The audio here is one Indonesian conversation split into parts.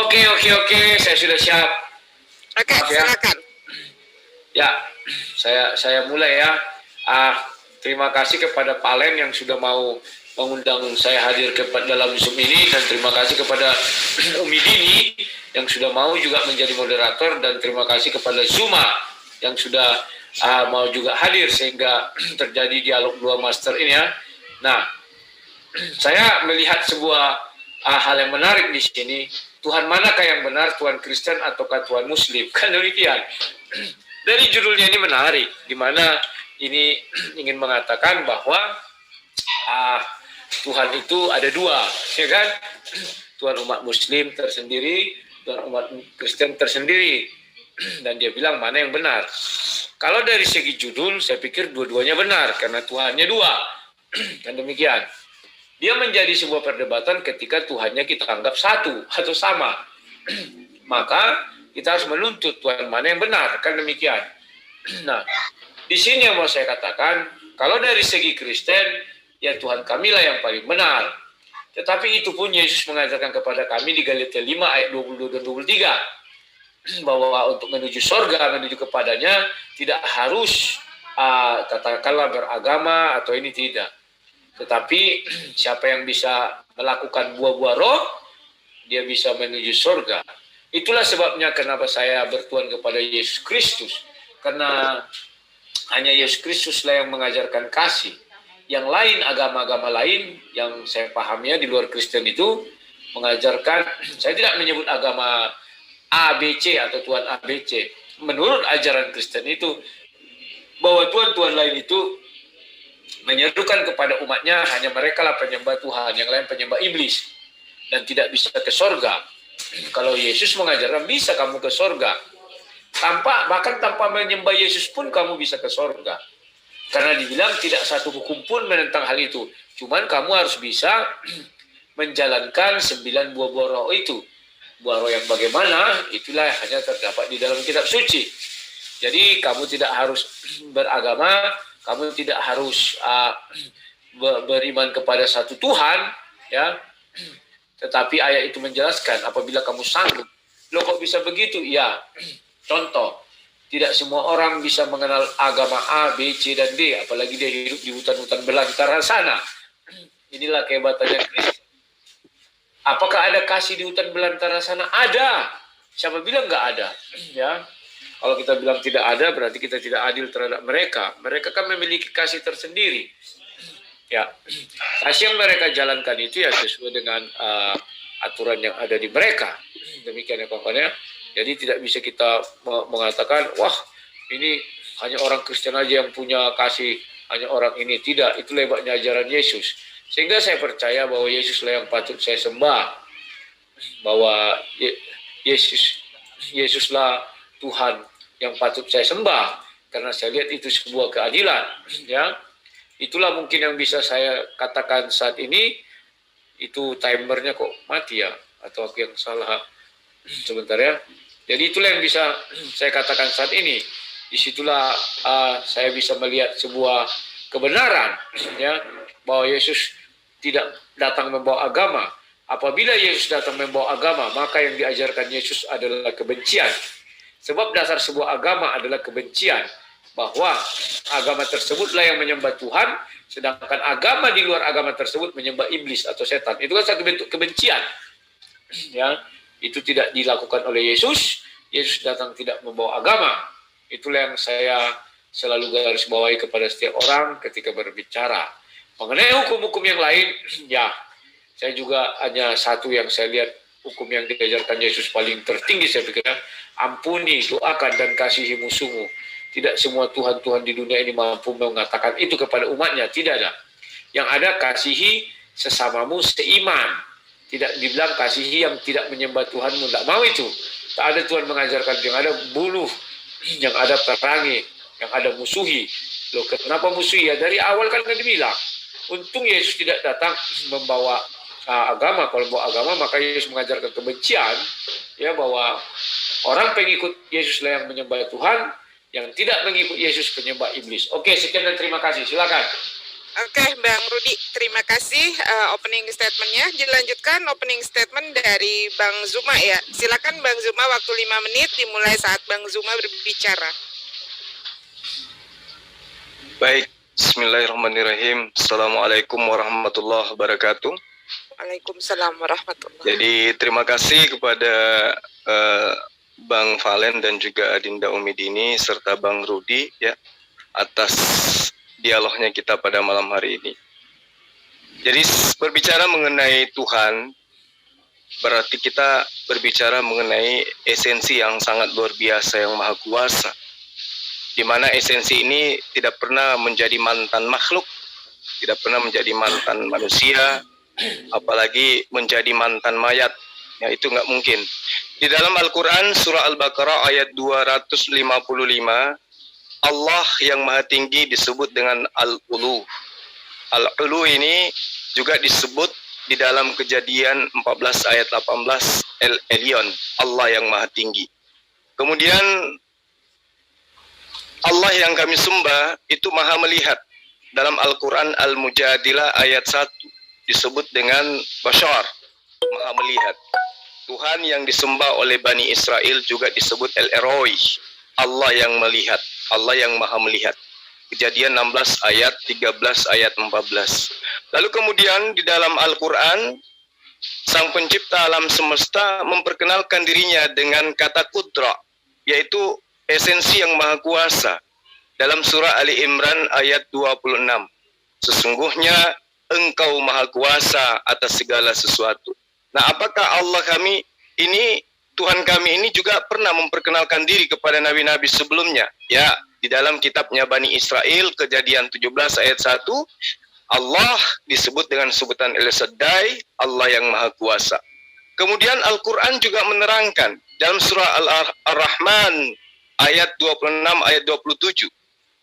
Oke, saya sudah siap. Oke, Maaf ya. silakan. Ya, saya mulai ya. Terima kasih kepada Pak Len yang sudah mau mengundang saya hadir ke dalam Zoom ini, dan terima kasih kepada Umi Dini yang sudah mau juga menjadi moderator, dan terima kasih kepada Zuma yang sudah mau juga hadir sehingga terjadi dialog dua master ini ya. Nah, saya melihat sebuah hal yang menarik di sini. Tuhan manakah yang benar, Tuhan Kristen ataukah Tuhan Muslim? Kan demikian. Dari judulnya ini menarik, di mana ini ingin mengatakan bahwa Tuhan itu ada dua, ya kan? Tuhan umat Muslim tersendiri, Tuhan umat Kristen tersendiri. Dan dia bilang mana yang benar. Kalau dari segi judul, saya pikir dua-duanya benar, karena Tuhannya dua. Kan demikian. Dia menjadi sebuah perdebatan ketika Tuhannya kita anggap satu atau sama. Maka kita harus menuntut Tuhan mana yang benar, kan demikian. Nah, di sini yang mau saya katakan, kalau dari segi Kristen, ya Tuhan kamilah yang paling benar. Tetapi itu pun Yesus mengajarkan kepada kami di Galatia 5 ayat 22 dan 23. Bahwa untuk menuju surga, menuju kepadanya, tidak harus katakanlah beragama atau ini tidak. Tetapi siapa yang bisa melakukan buah-buah roh, dia bisa menuju surga. Itulah sebabnya kenapa saya bertuhan kepada Yesus Kristus. Karena hanya Yesus Kristuslah yang mengajarkan kasih. Yang lain, agama-agama lain yang saya pahamnya di luar Kristen itu mengajarkan, saya tidak menyebut agama ABC atau Tuhan ABC. Menurut ajaran Kristen itu, bahwa Tuhan-Tuhan lain itu menyerukan kepada umatnya hanya mereka lah penyembah Tuhan, yang lain penyembah iblis dan tidak bisa ke sorga. Kalau Yesus mengajarkan bisa kamu ke sorga, bahkan tanpa menyembah Yesus pun kamu bisa ke sorga, karena dibilang tidak satu hukum pun menentang hal itu. Cuman kamu harus bisa menjalankan 9 buah-buah roh itu. Buah roh yang bagaimana, itulah hanya terdapat di dalam kitab suci. Jadi kamu tidak harus beragama, kamu tidak harus beriman kepada satu Tuhan, ya. Tetapi ayat itu menjelaskan apabila kamu sanggup. Loh kok bisa begitu? Ya, contoh, tidak semua orang bisa mengenal agama A, B, C, dan D, apalagi dia hidup di hutan-hutan belantara sana. Inilah kehebatannya Kristus. Apakah ada kasih di hutan belantara sana? Ada. Siapa bilang nggak ada? Ya. Kalau kita bilang tidak ada, berarti kita tidak adil terhadap mereka. Mereka kan memiliki kasih tersendiri. Ya, kasih yang mereka jalankan itu ya sesuai dengan aturan yang ada di mereka. Demikian ya kawan-kawan ya. Jadi tidak bisa kita mengatakan, wah ini hanya orang Kristen aja yang punya kasih, hanya orang ini. Tidak, itu lebatnya ajaran Yesus. Sehingga saya percaya bahwa Yesuslah yang patut saya sembah. Bahwa Yesuslah Tuhan yang patut saya sembah, karena saya lihat itu sebuah keadilan, ya. Itulah mungkin yang bisa saya katakan saat ini. Itu timernya kok mati ya, atau aku yang salah? Sebentar ya. Jadi itulah yang bisa saya katakan saat ini. Disitulah saya bisa melihat sebuah kebenaran, ya, bahwa Yesus tidak datang membawa agama. Apabila Yesus datang membawa agama, maka yang diajarkan Yesus adalah kebencian. Sebab dasar sebuah agama adalah kebencian, bahwa agama tersebutlah yang menyembah Tuhan, sedangkan agama di luar agama tersebut menyembah iblis atau setan. Itu kan satu bentuk kebencian. Ya, itu tidak dilakukan oleh Yesus. Yesus datang tidak membawa agama. Itulah yang saya selalu garis bawahi kepada setiap orang ketika berbicara. Mengenai hukum-hukum yang lain, ya, saya juga hanya satu yang saya lihat hukum yang diajarkan Yesus paling tertinggi, saya pikir, ampuni, doakan, dan kasihi musuhmu. Tidak semua Tuhan-Tuhan di dunia ini mampu mengatakan itu kepada umatnya. Tidak ada. Yang ada kasihi sesamamu seiman. Tidak dibilang kasihi yang tidak menyembah Tuhanmu. Tidak mau itu. Tak ada Tuhan mengajarkan. Yang ada bunuh, yang ada perangi, yang ada musuhi. Loh, kenapa musuhi? Ya dari awal kan dibilang. Untung Yesus tidak datang membawa agama. Kalau membawa agama maka Yesus mengajarkan kebencian, ya, bahwa orang pengikut Yesuslah yang menyembah Tuhan, yang tidak mengikut Yesus penyembah iblis. Oke, sekian dan terima kasih. Silakan. Oke, Bang Rudi, terima kasih opening statement-nya. Dilanjutkan opening statement dari Bang Zuma ya. Silakan Bang Zuma, waktu 5 menit dimulai saat Bang Zuma berbicara. Baik, bismillahirrahmanirrahim. Assalamualaikum warahmatullahi wabarakatuh. Waalaikumsalam warahmatullahi. Jadi terima kasih kepada Bang Valen dan juga Adinda Umidini serta Bang Rudi ya atas dialognya kita pada malam hari ini. Jadi berbicara mengenai Tuhan berarti kita berbicara mengenai esensi yang sangat luar biasa yang maha kuasa, di mana esensi ini tidak pernah menjadi mantan makhluk, tidak pernah menjadi mantan manusia, apalagi menjadi mantan mayat. Ya, itu nggak mungkin. Di dalam Al-Quran surah Al-Baqarah ayat 255, Allah yang maha tinggi disebut dengan Al-Ulu. Al-Ulu ini juga disebut di dalam Kejadian 14 ayat 18, El-Elyon, Allah yang maha tinggi. Kemudian Allah yang kami sembah itu maha melihat. Dalam Al-Quran Al-Mujadilah ayat 1 disebut dengan Bashar, maha melihat. Tuhan yang disembah oleh Bani Israel juga disebut El-Eroi, Allah yang melihat, Allah yang maha melihat. Kejadian 16 ayat 13 ayat 14. Lalu kemudian di dalam Al-Quran Sang Pencipta alam semesta memperkenalkan dirinya dengan kata Qudra, yaitu esensi yang maha kuasa. Dalam surah Ali Imran ayat 26, sesungguhnya Engkau maha kuasa atas segala sesuatu. Nah, apakah Allah kami ini, Tuhan kami ini juga pernah memperkenalkan diri kepada nabi-nabi sebelumnya? Ya, di dalam kitabnya Bani Israel, Kejadian 17 ayat 1, Allah disebut dengan sebutan El-Shaddai, Allah yang maha kuasa. Kemudian Al-Quran juga menerangkan dalam surah Al-Rahman ayat 26 ayat 27,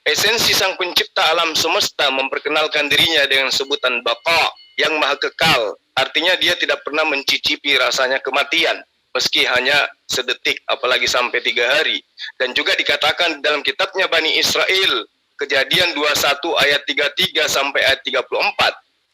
esensi Sang Pencipta alam semesta memperkenalkan dirinya dengan sebutan Baqa, yang maha kekal. Artinya dia tidak pernah mencicipi rasanya kematian, meski hanya sedetik, apalagi sampai 3 hari. Dan juga dikatakan dalam kitabnya Bani Israel, Kejadian 21 ayat 33 sampai ayat 34,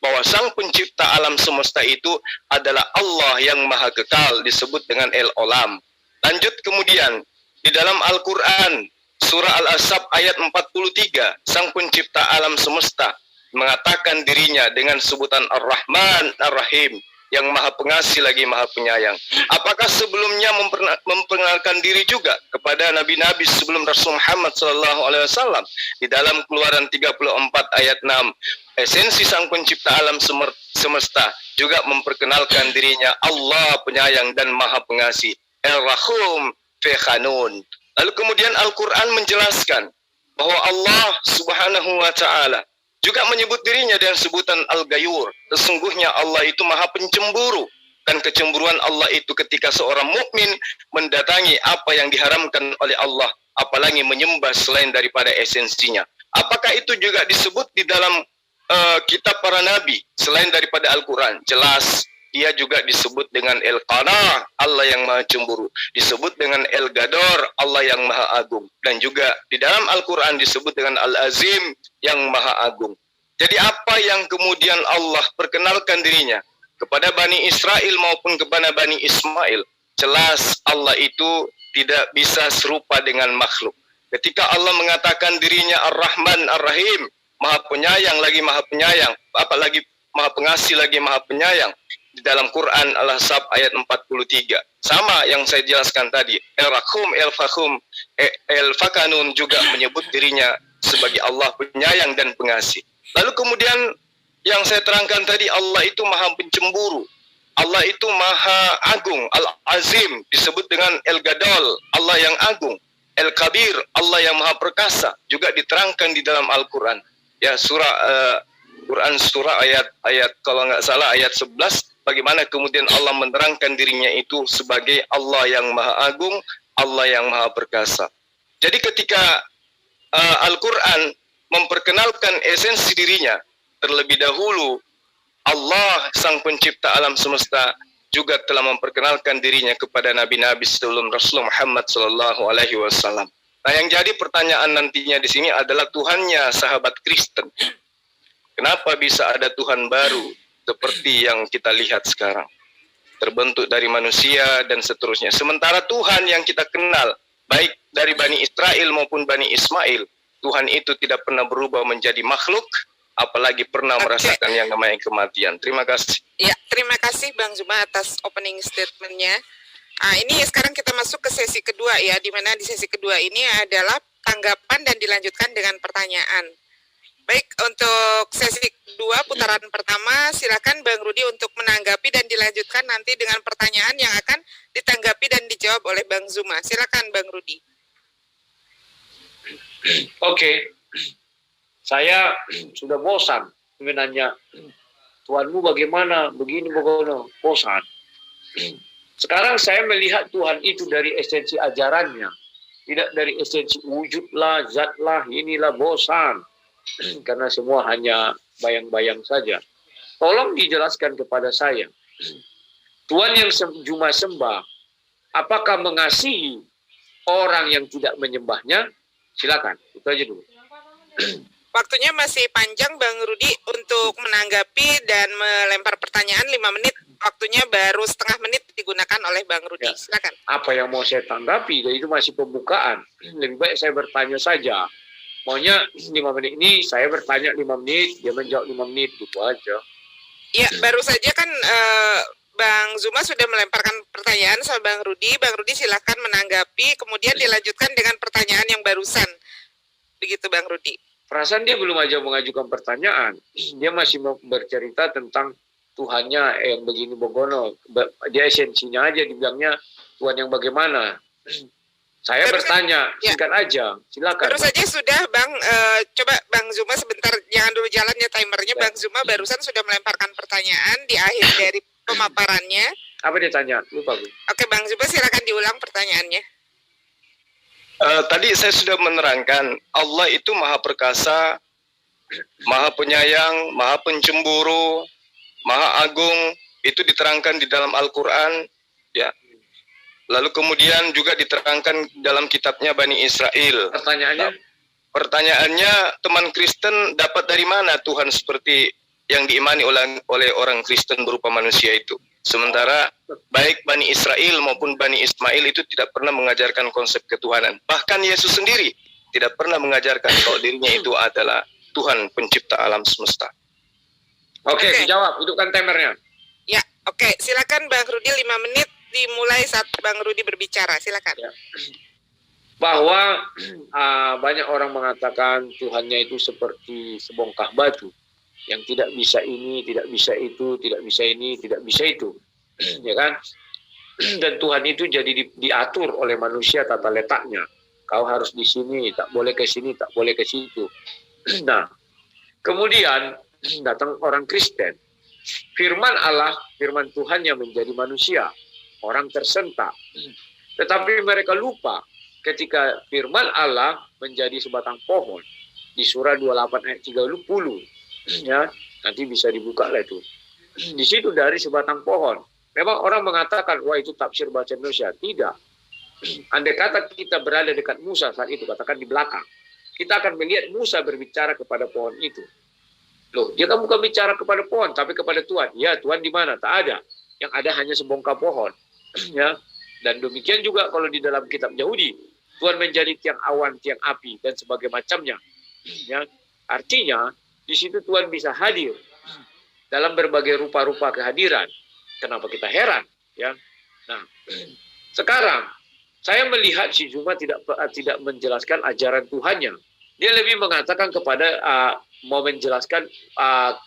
bahwa Sang Pencipta alam semesta itu adalah Allah yang maha kekal, disebut dengan El-Olam. Lanjut kemudian, di dalam Al-Quran, surah Al-Ahzab ayat 43, Sang Pencipta alam semesta mengatakan dirinya dengan sebutan Ar-Rahman Ar-Rahim, yang maha pengasih lagi maha penyayang. Apakah sebelumnya memperkenalkan diri juga kepada nabi-nabi sebelum Rasul Muhammad SAW? Di dalam Keluaran 34 ayat 6, esensi Sang Pencipta alam semesta juga memperkenalkan dirinya Allah penyayang dan maha pengasih, El-Rahum Fekhanun. Lalu kemudian Al-Quran menjelaskan bahwa Allah Subhanahu wa Ta'ala juga menyebut dirinya dengan sebutan Al-Ghayur. Sesungguhnya Allah itu maha pencemburu, dan kecemburuan Allah itu ketika seorang mukmin mendatangi apa yang diharamkan oleh Allah, apalagi menyembah selain daripada esensinya. Apakah itu juga disebut di dalam kitab para nabi selain daripada Al-Quran? Jelas dia juga disebut dengan El-Qana, Allah yang maha cemburu, disebut dengan El-Gador, Allah yang maha agung, dan juga di dalam Al-Quran disebut dengan Al-Azim, yang maha agung. Jadi apa yang kemudian Allah perkenalkan dirinya kepada Bani Israel maupun kepada Bani Ismail, jelas Allah itu tidak bisa serupa dengan makhluk. Ketika Allah mengatakan dirinya Ar-Rahman Ar-Rahim, maha penyayang lagi maha penyayang, apalagi maha pengasih lagi maha penyayang, di dalam Quran Al-Ahzab ayat 43. Sama yang saya jelaskan tadi, El-Rakhum, El-Fakhum, El-Fakanun juga menyebut dirinya sebagai Allah penyayang dan pengasih. Lalu kemudian yang saya terangkan tadi, Allah itu maha pencemburu, Allah itu maha agung, Al-Azim disebut dengan El-Gadol, Allah yang agung, El-Kabir, Allah yang maha perkasa, juga diterangkan di dalam Al-Quran. Ya, Quran surah ayat kalau nggak salah ayat 11, bagaimana kemudian Allah menerangkan dirinya itu sebagai Allah yang maha agung, Allah yang maha perkasa. Jadi ketika Al-Quran memperkenalkan esensi dirinya, terlebih dahulu Allah Sang Pencipta alam semesta juga telah memperkenalkan dirinya kepada nabi-nabi sebelum Rasulullah Muhammad SAW. Nah, yang jadi pertanyaan nantinya di sini adalah Tuhannya sahabat Kristen. Kenapa bisa ada Tuhan baru seperti yang kita lihat sekarang? Terbentuk dari manusia dan seterusnya. Sementara Tuhan yang kita kenal, baik dari Bani Israel maupun Bani Ismail, Tuhan itu tidak pernah berubah menjadi makhluk, apalagi pernah merasakan yang namanya kematian. Terima kasih. Ya, terima kasih Bang Zuma atas opening statement-nya. Ini sekarang kita masuk ke sesi kedua ya, di mana di sesi kedua ini adalah tanggapan dan dilanjutkan dengan pertanyaan. Baik, untuk sesi kedua putaran pertama, silakan Bang Rudi untuk menanggapi dan dilanjutkan nanti dengan pertanyaan yang akan ditanggapi dan dijawab oleh Bang Zuma. Silakan Bang Rudi. Oke, saya sudah bosan menanya Tuhanmu bagaimana, begini, begono, bosan. Sekarang saya melihat Tuhan itu dari esensi ajarannya, tidak dari esensi wujudlah, zatlah, inilah, bosan. Karena semua hanya bayang-bayang saja. Tolong dijelaskan kepada saya, Tuhan yang cuma sembah, apakah mengasihi orang yang tidak menyembahnya? Silakan, itu aja dulu. Waktunya masih panjang Bang Rudi untuk menanggapi dan melempar pertanyaan 5 menit. Waktunya baru setengah menit digunakan oleh Bang Rudi. Ya. Silakan. Apa yang mau saya tanggapi, dan itu masih pembukaan. Lebih baik saya bertanya saja. Maunya 5 menit ini saya bertanya 5 menit, dia menjawab 5 menit, gitu aja. Ya, baru saja kan Bang Zuma sudah melemparkan pertanyaan sama Bang Rudi. Bang Rudi silakan menanggapi, kemudian dilanjutkan dengan pertanyaan yang barusan. Begitu Bang Rudi. Perasaan dia belum aja mengajukan pertanyaan. Dia masih mau bercerita tentang Tuhannya yang begini begono. Dia esensinya aja dibilangnya Tuhan yang bagaimana. Saya baru bertanya, ya. singkat aja, silakan. Baru saja sudah Bang, coba Bang Zuma sebentar, jangan dulu jalannya timernya. Ya. Bang Zuma barusan sudah melemparkan pertanyaan di akhir dari pemaparannya. Apa dia tanya? Lupa gue. Oke Bang Zuma silakan diulang pertanyaannya. Tadi saya sudah menerangkan, Allah itu maha perkasa, maha penyayang, maha pencemburu, maha agung, itu diterangkan di dalam Al-Quran, ya. Lalu kemudian juga diterangkan dalam kitabnya Bani Israel. Pertanyaannya, teman Kristen dapat dari mana Tuhan seperti yang diimani oleh orang Kristen berupa manusia itu? Sementara baik Bani Israel maupun Bani Ismail itu tidak pernah mengajarkan konsep ketuhanan. Bahkan Yesus sendiri tidak pernah mengajarkan kalau dirinya itu adalah Tuhan pencipta alam semesta. Oke, dijawab. Hidupkan timernya. Ya, oke. Silakan Bang Rudi 5 menit dimulai saat Bang Rudi berbicara. Silakan. Ya. Bahwa banyak orang mengatakan Tuhannya itu seperti sebongkah batu yang tidak bisa ini, tidak bisa itu, tidak bisa ini, tidak bisa itu, ya kan? Dan Tuhan itu jadi diatur oleh manusia tata letaknya. Kau harus di sini, tak boleh ke sini, tak boleh ke situ. Nah, kemudian datang orang Kristen. Firman Allah, firman Tuhan yang menjadi manusia, orang tersentak. Tetapi mereka lupa ketika firman Allah menjadi sebatang pohon di surah 28 ayat 30. Ya, nanti bisa dibuka lah itu. Di situ dari sebatang pohon. Memang orang mengatakan, wah itu tafsir bahasa Indonesia. Tidak. Andai kata kita berada dekat Musa saat itu, katakan di belakang, kita akan melihat Musa berbicara kepada pohon itu. Loh, dia kan bukan bicara kepada pohon, tapi kepada Tuhan. Ya, Tuhan di mana? Tak ada. Yang ada hanya sebongkah pohon. Ya. Dan demikian juga kalau di dalam kitab Yahudi, Tuhan menjadi tiang awan, tiang api, dan sebagainya macamnya. Ya. Artinya, di situ Tuhan bisa hadir dalam berbagai rupa-rupa kehadiran. Kenapa kita heran? Ya. Nah, sekarang saya melihat si Zuma tidak menjelaskan ajaran Tuhannya. Dia lebih mengatakan kepada mau menjelaskan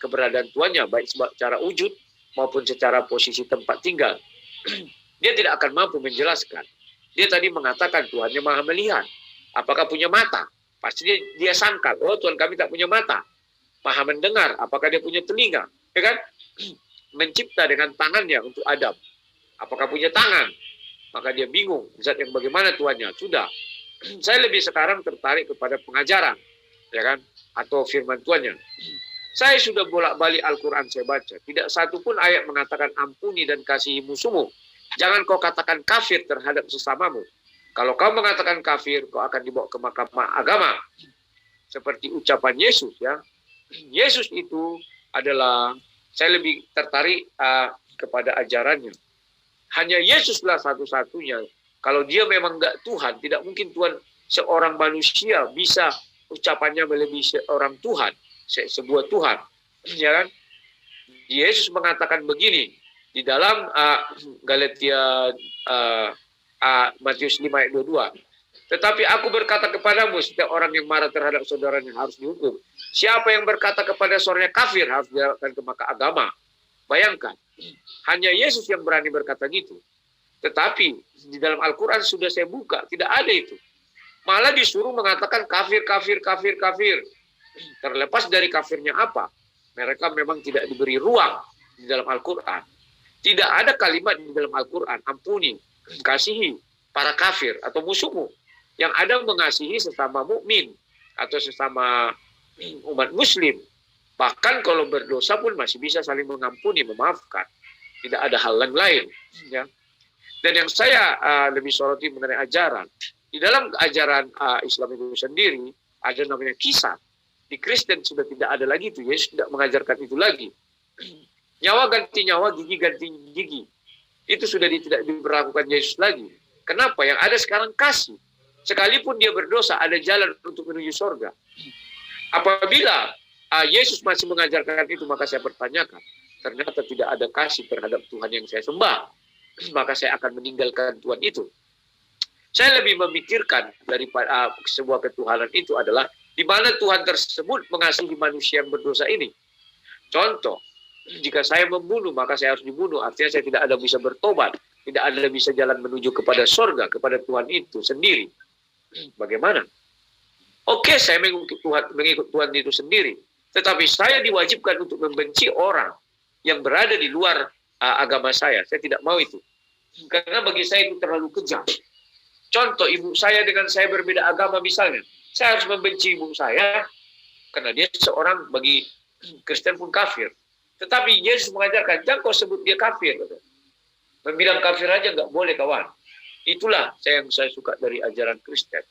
keberadaan Tuhannya, baik secara wujud maupun secara posisi tempat tinggal. Dia tidak akan mampu menjelaskan. Dia tadi mengatakan Tuhannya maha melihat. Apakah punya mata? Pasti dia sangkal, oh Tuhan kami tak punya mata. Maha mendengar, apakah dia punya telinga? Ya kan? Mencipta dengan tangannya untuk Adam. Apakah punya tangan? Maka dia bingung, zat yang bagaimana Tuhannya? Sudah. Saya lebih sekarang tertarik kepada pengajaran, ya kan? Atau firman Tuhannya. Saya sudah bolak-balik Al-Quran saya baca. Tidak satu pun ayat mengatakan ampuni dan kasihi musuhmu. Jangan kau katakan kafir terhadap sesamamu. Kalau kau mengatakan kafir, kau akan dibawa ke mahkamah agama. Seperti ucapan Yesus, ya. Yesus itu adalah, saya lebih tertarik kepada ajarannya. Hanya Yesuslah satu-satunya. Kalau dia memang enggak Tuhan, tidak mungkin Tuhan seorang manusia bisa ucapannya melebihi seorang Tuhan, sebuah Tuhan. Ya kan? Yesus mengatakan begini di dalam Galatia Matius 5 ayat 22. Tetapi aku berkata kepadamu, setiap orang yang marah terhadap saudaranya harus dihukum. Siapa yang berkata kepada saudaranya kafir harus dilakukan ke maka agama. Bayangkan, hanya Yesus yang berani berkata gitu. Tetapi di dalam Al-Quran sudah saya buka, tidak ada itu. Malah disuruh mengatakan kafir, kafir, kafir, kafir. Terlepas dari kafirnya apa, mereka memang tidak diberi ruang di dalam Al-Quran. Tidak ada kalimat di dalam Al-Quran, ampuni, kasihi para kafir atau musuhmu. Yang ada mengasihi sesama mukmin atau sesama umat muslim. Bahkan kalau berdosa pun masih bisa saling mengampuni, memaafkan. Tidak ada hal lain. Ya. Dan yang saya lebih soroti mengenai ajaran, di dalam ajaran Islam itu sendiri ada namanya kisah. Di Kristen sudah tidak ada lagi itu. Yesus tidak mengajarkan itu lagi. Nyawa ganti nyawa, gigi ganti gigi. Itu sudah tidak diberlakukan Yesus lagi. Kenapa? Yang ada sekarang kasih. Sekalipun dia berdosa, ada jalan untuk menuju surga. Apabila Yesus masih mengajarkan itu, maka saya pertanyakan, ternyata tidak ada kasih terhadap Tuhan yang saya sembah. Maka saya akan meninggalkan Tuhan itu. Saya lebih memikirkan daripada sebuah ketuhanan itu adalah di mana Tuhan tersebut mengasihi manusia yang berdosa ini. Contoh, jika saya membunuh, maka saya harus dibunuh. Artinya saya tidak ada bisa bertobat. Tidak ada bisa jalan menuju kepada surga, kepada Tuhan itu sendiri. Bagaimana? Oke, saya mengikut Tuhan itu sendiri. Tetapi saya diwajibkan untuk membenci orang yang berada di luar agama saya. Saya tidak mau itu. Karena bagi saya itu terlalu kejam. Contoh, ibu saya dengan saya berbeda agama misalnya. Saya harus membenci ibu saya karena dia seorang bagi Kristen pun kafir. Tetapi Yesus mengajarkan, jangan kau sebut dia kafir. Membilang kafir aja nggak boleh kawan. Itulah yang saya suka dari ajaran Kristen.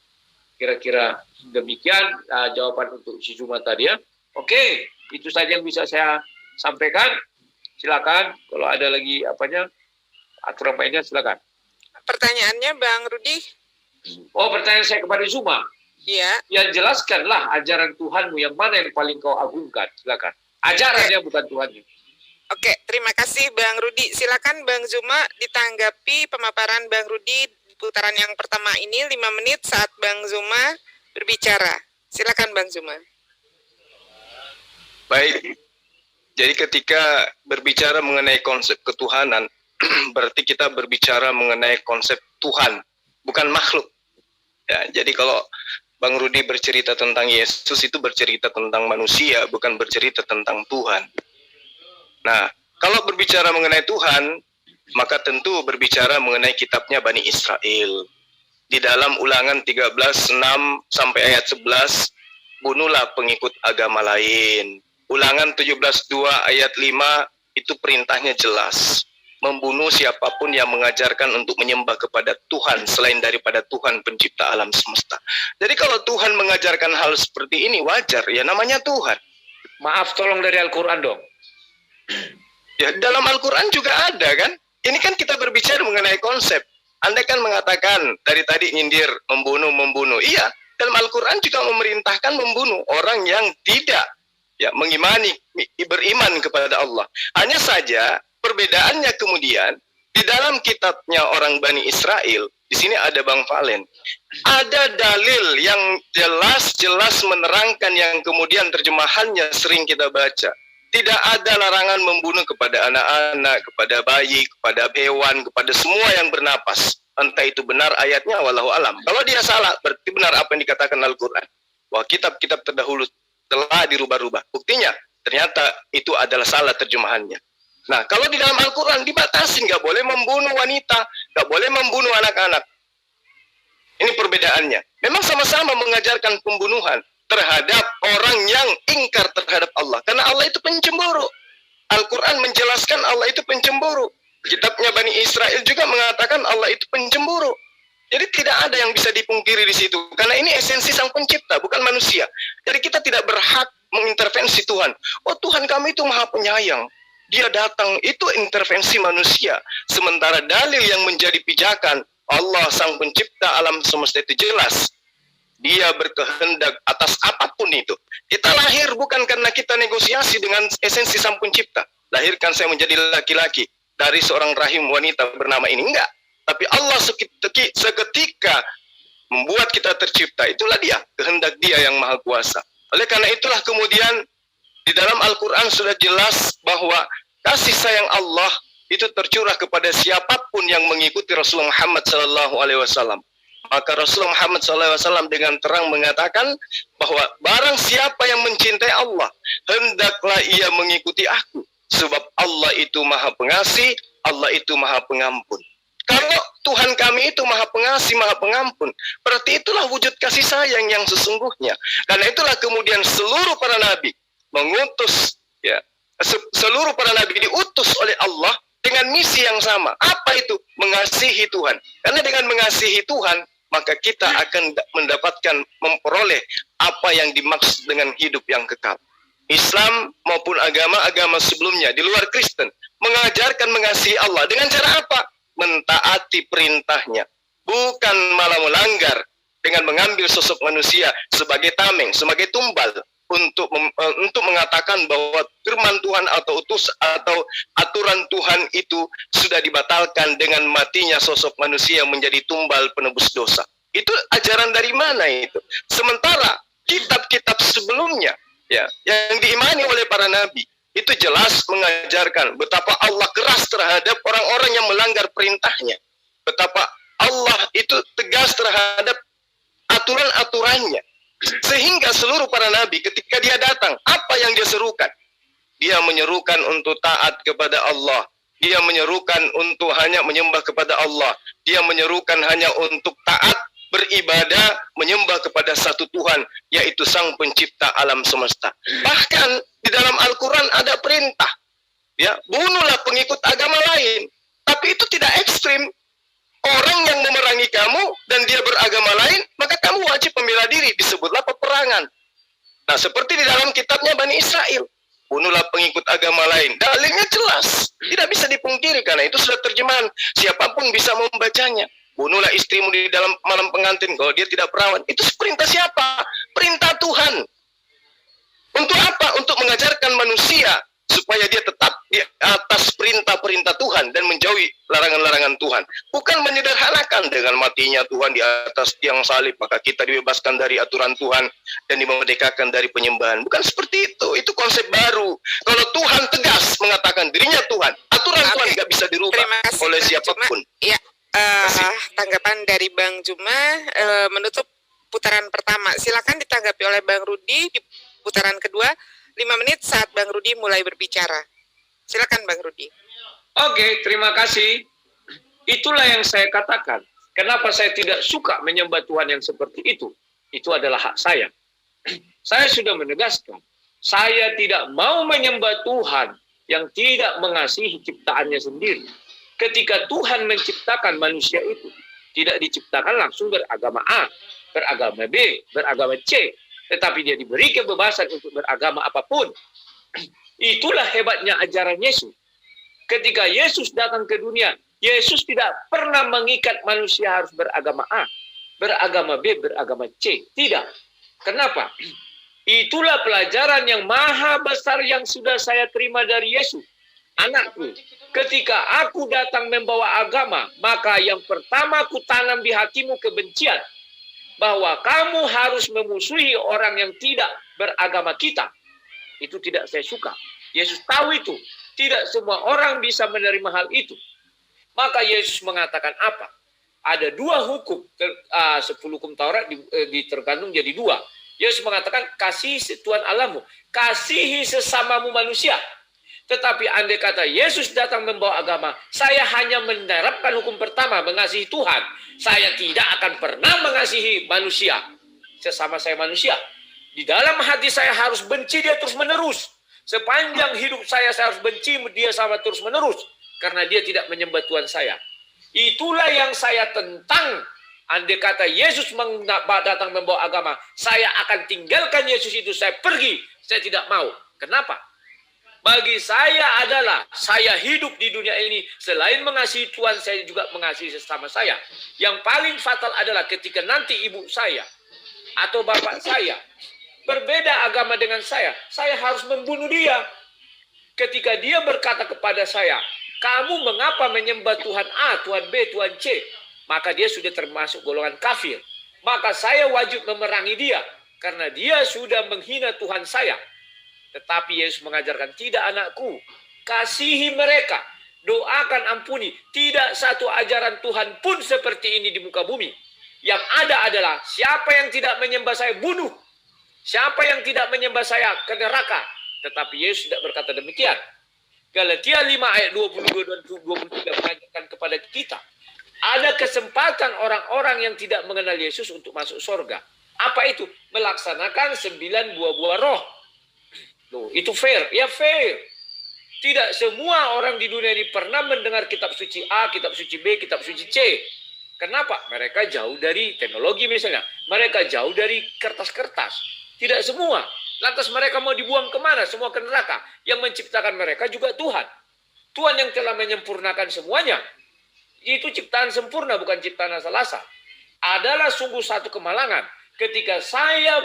Kira-kira demikian jawaban untuk si Zuma tadi ya. Oke, itu saja yang bisa saya sampaikan. Silakan kalau ada lagi aturan mainnya silakan. Pertanyaannya Bang Rudi. Oh, pertanyaan saya kepada Zuma. Iya. Ya jelaskanlah ajaran Tuhanmu yang mana yang paling kau agungkan. Silakan. Ajarannya bukan Tuhannya. Oke, terima kasih Bang Rudi. Silakan Bang Zuma ditanggapi pemaparan Bang Rudi putaran yang pertama ini 5 menit saat Bang Zuma berbicara. Silakan Bang Zuma. Baik. Jadi ketika berbicara mengenai konsep ketuhanan, berarti kita berbicara mengenai konsep Tuhan, bukan makhluk. Ya, jadi kalau Bang Rudi bercerita tentang Yesus itu bercerita tentang manusia, bukan bercerita tentang Tuhan. Nah, kalau berbicara mengenai Tuhan, maka tentu berbicara mengenai kitabnya Bani Israel. Di dalam Ulangan 13:6 sampai ayat 11, bunuhlah pengikut agama lain. Ulangan 17:2 ayat 5 itu perintahnya jelas. Membunuh siapapun yang mengajarkan untuk menyembah kepada Tuhan selain daripada Tuhan pencipta alam semesta. Jadi kalau Tuhan mengajarkan hal seperti ini wajar, ya namanya Tuhan. Maaf, tolong dari Al-Quran dong. Ya, dalam Al-Quran juga ada kan? Ini kan kita berbicara mengenai konsep. Anda kan mengatakan dari tadi nyindir, membunuh. Iya, dalam Al-Quran juga memerintahkan membunuh orang yang tidak beriman kepada Allah. Hanya saja perbedaannya kemudian di dalam kitabnya orang Bani Israel, di sini ada Bang Valen. Ada dalil yang jelas menerangkan yang kemudian terjemahannya sering kita baca. Tidak ada larangan membunuh kepada anak-anak, kepada bayi, kepada hewan, kepada semua yang bernapas. Entah itu benar ayatnya, wallahu alam. Kalau dia salah, berarti benar apa yang dikatakan Al-Quran. Wah, kitab-kitab terdahulu telah dirubah-rubah. Buktinya, ternyata itu adalah salah terjemahannya. Nah, kalau di dalam Al-Quran dibatasin, nggak boleh membunuh wanita, nggak boleh membunuh anak-anak. Ini perbedaannya. Memang sama-sama mengajarkan pembunuhan terhadap orang yang ingkar terhadap Allah. Karena Allah itu pencemburu. Al-Quran menjelaskan Allah itu pencemburu. Kitabnya Bani Israel juga mengatakan Allah itu pencemburu. Jadi tidak ada yang bisa dipungkiri di situ. Karena ini esensi sang pencipta, bukan manusia. Jadi kita tidak berhak mengintervensi Tuhan. Oh, Tuhan kami itu maha penyayang. Dia datang, itu intervensi manusia. Sementara dalil yang menjadi pijakan, Allah sang pencipta alam semesta itu jelas. Dia berkehendak atas apapun itu. Kita lahir bukan karena kita negosiasi dengan esensi sang pencipta. Lahirkan saya menjadi laki-laki dari seorang rahim wanita bernama ini. Enggak. Tapi Allah seketika membuat kita tercipta. Itulah dia, kehendak dia yang maha kuasa. Oleh karena itulah kemudian di dalam Al-Quran sudah jelas bahwa kasih sayang Allah itu tercurah kepada siapapun yang mengikuti Rasulullah Muhammad SAW. Maka Rasulullah Muhammad SAW dengan terang mengatakan bahwa barang siapa yang mencintai Allah, hendaklah ia mengikuti aku. Sebab Allah itu maha pengasih, Allah itu maha pengampun. Kalau Tuhan kami itu maha pengasih, maha pengampun, berarti itulah wujud kasih sayang yang sesungguhnya. Karena itulah kemudian seluruh para nabi mengutus, ya, seluruh para nabi diutus oleh Allah dengan misi yang sama. Apa itu? Mengasihi Tuhan. Karena dengan mengasihi Tuhan, maka kita akan mendapatkan, memperoleh apa yang dimaksud dengan hidup yang kekal. Islam maupun agama-agama sebelumnya di luar Kristen mengajarkan mengasihi Allah dengan cara apa? Mentaati perintahnya, bukan malah melanggar dengan mengambil sosok manusia sebagai tameng, sebagai tumbal untuk mengatakan bahwa firman Tuhan atau aturan Tuhan itu sudah dibatalkan dengan matinya sosok manusia yang menjadi tumbal penebus dosa. Itu ajaran dari mana itu? Sementara kitab-kitab sebelumnya, ya, yang diimani oleh para nabi itu jelas mengajarkan betapa Allah keras terhadap orang-orang yang melanggar perintahnya. Betapa Allah itu tegas terhadap aturan-aturannya. Sehingga seluruh para nabi ketika dia datang, apa yang dia serukan? Dia menyerukan untuk taat kepada Allah. Dia menyerukan untuk hanya menyembah kepada Allah. Dia menyerukan hanya untuk taat, beribadah, menyembah kepada satu Tuhan, yaitu Sang Pencipta alam semesta. Bahkan di dalam Al-Quran ada perintah, ya, bunuhlah pengikut agama lain. Tapi itu tidak ekstrim. Orang yang memerangi kamu dan dia beragama lain, maka kamu wajib membela diri. Disebutlah peperangan. Nah, seperti di dalam kitabnya Bani Israel, bunuhlah pengikut agama lain. Dalilnya jelas, tidak bisa dipungkiri karena itu sudah terjemahan. Siapapun bisa membacanya. Bunuhlah istrimu di dalam malam pengantin kalau dia tidak perawan. Itu perintah siapa? Perintah Tuhan. Untuk apa? Untuk mengajarkan manusia supaya dia tetap di atas perintah-perintah Tuhan dan menjauhi larangan-larangan Tuhan. Bukan menyederhanakan dengan matinya Tuhan di atas tiang salib, maka kita dibebaskan dari aturan Tuhan dan dimerdekakan dari penyembahan. Bukan seperti itu. Itu konsep baru. Kalau Tuhan tegas mengatakan dirinya Tuhan, aturan Tuhan tidak bisa dirubah oleh siapapun. Ya, tanggapan dari Bang Juma menutup putaran pertama. Silakan ditanggapi oleh Bang Rudi di putaran kedua. 5 menit saat Bang Rudi mulai berbicara. Silakan Bang Rudi. Oke, terima kasih. Itulah yang saya katakan. Kenapa saya tidak suka menyembah Tuhan yang seperti itu? Itu adalah hak saya. Saya sudah menegaskan. Saya tidak mau menyembah Tuhan yang tidak mengasihi ciptaannya sendiri. Ketika Tuhan menciptakan manusia itu, tidak diciptakan langsung beragama A, beragama B, beragama C. Tetapi dia diberi kebebasan untuk beragama apapun. Itulah hebatnya ajaran Yesus. Ketika Yesus datang ke dunia, Yesus tidak pernah mengikat manusia harus beragama A, beragama B, beragama C. Tidak. Kenapa? Itulah pelajaran yang maha besar yang sudah saya terima dari Yesus. Anakku, ketika aku datang membawa agama, maka yang pertama aku tanam di hatimu kebencian. Bahwa kamu harus memusuhi orang yang tidak beragama kita. Itu tidak saya suka. Yesus tahu itu. Tidak semua orang bisa menerima hal itu. Maka Yesus mengatakan apa? Ada 2 hukum. 10 hukum Taurat tergantung jadi 2. Yesus mengatakan, kasihi Tuhan Allahmu. Kasihi sesamamu manusia. Tetapi andai kata Yesus datang membawa agama, saya hanya menerapkan hukum pertama, mengasihi Tuhan. Saya tidak akan pernah mengasihi manusia. Sesama saya manusia. Di dalam hati saya harus benci dia terus menerus. Sepanjang hidup saya harus benci dia sama terus menerus. Karena dia tidak menyembah Tuhan saya. Itulah yang saya tentang. Andai kata Yesus datang membawa agama, saya akan tinggalkan Yesus itu. Saya pergi. Saya tidak mau. Kenapa? Bagi saya adalah saya hidup di dunia ini selain mengasihi Tuhan, saya juga mengasihi sesama saya. Yang paling fatal adalah ketika nanti ibu saya atau bapak saya berbeda agama dengan saya harus membunuh dia. Ketika dia berkata kepada saya, kamu mengapa menyembah Tuhan A, Tuhan B, Tuhan C? Maka dia sudah termasuk golongan kafir. Maka saya wajib memerangi dia karena dia sudah menghina Tuhan saya. Tetapi Yesus mengajarkan, tidak anakku, kasihi mereka, doakan, ampuni. Tidak satu ajaran Tuhan pun seperti ini di muka bumi. Yang ada adalah siapa yang tidak menyembah saya bunuh. Siapa yang tidak menyembah saya ke neraka. Tetapi Yesus tidak berkata demikian. Galatia 5 ayat 22 dan 23 mengajarkan kepada kita. Ada kesempatan orang-orang yang tidak mengenal Yesus untuk masuk surga. Apa itu? Melaksanakan 9 buah-buah roh. Loh, itu fair? Ya fair. Tidak semua orang di dunia ini pernah mendengar kitab suci A, kitab suci B, kitab suci C. Kenapa? Mereka jauh dari teknologi misalnya. Mereka jauh dari kertas-kertas. Tidak semua. Lantas mereka mau dibuang kemana? Semua ke neraka. Yang menciptakan mereka juga Tuhan. Tuhan yang telah menyempurnakan semuanya. Itu ciptaan sempurna, bukan ciptaan asal-asal. Adalah sungguh satu kemalangan. Ketika saya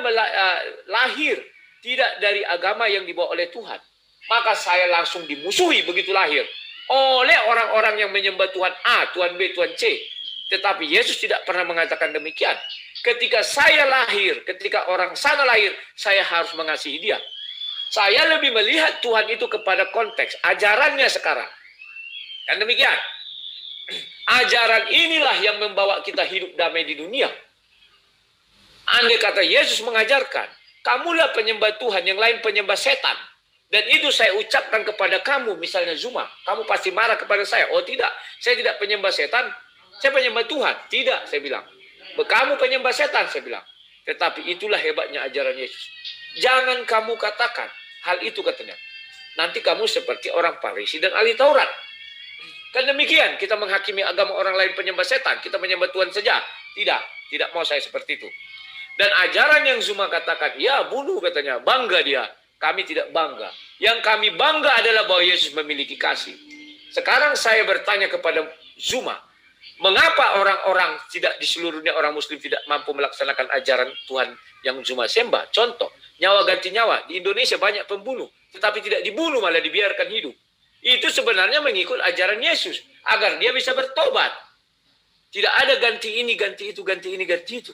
lahir tidak dari agama yang dibawa oleh Tuhan, maka saya langsung dimusuhi begitu lahir oleh orang-orang yang menyembah Tuhan A, Tuhan B, Tuhan C. Tetapi Yesus tidak pernah mengatakan demikian. Ketika saya lahir, ketika orang sana lahir, saya harus mengasihi dia. Saya lebih melihat Tuhan itu kepada konteks ajarannya sekarang. Dan demikian. Ajaran inilah yang membawa kita hidup damai di dunia. Andai kata Yesus mengajarkan, kamulah penyembah Tuhan, yang lain penyembah setan. Dan itu saya ucapkan kepada kamu, misalnya Zuma. Kamu pasti marah kepada saya. Oh tidak, saya tidak penyembah setan, saya penyembah Tuhan. Tidak, saya bilang. Kamu penyembah setan, saya bilang. Tetapi itulah hebatnya ajaran Yesus. Jangan kamu katakan hal itu, katanya. Nanti kamu seperti orang Farisi dan ahli Taurat. Kan demikian, kita menghakimi agama orang lain penyembah setan, kita menyembah Tuhan saja. Tidak, tidak mau saya seperti itu. Dan ajaran yang Zuma katakan, ya bunuh katanya, bangga dia. Kami tidak bangga. Yang kami bangga adalah bahwa Yesus memiliki kasih. Sekarang saya bertanya kepada Zuma, mengapa orang-orang tidak di seluruh dunia orang Muslim tidak mampu melaksanakan ajaran Tuhan yang Zuma sembah? Contoh, nyawa ganti nyawa. Di Indonesia banyak pembunuh, tetapi tidak dibunuh, malah dibiarkan hidup. Itu sebenarnya mengikut ajaran Yesus, agar dia bisa bertobat. Tidak ada ganti ini, ganti itu, ganti ini, ganti itu.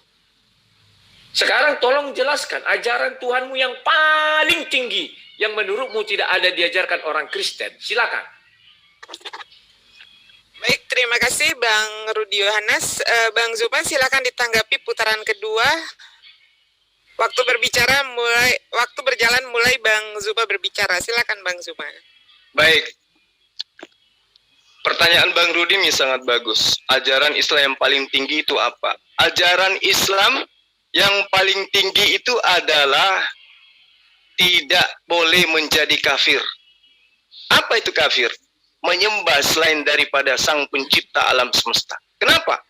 Sekarang tolong jelaskan ajaran Tuhanmu yang paling tinggi, yang menurutmu tidak ada diajarkan orang Kristen. Silakan. Baik, terima kasih Bang Rudi Yohanes. Bang Zuma, silakan ditanggapi putaran kedua. Waktu berjalan mulai Bang Zuma berbicara. Silakan Bang Zuma. Baik. Pertanyaan Bang Rudi ini sangat bagus. Ajaran Islam yang paling tinggi itu apa? Ajaran Islam yang paling tinggi itu adalah tidak boleh menjadi kafir. Apa itu kafir? Menyembah selain daripada Sang Pencipta alam semesta. Kenapa?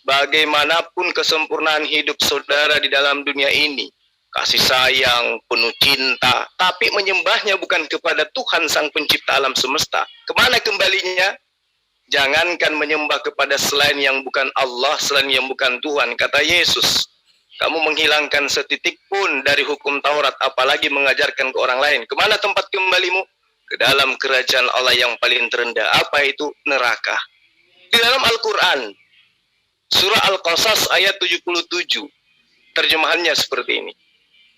Bagaimanapun kesempurnaan hidup saudara di dalam dunia ini, kasih sayang, penuh cinta, tapi menyembahnya bukan kepada Tuhan Sang Pencipta alam semesta. Kemana kembalinya? Jangankan menyembah kepada selain yang bukan Allah, selain yang bukan Tuhan. Kata Yesus, kamu menghilangkan setitik pun dari hukum Taurat, apalagi mengajarkan ke orang lain. Kemana tempat kembalimu? Ke dalam kerajaan Allah yang paling terendah. Apa itu? Neraka. Di dalam Al-Quran, surah Al-Qasas ayat 77, terjemahannya seperti ini.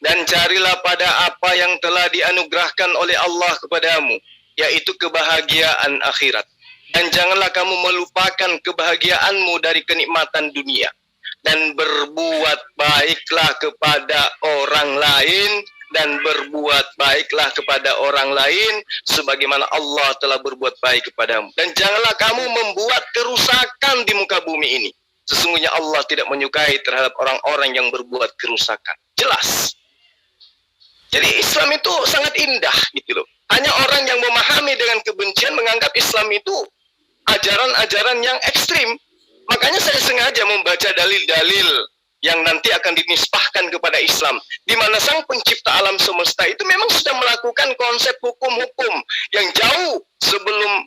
Dan carilah pada apa yang telah dianugerahkan oleh Allah kepadamu, yaitu kebahagiaan akhirat. Dan janganlah kamu melupakan kebahagiaanmu dari kenikmatan dunia. Dan berbuat baiklah kepada orang lain, dan berbuat baiklah kepada orang lain sebagaimana Allah telah berbuat baik kepadamu. Dan janganlah kamu membuat kerusakan di muka bumi ini. Sesungguhnya Allah tidak menyukai terhadap orang-orang yang berbuat kerusakan. Jelas. Jadi Islam itu sangat indah gitu loh. Hanya orang yang memahami dengan kebencian menganggap Islam itu ajaran-ajaran yang ekstrim. Makanya saya sengaja membaca dalil-dalil yang nanti akan dinisbahkan kepada Islam, di mana sang pencipta alam semesta itu memang sudah melakukan konsep hukum-hukum yang jauh sebelum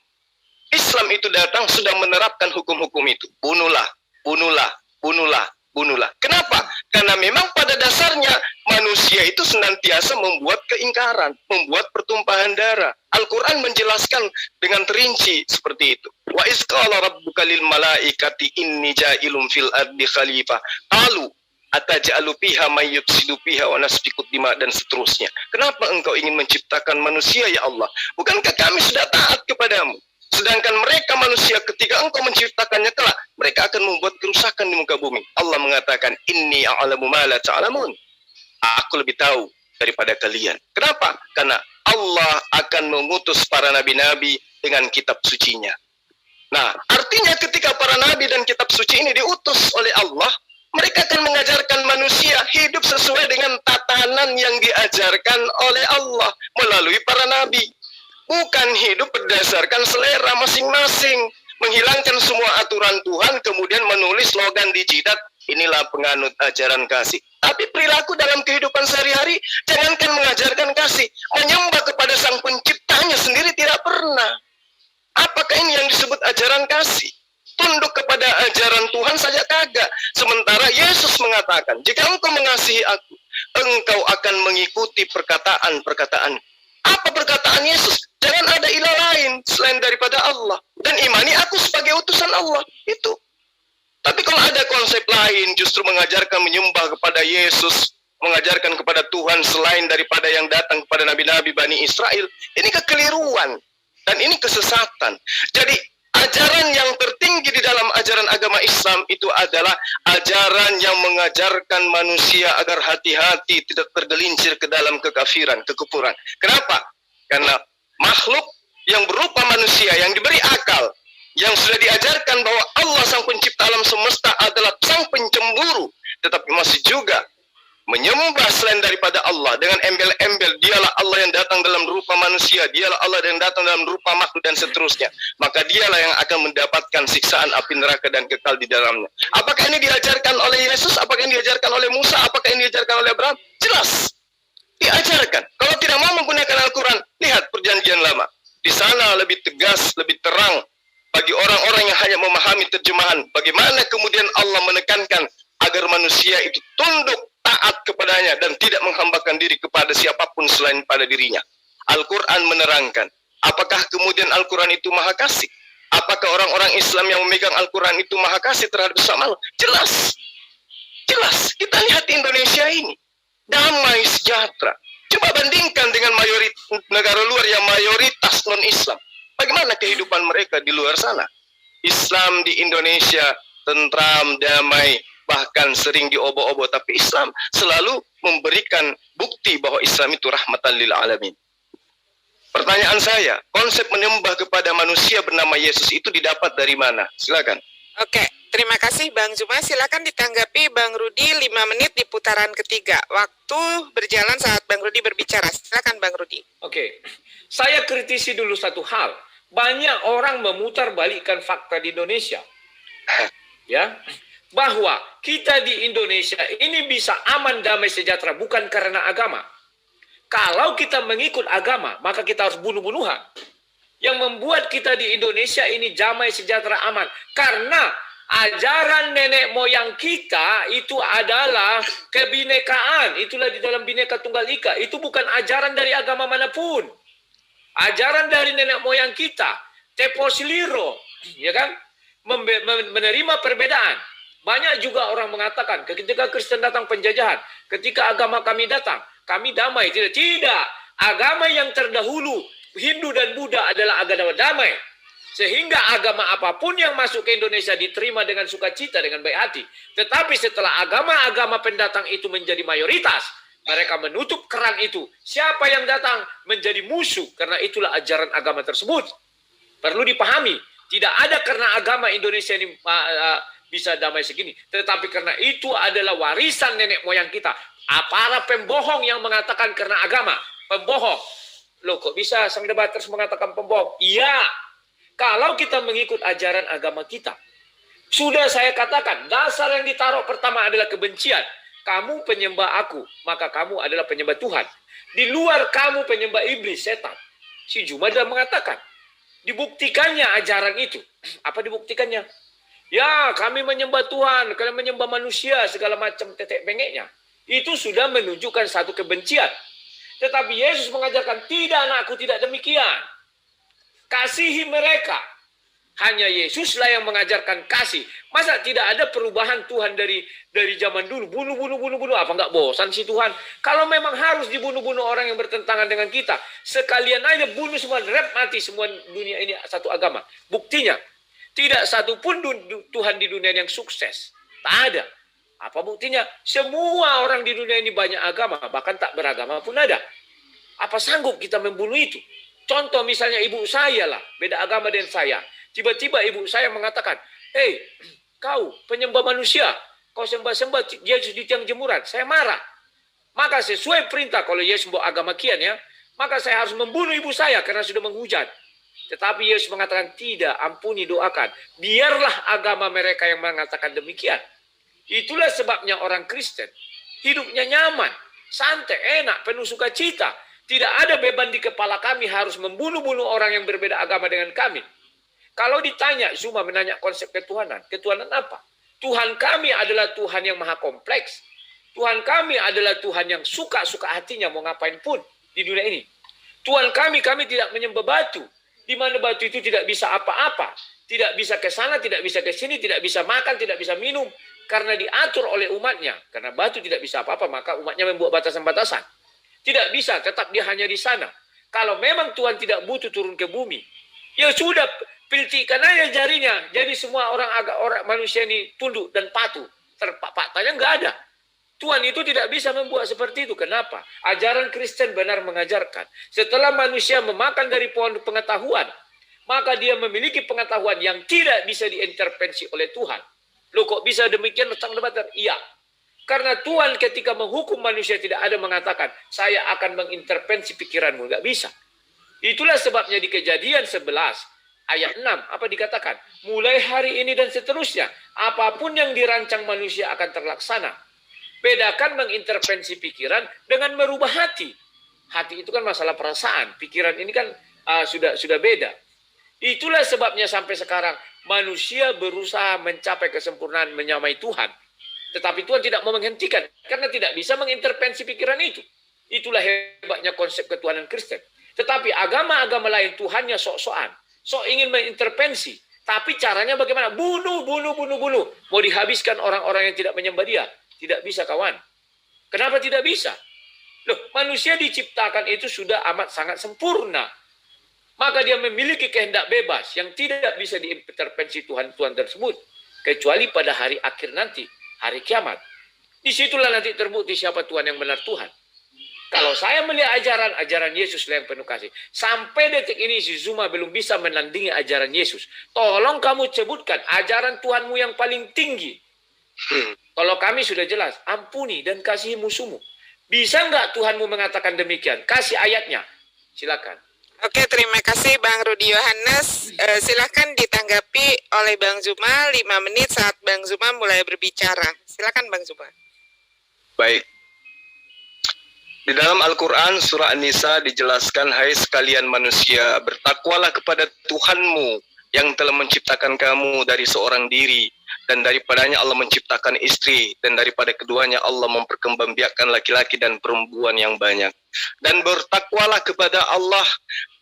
Islam itu datang, sudah menerapkan hukum-hukum itu. Bunuhlah, bunuhlah, bunuhlah, bunuhlah. Kenapa? Karena memang pada dasarnya manusia itu senantiasa membuat keingkaran, membuat pertumpahan darah. Al-Quran menjelaskan dengan terinci seperti itu. Wa iz qala rabbuka lil malaikati inni ja'ilun fil ardi khalifah. Qalu ataj'alu fiha may yufsidu fiha wa nasfiku dima, dan seterusnya. Kenapa engkau ingin menciptakan manusia ya Allah? Bukankah kami sudah taat kepadamu? Sedangkan mereka manusia ketika engkau menciptakannya kelak, mereka akan membuat kerusakan di muka bumi. Allah mengatakan, inni a'lamu ma la ta'lamun. Aku lebih tahu daripada kalian. Kenapa? Karena Allah akan mengutus para nabi-nabi dengan kitab sucinya. Nah, artinya ketika para nabi dan kitab suci ini diutus oleh Allah, mereka akan mengajarkan manusia hidup sesuai dengan tatanan yang diajarkan oleh Allah melalui para nabi. Bukan hidup berdasarkan selera masing-masing, menghilangkan semua aturan Tuhan, kemudian menulis slogan di jidat, inilah penganut ajaran kasih. Tapi perilaku dalam kehidupan sehari-hari, jangankan mengajarkan kasih, menyembah kepada sang penciptanya sendiri tidak pernah. Apakah ini yang disebut ajaran kasih? Tunduk kepada ajaran Tuhan saja kagak. Sementara Yesus mengatakan, jika engkau mengasihi aku, engkau akan mengikuti perkataan-perkataan. Apa perkataan Yesus? Jangan ada ilah lain selain daripada Allah. Dan imani aku sebagai utusan Allah. Itu. Tapi kalau ada konsep lain, justru mengajarkan menyembah kepada Yesus, mengajarkan kepada Tuhan selain daripada yang datang kepada nabi-nabi Bani Israel, ini kekeliruan. Dan ini kesesatan. Jadi, ajaran yang tertinggi di dalam ajaran agama Islam itu adalah ajaran yang mengajarkan manusia agar hati-hati tidak tergelincir ke dalam kekafiran, kekufuran. Kenapa? Karena makhluk yang berupa manusia, yang diberi akal, yang sudah diajarkan bahwa Allah sang pencipta alam semesta adalah sang pencemburu, tetapi masih juga menyembah selain daripada Allah dengan embel-embel, dialah Allah yang datang dalam rupa manusia, dialah Allah yang datang dalam rupa makhluk dan seterusnya, maka dialah yang akan mendapatkan siksaan api neraka dan kekal di dalamnya. Apakah ini diajarkan oleh Yesus? Apakah ini diajarkan oleh Musa? Apakah ini diajarkan oleh Abraham? Jelas diajarkan. Kalau tidak mau menggunakan Al-Quran, lihat perjanjian lama. Di sana lebih tegas, lebih terang bagi orang-orang yang hanya memahami terjemahan. Bagaimana kemudian Allah menekankan agar manusia itu tunduk, taat kepadanya, dan tidak menghambakan diri kepada siapapun selain pada dirinya. Al-Quran menerangkan. Apakah kemudian Al-Quran itu maha kasih? Apakah orang-orang Islam yang memegang Al-Quran itu maha kasih terhadap sesama? Jelas. Jelas. Kita lihat di Indonesia ini. Damai, sejahtera. Coba bandingkan dengan negara luar yang mayoritas non-Islam. Bagaimana kehidupan mereka di luar sana? Islam di Indonesia tentram, damai, bahkan sering diobo-obo, tapi Islam selalu memberikan bukti bahwa Islam itu rahmatan lil alamin. Pertanyaan saya, konsep menyembah kepada manusia bernama Yesus itu didapat dari mana? Silakan. Oke, terima kasih Bang Zuma. Silakan ditanggapi Bang Rudi 5 menit di putaran ketiga. Waktu berjalan saat Bang Rudi berbicara. Silakan Bang Rudi. Oke, saya kritisi dulu satu hal. Banyak orang memutarbalikkan fakta di Indonesia. Ya, bahwa kita di Indonesia ini bisa aman, damai, sejahtera bukan karena agama. Kalau kita mengikut agama, maka kita harus bunuh-bunuhan. Yang membuat kita di Indonesia ini damai, sejahtera, aman. Karena ajaran nenek moyang kita itu adalah kebinekaan. Itulah di dalam Bhinneka Tunggal Ika. Itu bukan ajaran dari agama manapun. Ajaran dari nenek moyang kita. Tepo Siliro, ya kan? Menerima perbedaan. Banyak juga orang mengatakan ketika Kristen datang penjajahan, ketika agama kami datang, kami damai. Tidak. Agama yang terdahulu, Hindu dan Buddha adalah agama damai. Sehingga agama apapun yang masuk ke Indonesia diterima dengan sukacita, dengan baik hati. Tetapi setelah agama-agama pendatang itu menjadi mayoritas, mereka menutup keran itu. Siapa yang datang menjadi musuh, karena itulah ajaran agama tersebut. Perlu dipahami, tidak ada karena agama Indonesia ini bisa damai segini. Tetapi karena itu adalah warisan nenek moyang kita. Para pembohong yang mengatakan karena agama. Pembohong. Loh, kok bisa sang debaters mengatakan pembohong? Iya. Kalau kita mengikut ajaran agama kita. Sudah saya katakan, dasar yang ditaruh pertama adalah kebencian. Kamu penyembah aku, maka kamu adalah penyembah Tuhan. Di luar kamu penyembah iblis, setan. Si Jumadah mengatakan, dibuktikannya ajaran itu. Apa dibuktikannya? Ya, kami menyembah Tuhan, kalian menyembah manusia, segala macam tetek bengeknya. Itu sudah menunjukkan satu kebencian. Tetapi Yesus mengajarkan, tidak anakku, tidak demikian. Kasihi mereka. Hanya Yesuslah yang mengajarkan kasih. Masa tidak ada perubahan Tuhan dari zaman dulu? Bunuh. Apa nggak bosan sih Tuhan? Kalau memang harus dibunuh-bunuh orang yang bertentangan dengan kita, sekalian aja bunuh semua, rep mati semua dunia ini satu agama. Buktinya, tidak satu pun Tuhan di dunia yang sukses. Tak ada. Apa buktinya? Semua orang di dunia ini banyak agama, bahkan tak beragama pun ada. Apa sanggup kita membunuh itu? Contoh misalnya ibu saya lah, beda agama dengan saya. Tiba-tiba ibu saya mengatakan, "Hei, kau penyembah manusia, kau sembah-sembah Yesus di tiang jemuran." Saya marah. Maka sesuai perintah, kalau Yesus bawa agama kian ya, maka saya harus membunuh ibu saya karena sudah menghujat. Tetapi Yesus mengatakan, tidak, ampuni, doakan. Biarlah agama mereka yang mengatakan demikian. Itulah sebabnya orang Kristen hidupnya nyaman, santai, enak, penuh sukacita. Tidak ada beban di kepala kami harus membunuh-bunuh orang yang berbeda agama dengan kami. Kalau ditanya, Zuma menanya konsep ketuhanan. Ketuhanan apa? Tuhan kami adalah Tuhan yang maha kompleks. Tuhan kami adalah Tuhan yang suka-suka hatinya mau ngapain pun di dunia ini. Tuhan kami tidak menyembah batu. Di mana batu itu tidak bisa apa-apa. Tidak bisa ke sana, tidak bisa ke sini, tidak bisa makan, tidak bisa minum. Karena diatur oleh umatnya. Karena batu tidak bisa apa-apa, maka umatnya membuat batasan-batasan. Tidak bisa, tetap dia hanya di sana. Kalau memang Tuhan tidak butuh turun ke bumi, ya sudah, piltikan aja jarinya. Jadi semua orang manusia ini tunduk dan patuh. Faktanya nggak ada. Tuhan itu tidak bisa membuat seperti itu. Kenapa? Ajaran Kristen benar mengajarkan. Setelah manusia memakan dari pohon pengetahuan, maka dia memiliki pengetahuan yang tidak bisa diintervensi oleh Tuhan. Loh kok bisa demikian? Sang debater? Iya. Karena Tuhan ketika menghukum manusia tidak ada mengatakan, saya akan mengintervensi pikiranmu. Nggak bisa. Itulah sebabnya di Kejadian 11, ayat 6, apa dikatakan? Mulai hari ini dan seterusnya, apapun yang dirancang manusia akan terlaksana. Bedakan mengintervensi pikiran dengan merubah hati. Hati itu kan masalah perasaan, pikiran ini kan sudah beda. Itulah sebabnya sampai sekarang manusia berusaha mencapai kesempurnaan menyamai Tuhan. Tetapi Tuhan tidak mau menghentikan, karena tidak bisa mengintervensi pikiran itu. Itulah hebatnya konsep ketuhanan Kristen. Tetapi agama-agama lain Tuhannya sok-sokan. Sok ingin mengintervensi. Tapi caranya bagaimana? Bunuh. Mau dihabiskan orang-orang yang tidak menyembah dia. Tidak bisa, kawan. Kenapa tidak bisa? Loh, manusia diciptakan itu sudah amat sangat sempurna. Maka dia memiliki kehendak bebas yang tidak bisa diintervensi Tuhan tersebut. Kecuali pada hari akhir nanti, hari kiamat. Disitulah nanti terbukti siapa Tuhan yang benar Tuhan. Kalau saya melihat ajaran Yesus yang penuh kasih. Sampai detik ini si Zuma belum bisa menandingi ajaran Yesus. Tolong kamu sebutkan ajaran Tuhanmu yang paling tinggi. Kalau kami sudah jelas, ampuni dan kasihi musuhmu. Bisa nggak Tuhanmu mengatakan demikian? Kasih ayatnya. Silakan. Oke, terima kasih Bang Rudi Yohanes. Silakan ditanggapi oleh Bang Zuma 5 menit saat Bang Zuma mulai berbicara. Silakan Bang Zuma. Baik. Di dalam Al-Quran surah An-Nisa dijelaskan, hai sekalian manusia, bertakwalah kepada Tuhanmu yang telah menciptakan kamu dari seorang diri, dan daripadanya Allah menciptakan istri, dan daripada keduanya Allah memperkembangbiakkan laki-laki dan perempuan yang banyak. Dan bertakwalah kepada Allah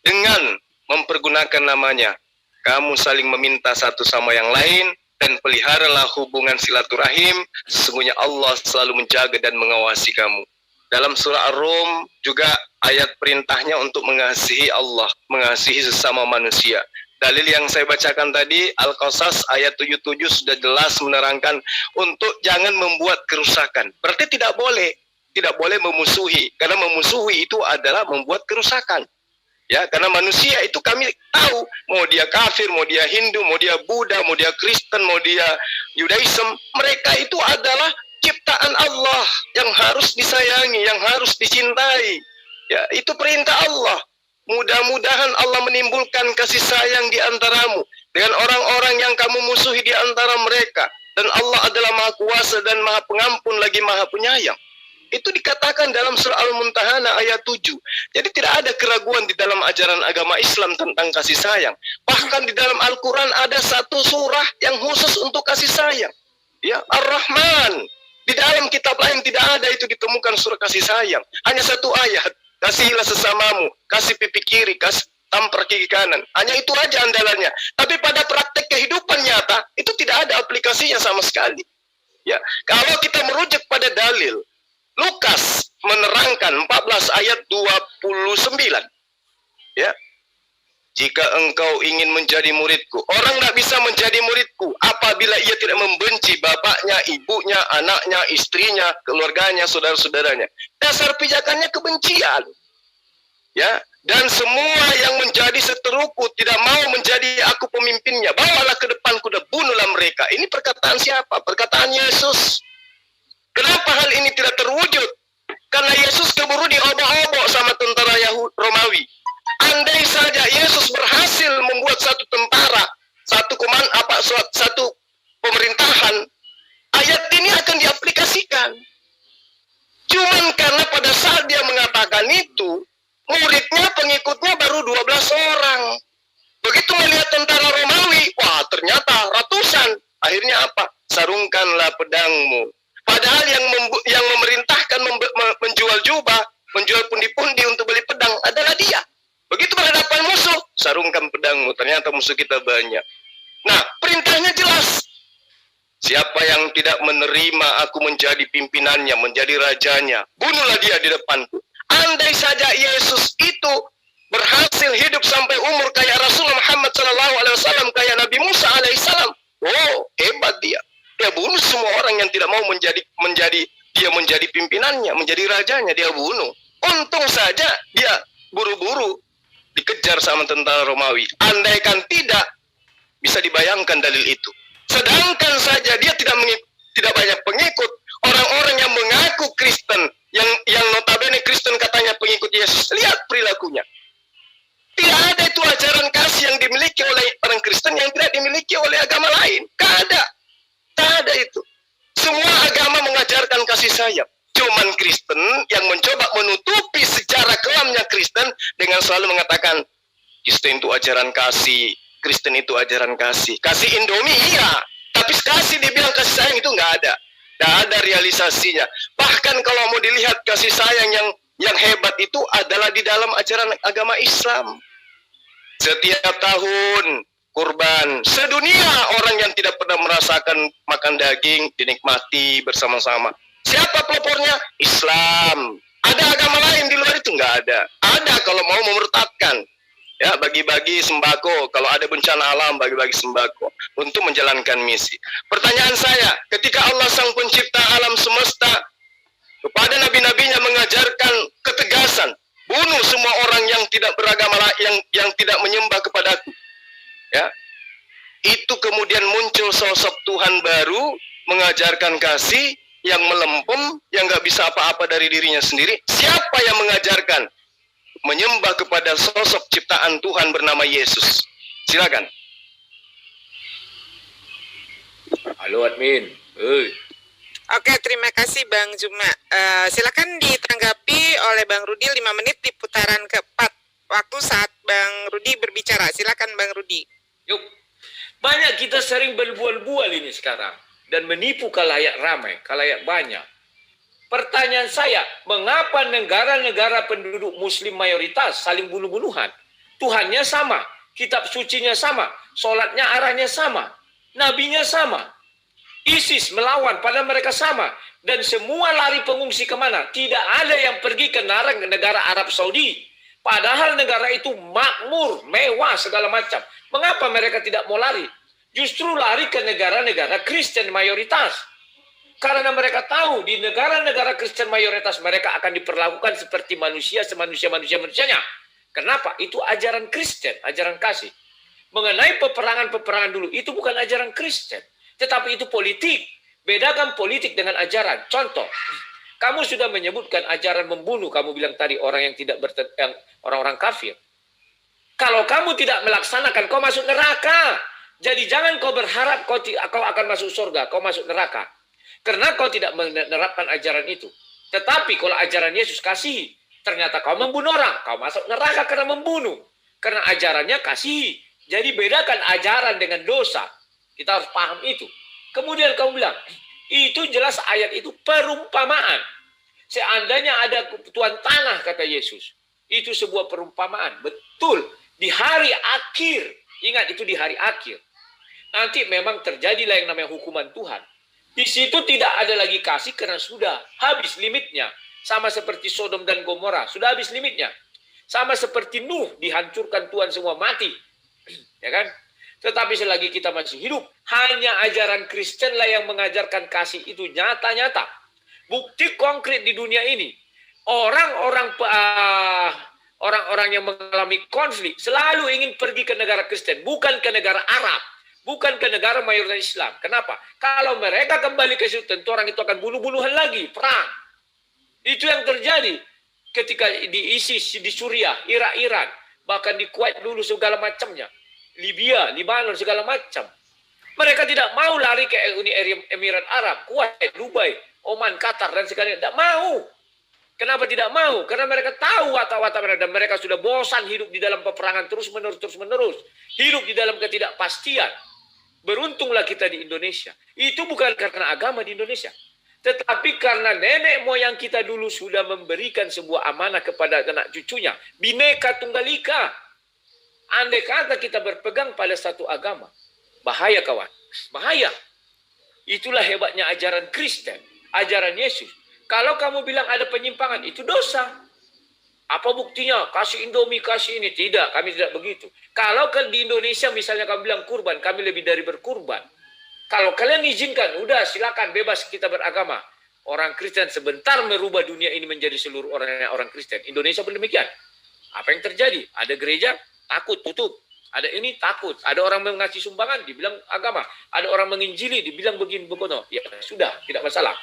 dengan mempergunakan namanya. Kamu saling meminta satu sama yang lain, dan peliharalah hubungan silaturahim, sesungguhnya Allah selalu menjaga dan mengawasi kamu. Dalam surah Ar-Rum juga ayat perintahnya untuk mengasihi Allah, mengasihi sesama manusia. Dalil yang saya bacakan tadi, Al-Qasas ayat 77 sudah jelas menerangkan untuk jangan membuat kerusakan. Berarti tidak boleh memusuhi, karena memusuhi itu adalah membuat kerusakan. Ya, karena manusia itu kami tahu, mau dia kafir, mau dia Hindu, mau dia Buddha, mau dia Kristen, mau dia Yudaism, mereka itu adalah ciptaan Allah yang harus disayangi, yang harus dicintai. Ya, itu perintah Allah. Mudah-mudahan Allah menimbulkan kasih sayang di antaramu. dengan orang-orang yang kamu musuhi di antara mereka, dan Allah adalah Maha Kuasa dan Maha Pengampun lagi Maha Penyayang. Itu dikatakan dalam surah Al-Mumtahanah ayat 7. Jadi tidak ada keraguan di dalam ajaran agama Islam tentang kasih sayang. Bahkan di dalam Al-Quran ada satu surah yang khusus untuk kasih sayang. Ya, Ar-Rahman. Di dalam kitab lain tidak ada itu ditemukan surah kasih sayang. Hanya satu ayat. Kasihilah sesamamu, kasih pipi kiri, kasih tampar kiri kanan. Hanya itu aja andalannya. Tapi pada praktek kehidupan nyata, itu tidak ada aplikasinya sama sekali. Ya, kalau kita merujuk pada dalil, Lukas menerangkan 14 ayat 29. Ya. Jika engkau ingin menjadi muridku, orang tidak bisa menjadi muridku apabila ia tidak membenci bapaknya, ibunya, anaknya, istrinya, keluarganya, saudara-saudaranya. Dasar pijakannya kebencian. Ya, dan semua yang menjadi seteruku tidak mau menjadi aku pemimpinnya, bawalah ke depanku dan bunuhlah mereka. Ini perkataan siapa? Perkataan Yesus. Kenapa hal ini tidak terwujud? Karena Yesus keburu diobok-obok sama tentara Yahudi Romawi. Andai saja Yesus berhasil membuat satu tentara, satu pemerintahan, ayat ini akan diaplikasikan. Cuman karena pada saat dia mengatakan itu, muridnya, pengikutnya baru 12 orang. Begitu melihat tentara Romawi, wah ternyata ratusan. Akhirnya apa? Sarungkanlah pedangmu. Padahal yang memerintahkan menjual jubah, menjual pundi-pundi untuk beli pedang adalah dia. Begitu berhadapan musuh, sarungkan pedangmu. Ternyata musuh kita banyak. Nah, perintahnya jelas. Siapa yang tidak menerima aku menjadi pimpinannya, menjadi rajanya, bunuhlah dia di depanku. Andai saja Yesus itu berhasil hidup sampai umur kayak Rasulullah Muhammad SAW, kayak Nabi Musa alaihissalam, oh hebat dia. Dia bunuh semua orang yang tidak mau menjadi pimpinannya, menjadi rajanya, dia bunuh. Untung saja dia buru-buru dikejar sama tentara Romawi. Andaikan tidak, bisa dibayangkan dalil itu. Sedangkan saja dia tidak banyak pengikut. Orang-orang yang mengaku Kristen, yang notabene Kristen katanya pengikut Yesus, lihat perilakunya. Tidak ada itu ajaran kasih yang dimiliki oleh orang Kristen yang tidak dimiliki oleh agama lain. Tidak ada. Tak ada itu. Semua agama mengajarkan kasih sayang. Cuman Kristen yang mencoba menutupi sejarah kelamnya Kristen dengan selalu mengatakan Kristen itu ajaran kasih, Kristen itu ajaran kasih. Kasih Indomie iya, tapi kasih dibilang kasih sayang itu nggak ada. Nggak ada realisasinya. Bahkan kalau mau dilihat kasih sayang yang hebat itu adalah di dalam ajaran agama Islam. Setiap tahun kurban sedunia, orang yang tidak pernah merasakan makan daging dinikmati bersama-sama. Siapa pelopornya? Islam. Ada agama lain di luar itu? Nggak ada. Ada kalau mau memurtadkan. Ya, bagi-bagi sembako. Kalau ada bencana alam, bagi-bagi sembako untuk menjalankan misi. Pertanyaan saya, ketika Allah Sang Pencipta alam semesta kepada nabi-nabinya mengajarkan ketegasan, bunuh semua orang yang tidak beragama, yang tidak menyembah kepadaku. Ya, itu kemudian muncul sosok Tuhan baru mengajarkan kasih yang melempem, yang nggak bisa apa-apa dari dirinya sendiri. Siapa yang mengajarkan? Menyembah kepada sosok ciptaan Tuhan bernama Yesus. Silakan. Halo admin. Oke, terima kasih Bang Juma. Silakan ditanggapi oleh Bang Rudi 5 menit di putaran keempat. Waktu saat Bang Rudi berbicara. Silakan Bang Rudi. Yuk. Banyak kita sering berbual-bual ini sekarang. Dan menipu khalayak ramai, khalayak banyak. Pertanyaan saya, mengapa negara-negara penduduk muslim mayoritas saling bunuh-bunuhan? Tuhannya sama, kitab sucinya sama, sholatnya arahnya sama, nabinya sama. ISIS melawan, pada mereka sama. Dan semua lari pengungsi kemana? Tidak ada yang pergi ke negara Arab Saudi. Padahal negara itu makmur, mewah, segala macam. Mengapa mereka tidak mau lari? Justru lari ke negara-negara Kristen mayoritas. Karena mereka tahu di negara-negara Kristen mayoritas mereka akan diperlakukan seperti manusia, semanusia-manusianya. Kenapa? Itu ajaran Kristen, ajaran kasih. Mengenai peperangan-peperangan dulu, itu bukan ajaran Kristen. Tetapi itu politik. Bedakan politik dengan ajaran. Contoh, kamu sudah menyebutkan ajaran membunuh, kamu bilang tadi orang yang tidak orang-orang kafir. Kalau kamu tidak melaksanakan, kau masuk neraka. Jadi jangan kau berharap kau akan masuk surga, kau masuk neraka. Karena kau tidak menerapkan ajaran itu. Tetapi kalau ajaran Yesus kasihi, ternyata kau membunuh orang, kau masuk neraka karena membunuh. Karena ajarannya kasihi. Jadi bedakan ajaran dengan dosa. Kita harus paham itu. Kemudian kamu bilang, itu jelas ayat itu perumpamaan. Seandainya ada tuan tanah, kata Yesus. Itu sebuah perumpamaan. Betul. Di hari akhir. Ingat, itu di hari akhir. Nanti memang terjadilah yang namanya hukuman Tuhan. Di situ tidak ada lagi kasih karena sudah habis limitnya. Sama seperti Sodom dan Gomora. Sudah habis limitnya. Sama seperti Nuh. Dihancurkan Tuhan semua mati. Ya kan? Tetapi selagi kita masih hidup, hanya ajaran Kristen lah yang mengajarkan kasih itu nyata-nyata. Bukti konkret di dunia ini. Orang-orang yang mengalami konflik selalu ingin pergi ke negara Kristen, bukan ke negara Arab, bukan ke negara mayoritas Islam. Kenapa? Kalau mereka kembali ke situ, tentu orang itu akan bunuh-bunuhan lagi, perang. Itu yang terjadi ketika di ISIS, di Suriah, Iran, bahkan di Kuwait dulu segala macamnya. Libya, Libanon, segala macam. Mereka tidak mau lari ke Uni Emirat Arab, Kuwait, Dubai, Oman, Qatar, dan segalanya. Tidak mau. Kenapa tidak mau? Karena mereka tahu watak-watak mereka. Dan mereka sudah bosan hidup di dalam peperangan terus-menerus. Hidup di dalam ketidakpastian. Beruntunglah kita di Indonesia. Itu bukan karena agama di Indonesia. Tetapi karena nenek moyang kita dulu sudah memberikan sebuah amanah kepada anak cucunya. Bhinneka Tunggal Ika. Andai kata kita berpegang pada satu agama, bahaya kawan, bahaya. Itulah hebatnya ajaran Kristen, ajaran Yesus. Kalau kamu bilang ada penyimpangan, itu dosa. Apa buktinya? Kasih Indomie, kasih ini. Tidak, kami tidak begitu. Kalau di Indonesia misalnya kamu bilang kurban, kami lebih dari berkurban. Kalau kalian izinkan, udah silakan bebas kita beragama. Orang Kristen sebentar merubah dunia ini menjadi seluruh orang Kristen. Indonesia pun demikian. Apa yang terjadi? Ada gereja, takut, tutup. Ada ini, takut. Ada orang mengasih sumbangan, dibilang agama. Ada orang menginjili, dibilang begini, begono. Ya sudah, tidak masalah.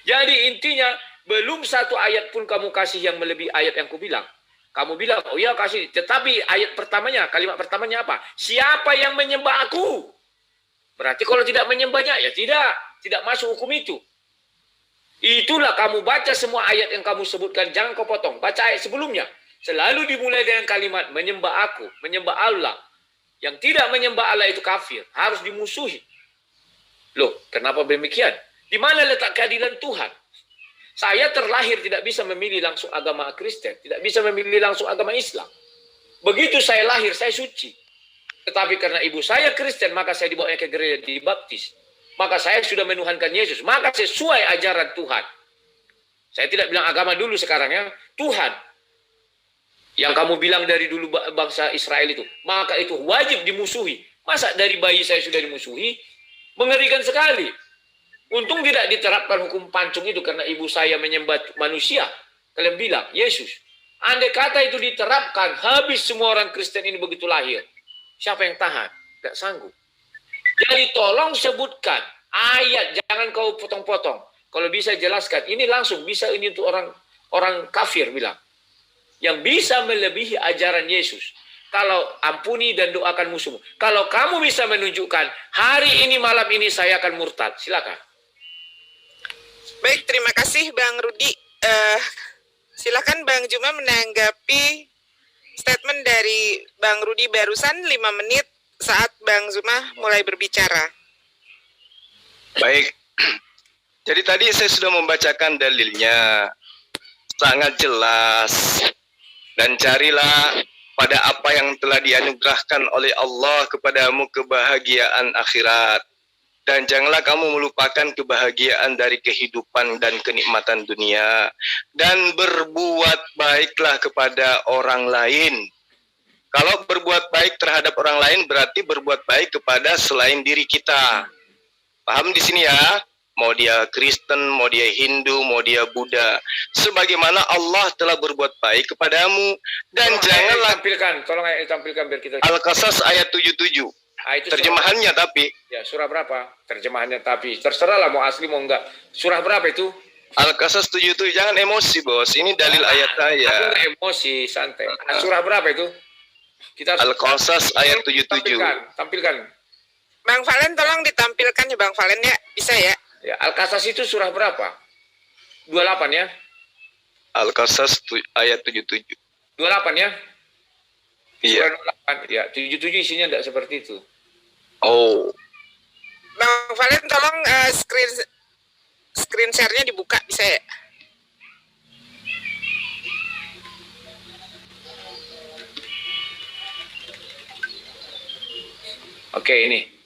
Jadi intinya, belum satu ayat pun kamu kasih yang melebihi ayat yang kubilang. Kamu bilang, oh iya kasih. Tetapi ayat pertamanya, kalimat pertamanya apa? Siapa yang menyembah aku? Berarti kalau tidak menyembahnya, ya tidak masuk hukum itu. Itulah kamu baca semua ayat yang kamu sebutkan, jangan kau potong. Baca ayat sebelumnya. Selalu dimulai dengan kalimat menyembah aku, menyembah Allah. Yang tidak menyembah Allah itu kafir, harus dimusuhi. Loh, kenapa demikian? Di mana letak keadilan Tuhan? Saya terlahir tidak bisa memilih langsung agama Kristen, tidak bisa memilih langsung agama Islam. Begitu saya lahir, saya suci. Tetapi karena ibu saya Kristen, maka saya dibawanya ke gereja, dibaptis. Maka saya sudah menuhankan Yesus. Maka sesuai ajaran Tuhan. Saya tidak bilang agama dulu sekarang ya, Tuhan. Yang kamu bilang dari dulu bangsa Israel itu, maka itu wajib dimusuhi. Masa dari bayi saya sudah dimusuhi? Mengerikan sekali. Untung tidak diterapkan hukum pancung itu karena ibu saya menyembah manusia. Kalian bilang, Yesus. Andai kata itu diterapkan, habis semua orang Kristen ini begitu lahir. Siapa yang tahan? Tidak sanggup. Jadi tolong sebutkan ayat, jangan kau potong-potong. Kalau bisa jelaskan, ini langsung bisa ini untuk orang kafir bilang. Yang bisa melebihi ajaran Yesus. Kalau ampuni dan doakan musuhmu. Kalau kamu bisa menunjukkan, hari ini, malam ini saya akan murtad. Silakan. Baik, terima kasih Bang Rudi. Silakan Bang Juma menanggapi statement dari Bang Rudi barusan 5 menit saat Bang Zuma mulai berbicara. Baik. Jadi tadi saya sudah membacakan dalilnya. Sangat jelas. Dan carilah pada apa yang telah dianugerahkan oleh Allah kepadamu kebahagiaan akhirat. Dan janganlah kamu melupakan kebahagiaan dari kehidupan dan kenikmatan dunia. Dan berbuat baiklah kepada orang lain. Kalau berbuat baik terhadap orang lain berarti berbuat baik kepada selain diri kita. Paham di sini ya? Mau dia Kristen, mau dia Hindu, mau dia Buddha. Sebagaimana Allah telah berbuat baik kepadamu. Dan janganlah... Tolong tampilkan biar kita... Al-Qasas ayat 77. Terjemahannya surah, tapi... Ya, surah berapa? Terjemahannya tapi. Terserahlah mau asli mau enggak. Surah berapa itu? Al-Qasas 77. Jangan emosi, bos. Ini dalil ayat saya. Aku enggak emosi, santai. Surah berapa itu? Kita Al-Qasas ayat 77. Tampilkan. Bang Valen tolong ditampilkan ya Bang Valen ya, bisa ya? Ya, Al-Qasas itu surah berapa? 28 ya? Al-Qasas ayat 77. 28 ya? Iya. Surah 28. Ya, 77 isinya tidak seperti itu. Oh, Bang Valen tolong screen share-nya dibuka, bisa ya? Oke, ini.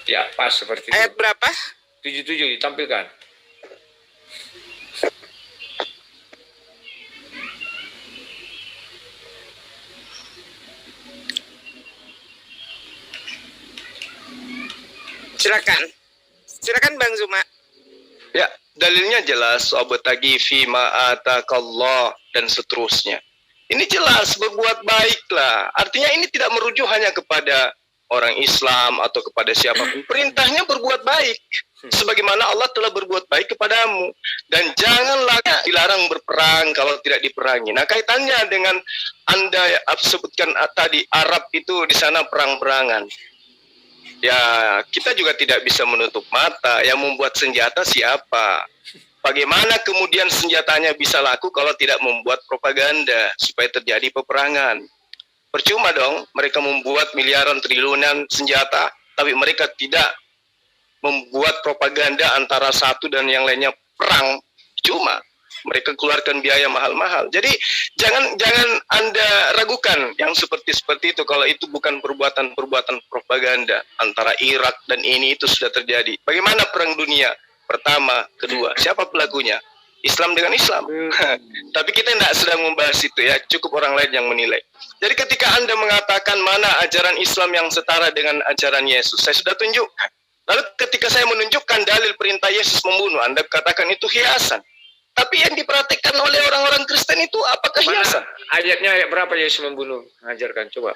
Ya, pas seperti itu. Ayat berapa? 77 ditampilkan. Silakan. Silakan Bang Zuma. ya, dalilnya jelas, wabtagi fi ma atakallah dan seterusnya. Ini jelas berbuat baiklah. Artinya ini tidak merujuk hanya kepada orang Islam atau kepada siapapun. Perintahnya berbuat baik. Sebagaimana Allah telah berbuat baik kepadamu. Dan janganlah dilarang berperang kalau tidak diperangi. Nah, kaitannya dengan Anda sebutkan tadi, Arab itu di sana perang-perangan. Ya, kita juga tidak bisa menutup mata. Yang membuat senjata siapa? Bagaimana kemudian senjatanya bisa laku kalau tidak membuat propaganda supaya terjadi peperangan? Percuma dong mereka membuat miliaran triliunan senjata, tapi mereka tidak membuat propaganda antara satu dan yang lainnya perang. Cuma mereka keluarkan biaya mahal-mahal. Jadi jangan Anda ragukan yang seperti itu kalau itu bukan perbuatan propaganda antara Irak dan ini itu sudah terjadi. Bagaimana perang dunia pertama, kedua, siapa pelakunya? Islam dengan Islam. Tapi kita tidak sedang membahas itu ya, cukup orang lain yang menilai. Jadi ketika Anda mengatakan mana ajaran Islam yang setara dengan ajaran Yesus, saya sudah tunjukkan. Lalu ketika saya menunjukkan dalil perintah Yesus membunuh, Anda katakan itu hiasan. Tapi yang diperhatikan oleh orang-orang Kristen itu apakah hiasan? Ayatnya ayat berapa Yesus membunuh? Ajarkan coba.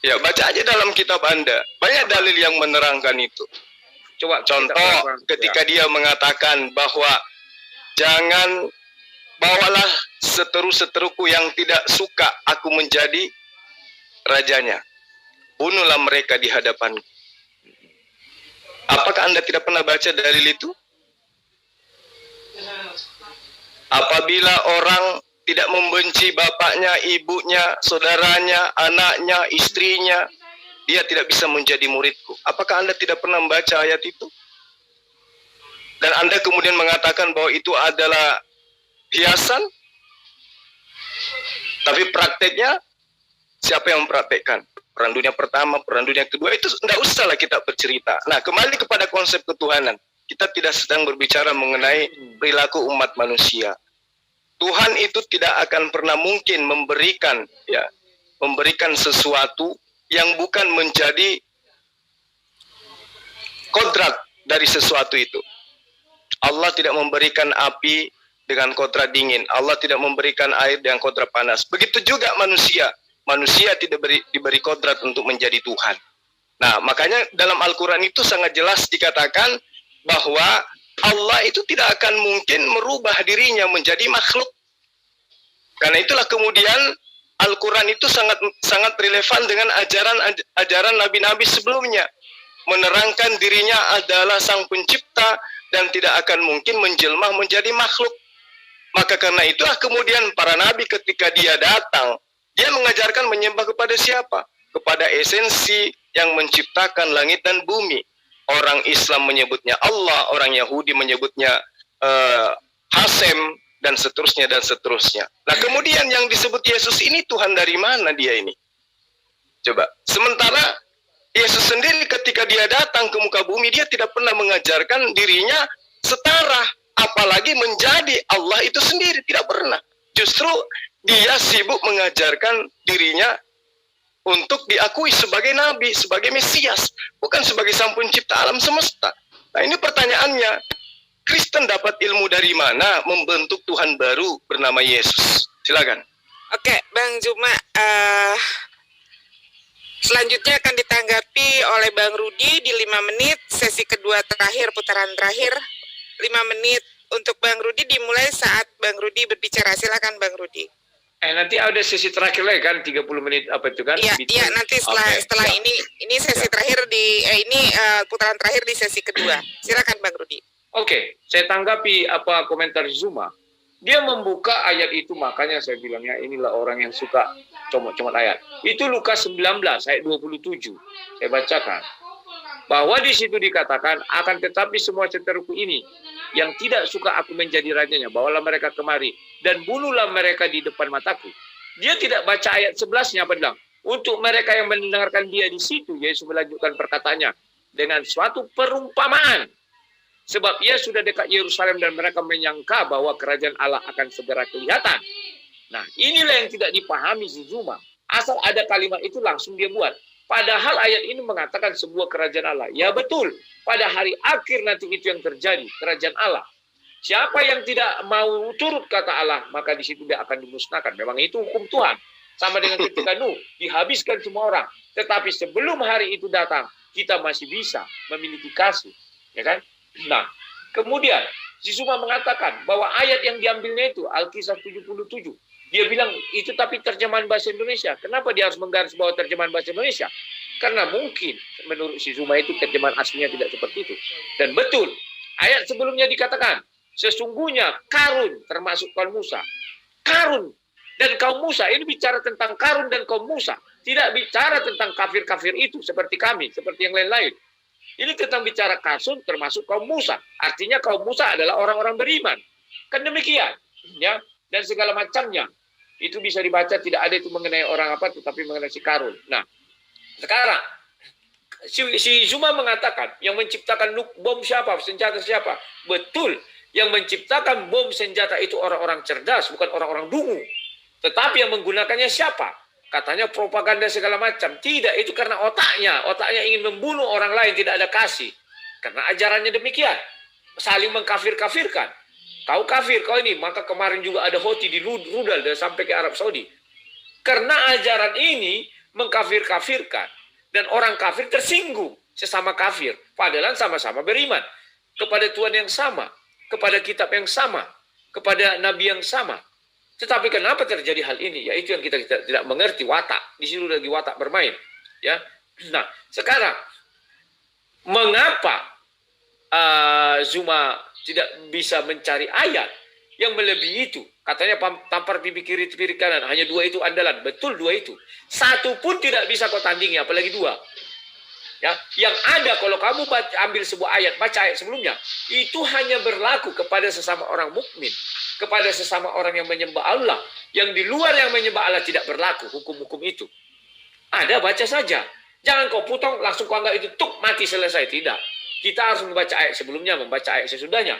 Ya, baca aja dalam kitab Anda. Banyak dalil yang menerangkan itu. Coba Contoh ketika dia mengatakan bahwa jangan bawalah seteru-seteruku yang tidak suka aku menjadi rajanya. Bunuhlah mereka di hadapanku. Apakah Anda tidak pernah baca dalil itu? Apabila orang tidak membenci bapaknya, ibunya, saudaranya, anaknya, istrinya, dia tidak bisa menjadi muridku. Apakah Anda tidak pernah membaca ayat itu? Dan Anda kemudian mengatakan bahwa itu adalah hiasan? Tapi prakteknya, siapa yang mempraktekkan? Perang dunia pertama, perang dunia kedua, itu tidak usahlah kita bercerita. Nah, kembali kepada konsep ketuhanan. Kita tidak sedang berbicara mengenai perilaku umat manusia. Tuhan itu tidak akan pernah mungkin memberikan sesuatu yang bukan menjadi kodrat dari sesuatu itu. Allah tidak memberikan api dengan kodrat dingin. Allah tidak memberikan air dengan kodrat panas. Begitu juga manusia. Manusia tidak diberi kodrat untuk menjadi Tuhan. Nah, makanya dalam Al-Quran itu sangat jelas dikatakan bahwa Allah itu tidak akan mungkin merubah dirinya menjadi makhluk. Karena itulah kemudian Al-Quran itu sangat relevan dengan ajaran nabi-nabi sebelumnya. Menerangkan dirinya adalah sang pencipta dan tidak akan mungkin menjelma menjadi makhluk. Maka karena itulah kemudian para nabi ketika dia datang, dia mengajarkan menyembah kepada siapa? Kepada esensi yang menciptakan langit dan bumi. Orang Islam menyebutnya Allah, orang Yahudi menyebutnya Hasem, dan seterusnya dan seterusnya. Nah, kemudian yang disebut Yesus ini Tuhan dari mana dia ini? Coba. Sementara Yesus sendiri ketika dia datang ke muka bumi, dia tidak pernah mengajarkan dirinya setara, apalagi menjadi Allah itu sendiri, tidak pernah. Justru dia sibuk mengajarkan dirinya untuk diakui sebagai nabi, sebagai Mesias, bukan sebagai sang pencipta alam semesta. Nah, ini pertanyaannya. Kristen dapat ilmu dari mana membentuk Tuhan baru bernama Yesus? Silakan. Oke, Bang Zuma, selanjutnya akan ditanggapi oleh Bang Rudi di 5 menit, sesi kedua terakhir, putaran terakhir, 5 menit untuk Bang Rudi dimulai saat Bang Rudi berbicara. Silakan Bang Rudi. Nanti ada sesi terakhir lagi kan 30 menit apa itu kan? Iya, iya nanti setelah ya. ini sesi terakhir di putaran terakhir di sesi kedua. Silakan Bang Rudi. Oke, saya tanggapi apa komentar Zuma. Dia membuka ayat itu, makanya saya bilangnya inilah orang yang suka comot-comot ayat. Itu Lukas 19 ayat 27. Saya bacakan. Bahwa di situ dikatakan, akan tetapi semua seteruku ini yang tidak suka aku menjadi rajanya, bawalah mereka kemari dan bunuhlah mereka di depan mataku. Dia tidak baca ayat 11-nya apa bilang? Untuk mereka yang mendengarkan dia di situ, Yesus melanjutkan perkataannya dengan suatu perumpamaan. Sebab ia sudah dekat Yerusalem dan mereka menyangka bahwa kerajaan Allah akan segera kelihatan. Nah, inilah yang tidak dipahami si Zuma. Asal ada kalimat itu langsung dia buat. Padahal ayat ini mengatakan sebuah kerajaan Allah. Ya betul, pada hari akhir nanti itu yang terjadi, kerajaan Allah. Siapa yang tidak mau turut kata Allah, maka di situ dia akan dimusnahkan. Memang itu hukum Tuhan. Sama dengan ketika Nuh, dihabiskan semua orang. Tetapi sebelum hari itu datang, kita masih bisa memiliki kasih. Ya kan? Nah, kemudian si Zuma mengatakan bahwa ayat yang diambilnya itu, Al-Kisah 77. Dia bilang, itu tapi terjemahan bahasa Indonesia. Kenapa dia harus menggaris bawah terjemahan bahasa Indonesia? Karena mungkin menurut si Zuma itu terjemahan aslinya tidak seperti itu. Dan betul, ayat sebelumnya dikatakan, sesungguhnya Karun termasuk kaum Musa. Karun dan kaum Musa, ini bicara tentang Karun dan kaum Musa. Tidak bicara tentang kafir-kafir itu seperti kami, seperti yang lain-lain. Ini tentang bicara Karun termasuk kaum Musa. Artinya kaum Musa adalah orang-orang beriman. Kan demikian. Ya, dan segala macamnya. Itu bisa dibaca, tidak ada itu mengenai orang apa, tetapi mengenai si Karun. Nah, sekarang si Zuma mengatakan yang menciptakan bom siapa, senjata siapa? Betul, yang menciptakan bom senjata itu orang-orang cerdas, bukan orang-orang dungu. Tetapi yang menggunakannya siapa? Katanya propaganda segala macam. Tidak, itu karena otaknya. Otaknya ingin membunuh orang lain, tidak ada kasih. Karena ajarannya demikian. Saling mengkafir-kafirkan. Kau kafir, kau ini. Maka kemarin juga ada Houthi di rudal dan sampai ke Arab Saudi. Karena ajaran ini mengkafir-kafirkan. Dan orang kafir tersinggung sesama kafir. Padahal sama-sama beriman. Kepada Tuhan yang sama. Kepada kitab yang sama. Kepada Nabi yang sama. Tetapi kenapa terjadi hal ini? Ya itu yang kita tidak mengerti, watak. Di sini lagi watak bermain. Ya. Nah, sekarang mengapa Zuma tidak bisa mencari ayat yang melebihi itu? Katanya tampar pipi kiri kanan, hanya dua itu andalan. Betul, dua itu. Satu pun tidak bisa kau tandingi, apalagi dua. Ya, yang ada kalau kamu ambil sebuah ayat, baca ayat sebelumnya, itu hanya berlaku kepada sesama orang mukmin, kepada sesama orang yang menyembah Allah. Yang di luar yang menyembah Allah tidak berlaku hukum-hukum itu. Ada, baca saja. Jangan kau potong langsung kau anggap itu tuk mati selesai, tidak. Kita harus membaca ayat sebelumnya, membaca ayat sesudahnya.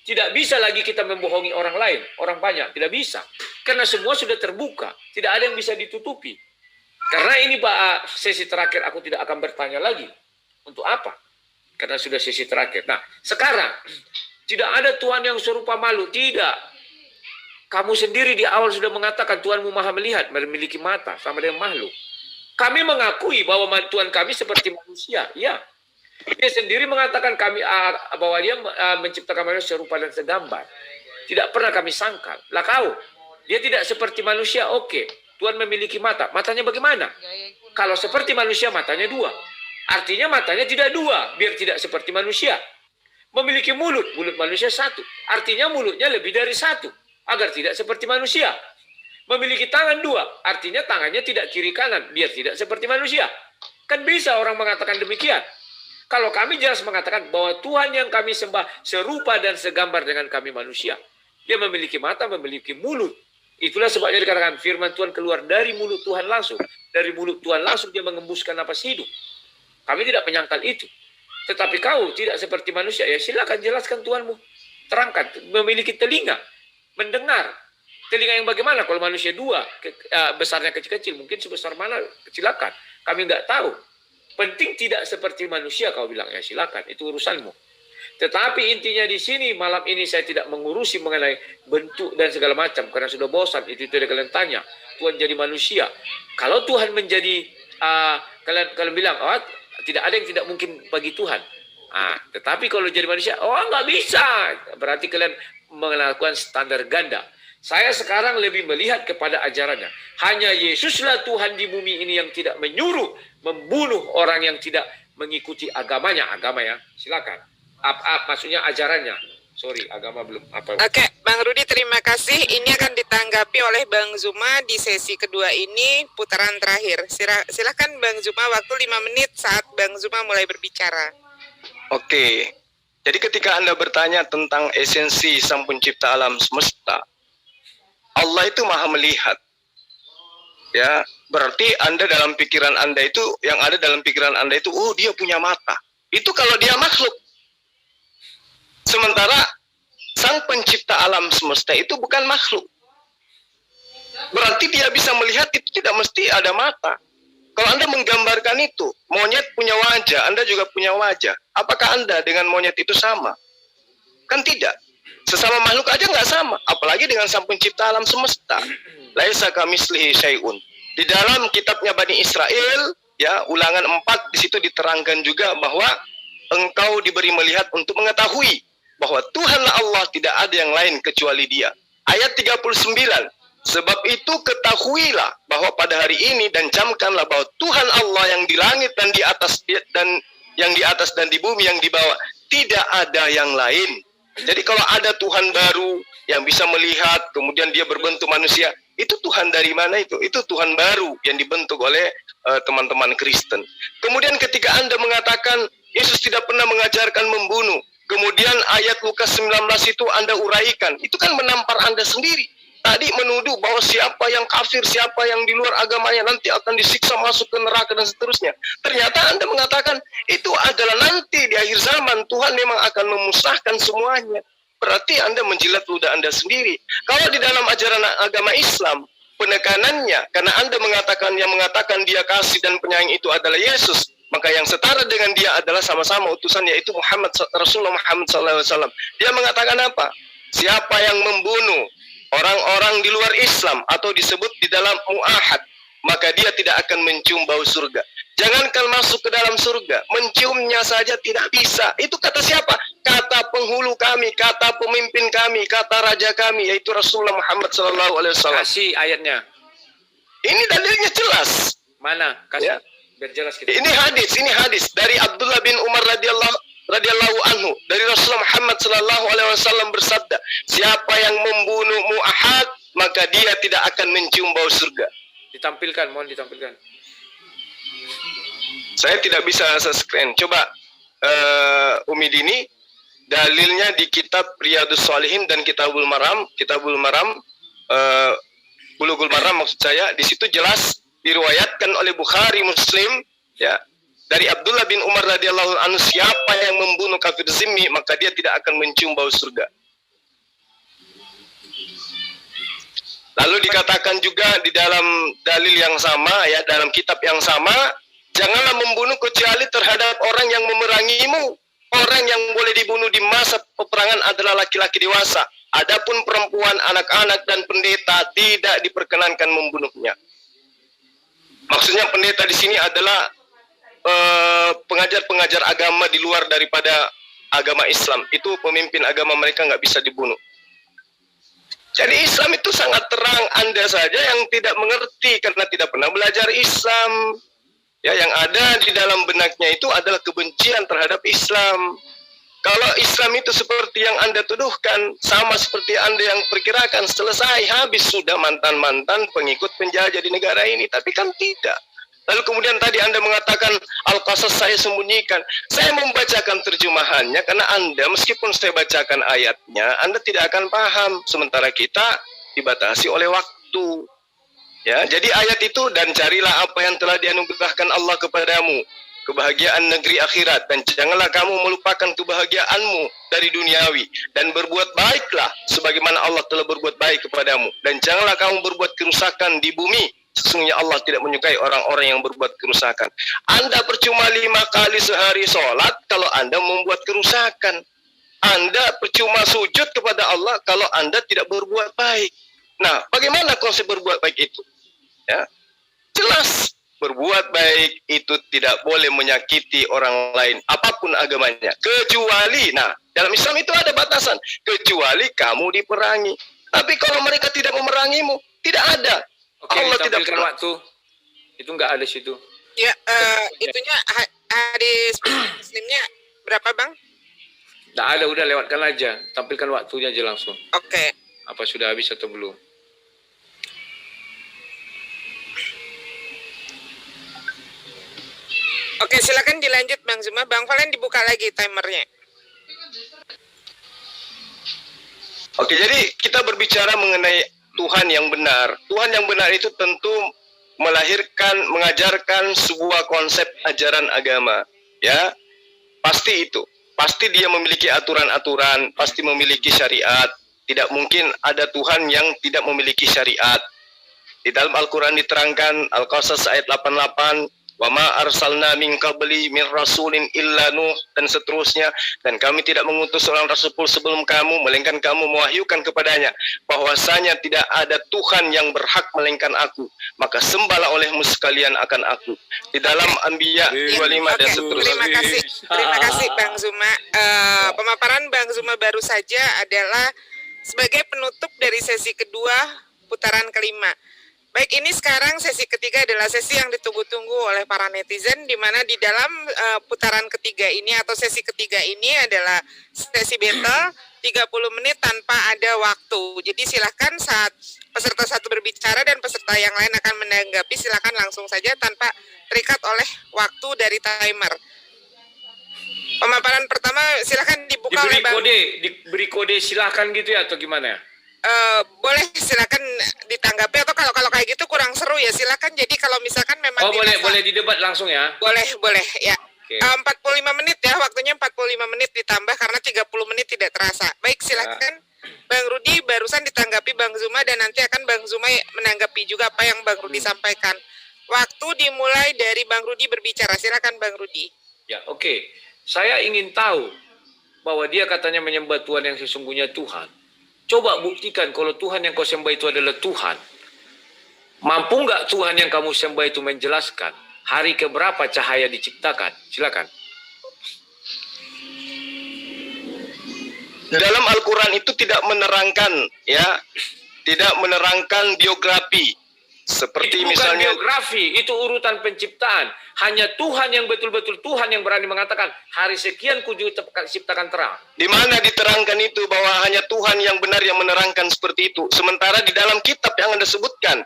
Tidak bisa lagi kita membohongi orang lain, orang banyak, tidak bisa. Karena semua sudah terbuka, tidak ada yang bisa ditutupi. Karena ini Pak, sesi terakhir aku tidak akan bertanya lagi. Untuk apa? Karena sudah sesi terakhir. Nah, sekarang tidak ada Tuhan yang serupa makhluk, tidak. Kamu sendiri di awal sudah mengatakan Tuhanmu maha melihat, memiliki mata, sama dengan makhluk. Kami mengakui bahwa Tuhan kami seperti manusia, ya. Dia sendiri mengatakan kami bahwa dia menciptakan manusia serupa dan segambar. Tidak pernah kami sangkal. Lah kau, dia tidak seperti manusia, oke. Tuhan memiliki mata. Matanya bagaimana? Kalau seperti manusia, matanya dua. Artinya matanya tidak dua, biar tidak seperti manusia. Memiliki mulut, mulut manusia satu. Artinya mulutnya lebih dari satu, agar tidak seperti manusia. Memiliki tangan dua, artinya tangannya tidak kiri kanan, biar tidak seperti manusia. Kan bisa orang mengatakan demikian. Kalau kami jelas mengatakan bahwa Tuhan yang kami sembah serupa dan segambar dengan kami manusia. Dia memiliki mata, memiliki mulut. Itulah sebabnya dikatakan firman Tuhan keluar dari mulut Tuhan langsung. Dari mulut Tuhan langsung dia mengembuskan napas hidup. Kami tidak menyangkal itu. Tetapi kau tidak seperti manusia, ya silakan jelaskan Tuhanmu. Terangkan, memiliki telinga, mendengar. Telinga yang bagaimana? Kalau manusia dua, besarnya kecil-kecil, mungkin sebesar mana silakan. Kami nggak tahu. Penting tidak seperti manusia, kau bilang, ya silakan, itu urusanmu. Tetapi intinya di sini, malam ini saya tidak mengurusi mengenai bentuk dan segala macam, karena sudah bosan, itu kalian tanya. Tuhan jadi manusia. Kalau Tuhan menjadi, kalian bilang, oh, tidak ada yang tidak mungkin bagi Tuhan. Tetapi kalau jadi manusia, oh nggak bisa. Berarti kalian melakukan standar ganda. Saya sekarang lebih melihat kepada ajarannya. Hanya Yesuslah Tuhan di bumi ini yang tidak menyuruh membunuh orang yang tidak mengikuti agamanya. Agama ya, silakan. Maksudnya ajarannya. Sorry, agama belum apa. Oke, Bang Rudi terima kasih. Ini akan ditanggapi oleh Bang Zuma di sesi kedua ini, putaran terakhir. Silakan Bang Zuma, waktu 5 menit saat Bang Zuma mulai berbicara. Oke. Jadi ketika Anda bertanya tentang esensi Sang Pencipta alam semesta, Allah itu Maha melihat. Ya, berarti Anda dalam pikiran Anda itu, yang ada dalam pikiran Anda itu, oh dia punya mata. Itu kalau dia makhluk. Sementara Sang Pencipta alam semesta itu bukan makhluk. Berarti dia bisa melihat itu tidak mesti ada mata. Kalau Anda menggambarkan itu, monyet punya wajah, Anda juga punya wajah. Apakah Anda dengan monyet itu sama? Kan tidak. Sesama makhluk aja nggak sama, apalagi dengan Sang Pencipta alam semesta. Laisa kamitslihi syai'un. Di dalam kitabnya Bani Israel, ya, Ulangan 4 di situ diterangkan juga bahwa engkau diberi melihat untuk mengetahui bahwa Tuhanlah Allah, tidak ada yang lain kecuali Dia. Ayat 39. Sebab itu ketahuilah bahwa pada hari ini dan camkanlah bahwa Tuhan Allah yang di langit dan di atas dan di bumi yang di bawah, tidak ada yang lain. Jadi kalau ada Tuhan baru yang bisa melihat, kemudian dia berbentuk manusia, itu Tuhan dari mana itu? Itu Tuhan baru yang dibentuk oleh teman-teman Kristen. Kemudian ketika Anda mengatakan Yesus tidak pernah mengajarkan membunuh, kemudian ayat Lukas 19 itu Anda uraikan, itu kan menampar Anda sendiri. Tadi menuduh bahwa siapa yang kafir, siapa yang di luar agamanya nanti akan disiksa masuk ke neraka dan seterusnya. Ternyata Anda mengatakan itu adalah nanti di akhir zaman Tuhan memang akan memusnahkan semuanya. Berarti Anda menjilat ludah Anda sendiri. Kalau di dalam ajaran agama Islam, penekanannya karena Anda mengatakan yang mengatakan dia kasih dan penyayang itu adalah Yesus, maka yang setara dengan dia adalah sama-sama utusan, yaitu Rasulullah Muhammad SAW. Dia mengatakan apa? Siapa yang membunuh orang-orang di luar Islam atau disebut di dalam mu'ahad, maka dia tidak akan mencium bau surga. Jangankan masuk ke dalam surga, menciumnya saja tidak bisa. Itu kata siapa? Kata penghulu kami, kata pemimpin kami, kata raja kami, yaitu Rasulullah Muhammad SAW. Kasih ayatnya. Ini dalilnya jelas. Mana? Kasih. Ya. Biar jelas kita. Ini hadis dari Abdullah bin Umar radhiyallahu anhu, dari Rasulullah Muhammad SAW bersabda, siapa yang membunuh mu'ahad, maka dia tidak akan mencium bau surga. Ditampilkan, mohon ditampilkan. Saya tidak bisa screen. Coba Umi Dini, dalilnya di kitab Riyadhus Shalihin dan Kitabul Maram, Bulughul Maram maksud saya, di situ jelas diriwayatkan oleh Bukhari, Muslim, ya, dari Abdullah bin Umar radhiyallahu anhu, siapa yang membunuh kafir zimmi maka dia tidak akan mencium bau surga. Lalu dikatakan juga di dalam dalil yang sama, ya, dalam kitab yang sama, janganlah membunuh kecuali terhadap orang yang memerangimu. Orang yang boleh dibunuh di masa peperangan adalah laki-laki dewasa. Adapun perempuan, anak-anak dan pendeta tidak diperkenankan membunuhnya. Maksudnya pendeta di sini adalah pengajar-pengajar agama di luar daripada agama Islam. Itu pemimpin agama mereka nggak bisa dibunuh. Jadi Islam itu sangat terang. Anda saja yang tidak mengerti karena tidak pernah belajar Islam. Ya, yang ada di dalam benaknya itu adalah kebencian terhadap Islam. Kalau Islam itu seperti yang Anda tuduhkan, sama seperti Anda yang perkirakan, selesai, habis sudah mantan-mantan pengikut penjajah di negara ini. Tapi kan tidak. Lalu kemudian tadi Anda mengatakan Al-Qasas saya sembunyikan. Saya membacakan terjemahannya karena Anda, meskipun saya bacakan ayatnya, Anda tidak akan paham. Sementara kita dibatasi oleh waktu. Ya, jadi ayat itu, dan carilah apa yang telah dianugerahkan Allah kepadamu, kebahagiaan negeri akhirat, dan janganlah kamu melupakan kebahagiaanmu dari duniawi, dan berbuat baiklah sebagaimana Allah telah berbuat baik kepadamu, dan janganlah kamu berbuat kerusakan di bumi. Sesungguhnya Allah tidak menyukai orang-orang yang berbuat kerusakan. Anda percuma 5 kali sehari sholat kalau Anda membuat kerusakan. Anda percuma sujud kepada Allah kalau Anda tidak berbuat baik. Nah, bagaimana konsep berbuat baik itu? Ya, jelas berbuat baik itu tidak boleh menyakiti orang lain apapun agamanya, kecuali, nah, dalam Islam itu ada batasan, kecuali kamu diperangi. Tapi kalau mereka tidak memerangimu, tidak ada. Oke, Allah tidak ditampilkan pernah. waktu. Itu nggak ada situ. Ya, itunya hadis Muslimnya berapa, Bang? Nggak ada, udah lewatkan aja. Tampilkan waktunya aja langsung. Oke. Apa sudah habis atau belum? Oke, silakan dilanjut Bang Zuma. Bang Valen dibuka lagi timernya. Oke, jadi kita berbicara mengenai Tuhan yang benar. Tuhan yang benar itu tentu melahirkan, mengajarkan sebuah konsep ajaran agama. Ya, pasti itu. Pasti dia memiliki aturan-aturan, pasti memiliki syariat. Tidak mungkin ada Tuhan yang tidak memiliki syariat. Di dalam Al-Quran diterangkan, Al-Qasas ayat 88, wa ma arsalna min qabli min rasulin illa Nuh, dan seterusnya, dan kami tidak mengutus seorang rasul sebelum kamu melainkan kamu mewahyukan kepadanya bahwasanya tidak ada Tuhan yang berhak melainkan aku, maka sembahlah olehmu sekalian akan aku. Di dalam Anbiya 25 dan Oke, seterusnya. terima kasih Bang Zuma. Pemaparan Bang Zuma baru saja adalah sebagai penutup dari sesi kedua putaran kelima. Baik, ini sekarang sesi ketiga adalah sesi yang ditunggu-tunggu oleh para netizen, di mana di dalam putaran ketiga ini atau sesi ketiga ini adalah sesi battle 30 menit tanpa ada waktu. Jadi silakan saat peserta satu berbicara dan peserta yang lain akan menanggapi, silakan langsung saja tanpa terikat oleh waktu dari timer. Pemaparan pertama silakan dibuka oleh Bang. Diberi kode silakan gitu ya atau gimana? Boleh silakan ditanggapi, atau kalau kayak gitu kurang seru ya silakan. Jadi kalau misalkan memang boleh didebat langsung ya. Boleh ya. Oke. 45 menit ya, waktunya 45 menit ditambah karena 30 menit tidak terasa. Baik, silakan Bang Rudi, barusan ditanggapi Bang Zuma dan nanti akan Bang Zuma menanggapi juga apa yang Bang Rudi sampaikan. Waktu dimulai dari Bang Rudi berbicara. Silakan Bang Rudi. Ya, oke. Saya ingin tahu bahwa dia katanya menyembah Tuhan yang sesungguhnya Tuhan. Coba buktikan kalau Tuhan yang kau sembah itu adalah Tuhan. Mampu nggak Tuhan yang kamu sembah itu menjelaskan hari keberapa cahaya diciptakan? Silakan. Dalam Al-Quran itu tidak menerangkan, ya, tidak menerangkan biografi. Seperti Itu bukan misalnya biografi, itu urutan penciptaan. Hanya Tuhan yang betul-betul Tuhan yang berani mengatakan hari sekian ciptakan terang. di mana diterangkan itu bahwa hanya Tuhan yang benar yang menerangkan seperti itu. Sementara di dalam kitab yang Anda sebutkan,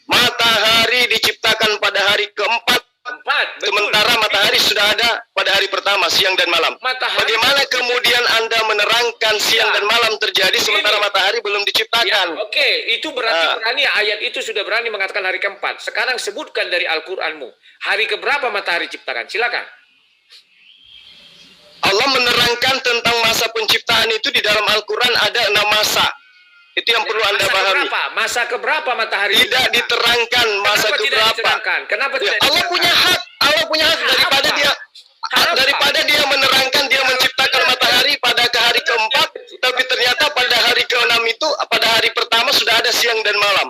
matahari diciptakan pada hari keempat. Betul. Sementara matahari sudah ada pada hari pertama, siang dan malam. Matahari- Bagaimana kemudian Anda menerangkan siang dan malam terjadi sementara matahari belum Ya, diciptakan? oke, itu berarti berani ayat itu sudah berani mengatakan hari keempat. Sekarang sebutkan dari Al-Qur'anmu. Hari keberapa matahari ciptakan? Silakan. Allah menerangkan tentang masa penciptaan itu di dalam Al-Quran ada 6 masa. Itu yang perlu Anda pahami. Masa keberapa matahari Tidak diciptakan? diterangkan masa Kenapa tidak keberapa. diterangkan? Kenapa Ya, tidak Allah diterangkan? punya hak. Allah punya hak daripada Apa? dia Apa? daripada dia menerangkan dia menciptakan matahari pada ke hari keempat, tapi ternyata pada hari keenam itu pada hari pertama sudah ada siang dan malam.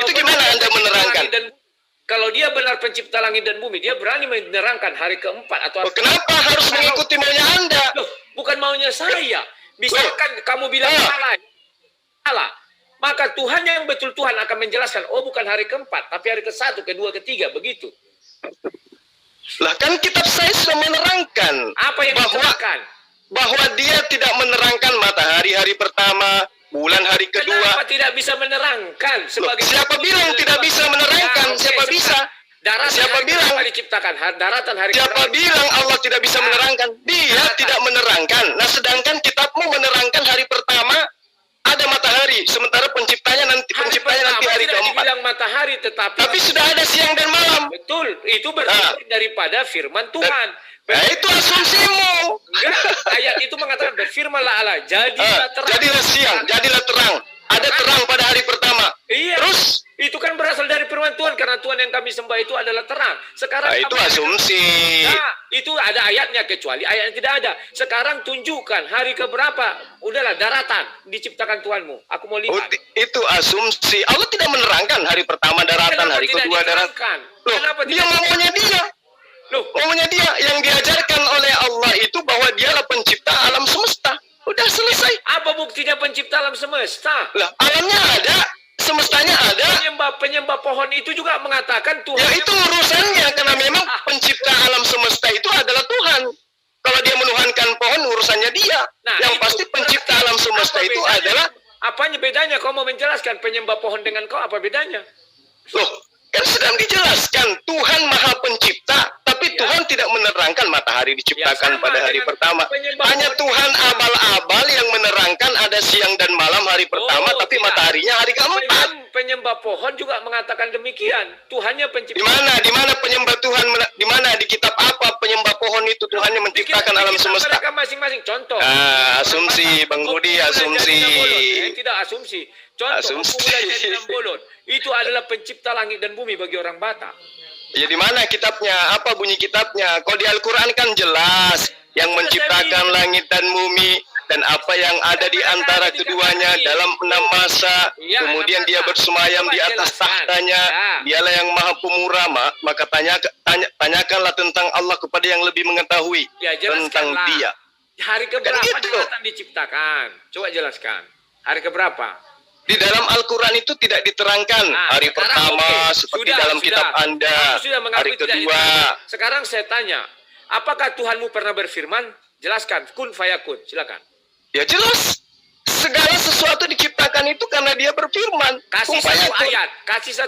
Itu gimana benar Anda pencipta menerangkan? langit dan- kalau dia benar pencipta langit dan bumi, dia berani menerangkan hari keempat atau Oh, kenapa harus mengikuti maunya Anda? Loh, bukan maunya saya. Misalkan kamu bilang salah, maka Tuhan yang betul Tuhan akan menjelaskan, oh bukan hari keempat, tapi hari ke-1, kedua, ketiga, begitu. Lah kan kitab saya sudah menerangkan Apa yang diterangkan? bahwa dia tidak menerangkan matahari hari pertama, bulan hari kedua. Kenapa tidak bisa menerangkan? Loh, siapa bilang tidak bisa menerangkan? oke, Siapa bisa? Daratan Siapa hari bilang? berapa diciptakan? Daratan hari Siapa berapa? bilang Allah tidak bisa menerangkan? Dia tidak menerangkan. Nah, sedangkan kitabmu menerangkan hari pertama ada matahari, sementara penciptanya nanti hari tidak keempat. dibilang matahari, Tapi sudah ada siang dan malam. betul, itu bersumber daripada firman Tuhan. Nah, itu asumsimu. Enggak, ayat itu mengatakan berfirmanlah Allah, jadilah terang. Jadilah siang, jadilah terang. Ada terang pada hari pertama. Iya. Terus Itu kan berasal dari firman Tuhan, karena Tuhan yang kami sembah itu adalah terang. Sekarang nah, itu asumsi. Nah, itu ada ayatnya, kecuali ayat yang tidak ada. Sekarang tunjukkan hari keberapa. Udahlah, daratan diciptakan Tuhanmu. Aku mau Oh, lihat. itu asumsi. Allah tidak menerangkan hari pertama daratan, Kenapa hari tidak kedua daratan. diterangkan? Loh, Kenapa dia tidak maunya dia. Loh, Maunya dia yang diajarkan oleh Allah itu bahwa dialah pencipta alam semesta. Udah selesai. apa bukti mestinya pencipta alam semesta. Lah, alamnya ada, semestanya ada. Penyembah pohon itu juga mengatakan Tuhan. Ya itu urusannya, karena memang pencipta alam semesta itu adalah Tuhan. Kalau dia menuhankan pohon, urusannya dia. Nah, Yang itu pasti pencipta alam semesta apa itu bedanya? adalah, Apanya bedanya? Kau mau menjelaskan penyembah pohon dengan kau apa bedanya? loh, kan sedang dijelaskan Tuhan Maha Pencipta, tapi Ya. Tuhan tidak menerangkan matahari diciptakan Ya, sama pada hari dengan pertama. penyembah Hanya pohon. Tuhan abal-abal yang menerangkan ada siang dan malam hari pertama, Oh, tapi tidak. mataharinya hari keempat. Penyembah pohon juga mengatakan demikian. Tuhannya pencipta. Di mana penyembah Tuhan? Di mana di kitab apa penyembah pohon itu Tuhannya menciptakan Di alam kitab semesta? Mereka masing-masing. Contoh. Asumsi, Bang Rudi, asumsi. Tidak asumsi. Contoh, Asumsi. hukum mulai dari 6 bolot. Itu adalah pencipta langit dan bumi bagi orang Batak. Ya di mana kitabnya? Apa bunyi kitabnya? Kalau di Al-Quran kan jelas yang menciptakan langit dan bumi dan apa yang ada di antara keduanya dalam 6 masa. Ya, Kemudian 6 dia masa. bersemayam Coba di atas jelaskan. tahtanya. Ya. Dialah yang maha pemurah, maka tanyakanlah tentang Allah kepada yang lebih mengetahui Ya, tentang jelaskanlah. dia. Hari keberapa gitu. Jonathan diciptakan? Coba jelaskan. Hari keberapa? Di dalam Al-Quran itu tidak diterangkan Nah, hari sekarang pertama oke. seperti Sudah, dalam sudah. kitab Anda, Kamu sudah mengakui hari tidak kedua. diterangkan. Sekarang saya tanya, apakah Tuhanmu pernah berfirman? Jelaskan, kun fayakun, silakan. Ya jelas, segala sesuatu diciptakan itu karena dia berfirman. Kasih Kun satu fayakun.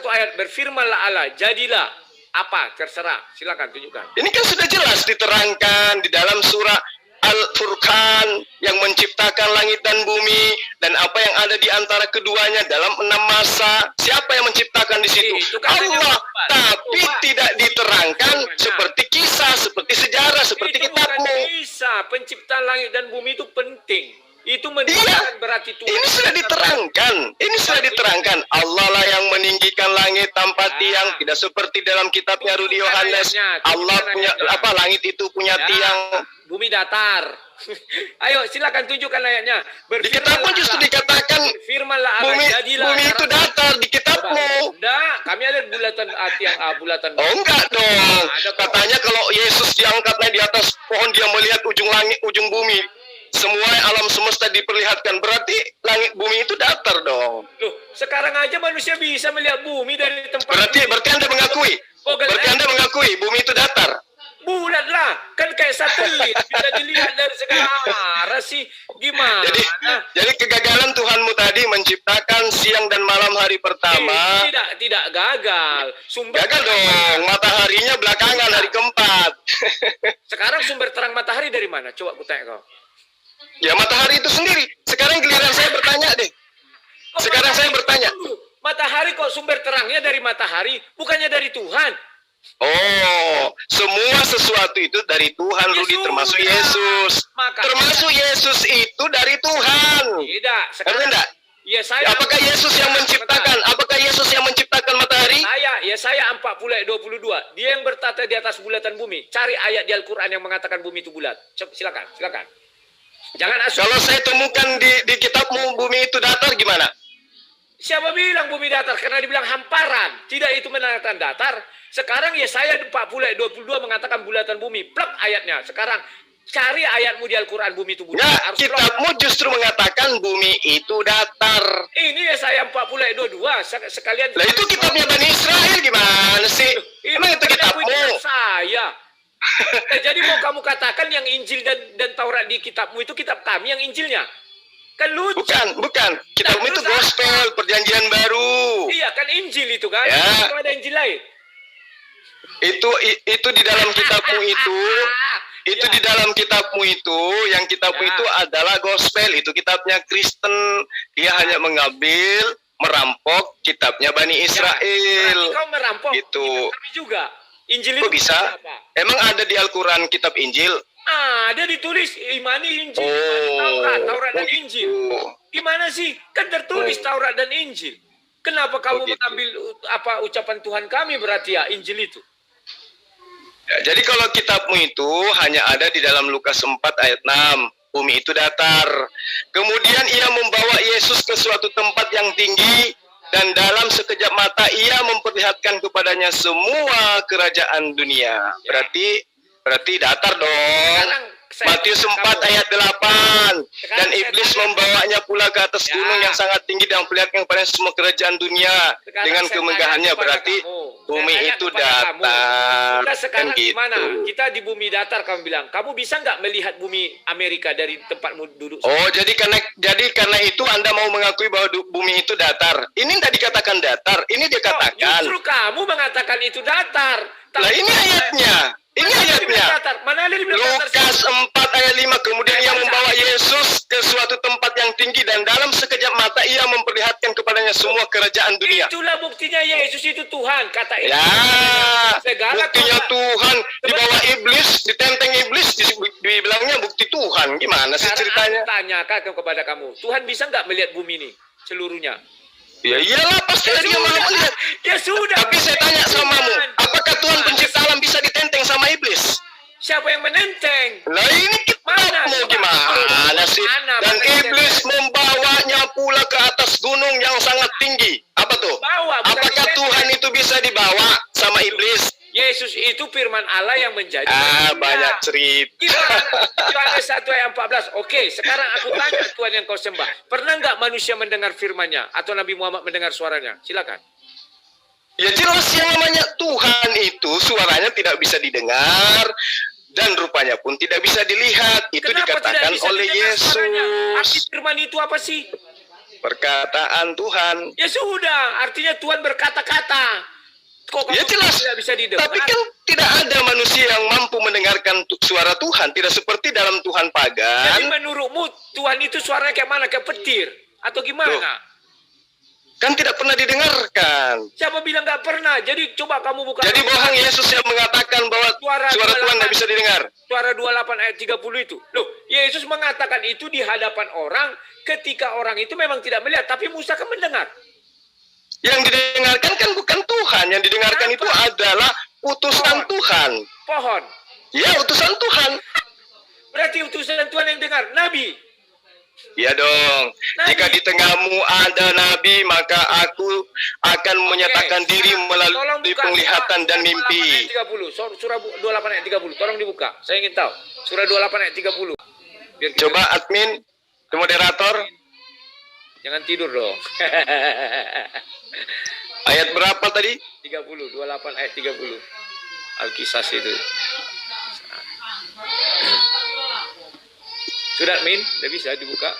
ayat, berfirmanlah Allah, jadilah apa, terserah, silakan tunjukkan. Ini kan sudah jelas diterangkan di dalam surah Al-Furqan yang menciptakan langit dan bumi dan apa yang ada di antara keduanya dalam 6 masa. Siapa yang menciptakan di situ? Itu kan hanya Allah. empat. Tapi Coba. tidak diterangkan Nah. seperti kisah, seperti sejarah, seperti Itu bukan kitabmu. bisa, penciptaan langit dan bumi itu penting. Itu menunjukkan berarti Tuhan. Ini sudah diterangkan. Ini sudah diterangkan. Allah lah yang meninggikan langit tanpa tiang, tidak seperti dalam kitabnya Rudi Tunjukkan Yohanes. ayatnya, Allah tunjukkan punya ayatnya. apa? Langit itu punya Ya, tiang. bumi datar. Ayo silakan tunjukkan ayatnya. Di kitabmu justru dikatakan firmanlah Allah, bumi jadilah itu darah. datar di kitabmu. Enggak, kami ada bulatan tiang bulatan. Oh enggak dong. Ada kok. Katanya kalau Yesus diangkatnya di atas pohon dia melihat ujung langit, ujung bumi. Semua alam semesta diperlihatkan. Berarti langit bumi itu datar dong. Loh, sekarang aja manusia bisa melihat bumi dari tempat. Berarti Anda mengakui. Oh, Berarti Anda mengakui bumi itu datar. bulat lah, kan kayak satelit bisa dilihat dari segala arah sih. Gimana? Jadi kegagalan Tuhanmu tadi menciptakan siang dan malam hari pertama. Tidak gagal. Gagal dong. Mataharinya belakangan hari keempat. Sekarang sumber terang matahari dari mana? Coba aku tanya kau. Ya matahari itu sendiri. Sekarang giliran saya bertanya deh. Sekarang saya bertanya. Matahari kok sumber terangnya dari matahari, bukannya dari Tuhan? Oh, semua sesuatu itu dari Tuhan, Rudi, termasuk Yesus. Termasuk Yesus itu dari Tuhan. Tidak. Ngerti enggak? Ya saya. Apakah Yesus yang menciptakan? Apakah Yesus yang menciptakan matahari? Saya 40:22. Dia yang bertata di atas bulatan bumi. Cari ayat di Al-Quran yang mengatakan bumi itu bulat. Silakan. Jangan asal. Kalau saya temukan di kitabmu bumi itu datar gimana? Siapa bilang bumi datar? Karena dibilang hamparan. Tidak itu menandakan datar. Sekarang Yesaya 40:22 mengatakan bulatan bumi. Plak ayatnya. Sekarang cari ayatmu di Al-Quran bumi itu bulat. Enggak, kitabmu justru mengatakan bumi itu datar. Ini Yesaya 40:22. Sekalian. Lah itu kitabnya Bani Israel gimana sih? Emang itu kitabmu? Saya. Jadi mau kamu katakan yang Injil dan Taurat di kitabmu itu kitab kami yang Injilnya? Kan lucu. Bukan. Kitabmu itu gospel, perjanjian baru. Iya kan Injil itu kan. Ya. Itu ada Injil lain. Itu di dalam kitabmu itu. Itu Ya. di dalam kitabmu itu, yang kitabmu Ya. itu adalah gospel. Itu kitabnya Kristen. Dia hanya mengambil, merampok kitabnya Bani Israel. Berarti kau merampok Gitu. kitab kami juga. Injil Kok itu bisa? apa? Emang ada di Al-Quran kitab Injil? Ada ditulis imani Injil, Oh, Taurat dan oh Injil. gitu. Gimana sih? Kan tertulis Taurat dan Injil. Kenapa kamu gitu. mengambil ucapan Tuhan kami berarti ya Injil itu? Ya, jadi kalau kitabmu itu hanya ada di dalam Lukas 4 ayat 6. Bumi itu datar. Kemudian ia membawa Yesus ke suatu tempat yang tinggi. Dan dalam sekejap mata ia memperlihatkan kepadanya semua kerajaan dunia. Berarti datar dong. Sekarang Matius 4 ayat 8. Dan iblis membawanya pula ke atas gunung yang sangat tinggi dan memperlihatkan kepada semua kerajaan dunia dengan kemegahannya. Berarti bumi itu datar. Kita sekarang Kan di gitu. mana? Kita di bumi datar, kamu bilang. Kamu bisa nggak melihat bumi Amerika dari tempatmu duduk? Oh, jadi karena itu Anda mau mengakui bahwa bumi itu datar. Ini tidak dikatakan datar, ini dikatakan. Justru kamu mengatakan itu datar. Lah ini ayatnya. Ini ayatnya. Mana ada dibilang datar? Lukas 4 ayat 5. Kemudian ia membawa Yesus ke suatu tempat yang tinggi dan dalam sekejap mata ia memperlihatkan kepadanya semua kerajaan dunia. Itulah buktinya Yesus itu Tuhan, kata itu. Ya, Segala buktinya kata- Tuhan di bawah iblis, ditenteng iblis, dibilangnya bukti Tuhan. Gimana sih Sekarang ceritanya? aku tanyakan kepada kamu, Tuhan bisa nggak melihat bumi ini seluruhnya? Ya iyalah, pasti dia maha melihat. Ya sudah. Tapi saya tanya samamu, Tuhan. apakah Tuhan pencipta alam bisa ditenteng sama iblis? Siapa yang menenteng? Lah ini kita Mana? mau gimana sih? Mana? Dan Mana iblis ditenteng? membawanya pula ke atas gunung yang sangat tinggi. Apa tuh? Bawa, bukan Apakah ditenteng. Tuhan itu bisa dibawa sama iblis? Yesus itu firman Allah yang menjadi Ah, manusia. banyak cerita. Gimana? Yohanes 1 ayat 14. Oke, sekarang aku tanya Tuhan yang kau sembah. Pernah nggak manusia mendengar firman-Nya atau Nabi Muhammad mendengar suaranya? Silakan. Ya jelas yang namanya Tuhan itu suaranya tidak bisa didengar dan rupanya pun tidak bisa dilihat. Itu Kenapa tidak dikatakan bisa oleh didengar suaranya? Arti Yesus. firman itu apa sih? Perkataan Tuhan. Ya sudah, artinya Tuhan berkata-kata. Kok kamu Ya jelas. tidak bisa didengar? Tapi kan tidak ada manusia yang mampu mendengarkan suara Tuhan. Tidak seperti dalam Tuhan Jadi pagan. menurutmu Tuhan itu suaranya kayak mana? Kayak petir? Atau gimana? Kan tidak pernah didengarkan. Siapa bilang nggak pernah? Jadi coba kamu buka. Jadi bohong Yesus yang mengatakan bahwa Suara suara Tuhan 28. tidak bisa didengar. Suara 28 ayat 30 itu. Loh, Yesus mengatakan itu di hadapan orang ketika orang itu memang tidak melihat. Tapi Musa kan mendengar. Yang didengarkan kan bukan Tuhan. Yang didengarkan itu adalah utusan Tuhan. Pohon. Ya, utusan Tuhan. Berarti utusan Tuhan yang dengar. Nabi. Ya dong. Jika di tengahmu ada nabi, maka aku akan menyatakan diri Tolong melalui buka penglihatan dan surah 28 mimpi. ayat 30. Surah 28 ayat 30. Tolong dibuka. Saya ingin tahu. Surah 28 ayat 30. Biar kita- Coba admin, moderator, Jangan tidur dong. ayat berapa tadi? 30, 28 ayat 30. Al-Qisas itu. Sudah admin, udah bisa dibuka.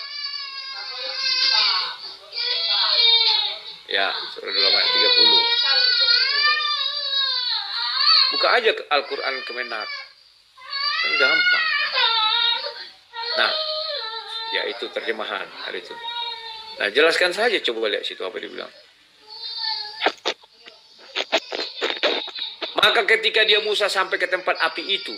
Ya, surah 28 ayat 30. Buka aja Al-Quran Kemenak. Kan gampang. Nah, ya itu terjemahan hari itu. Nah, jelaskan saja, coba lihat situ apa dibilang. Maka ketika dia Musa sampai ke tempat api itu,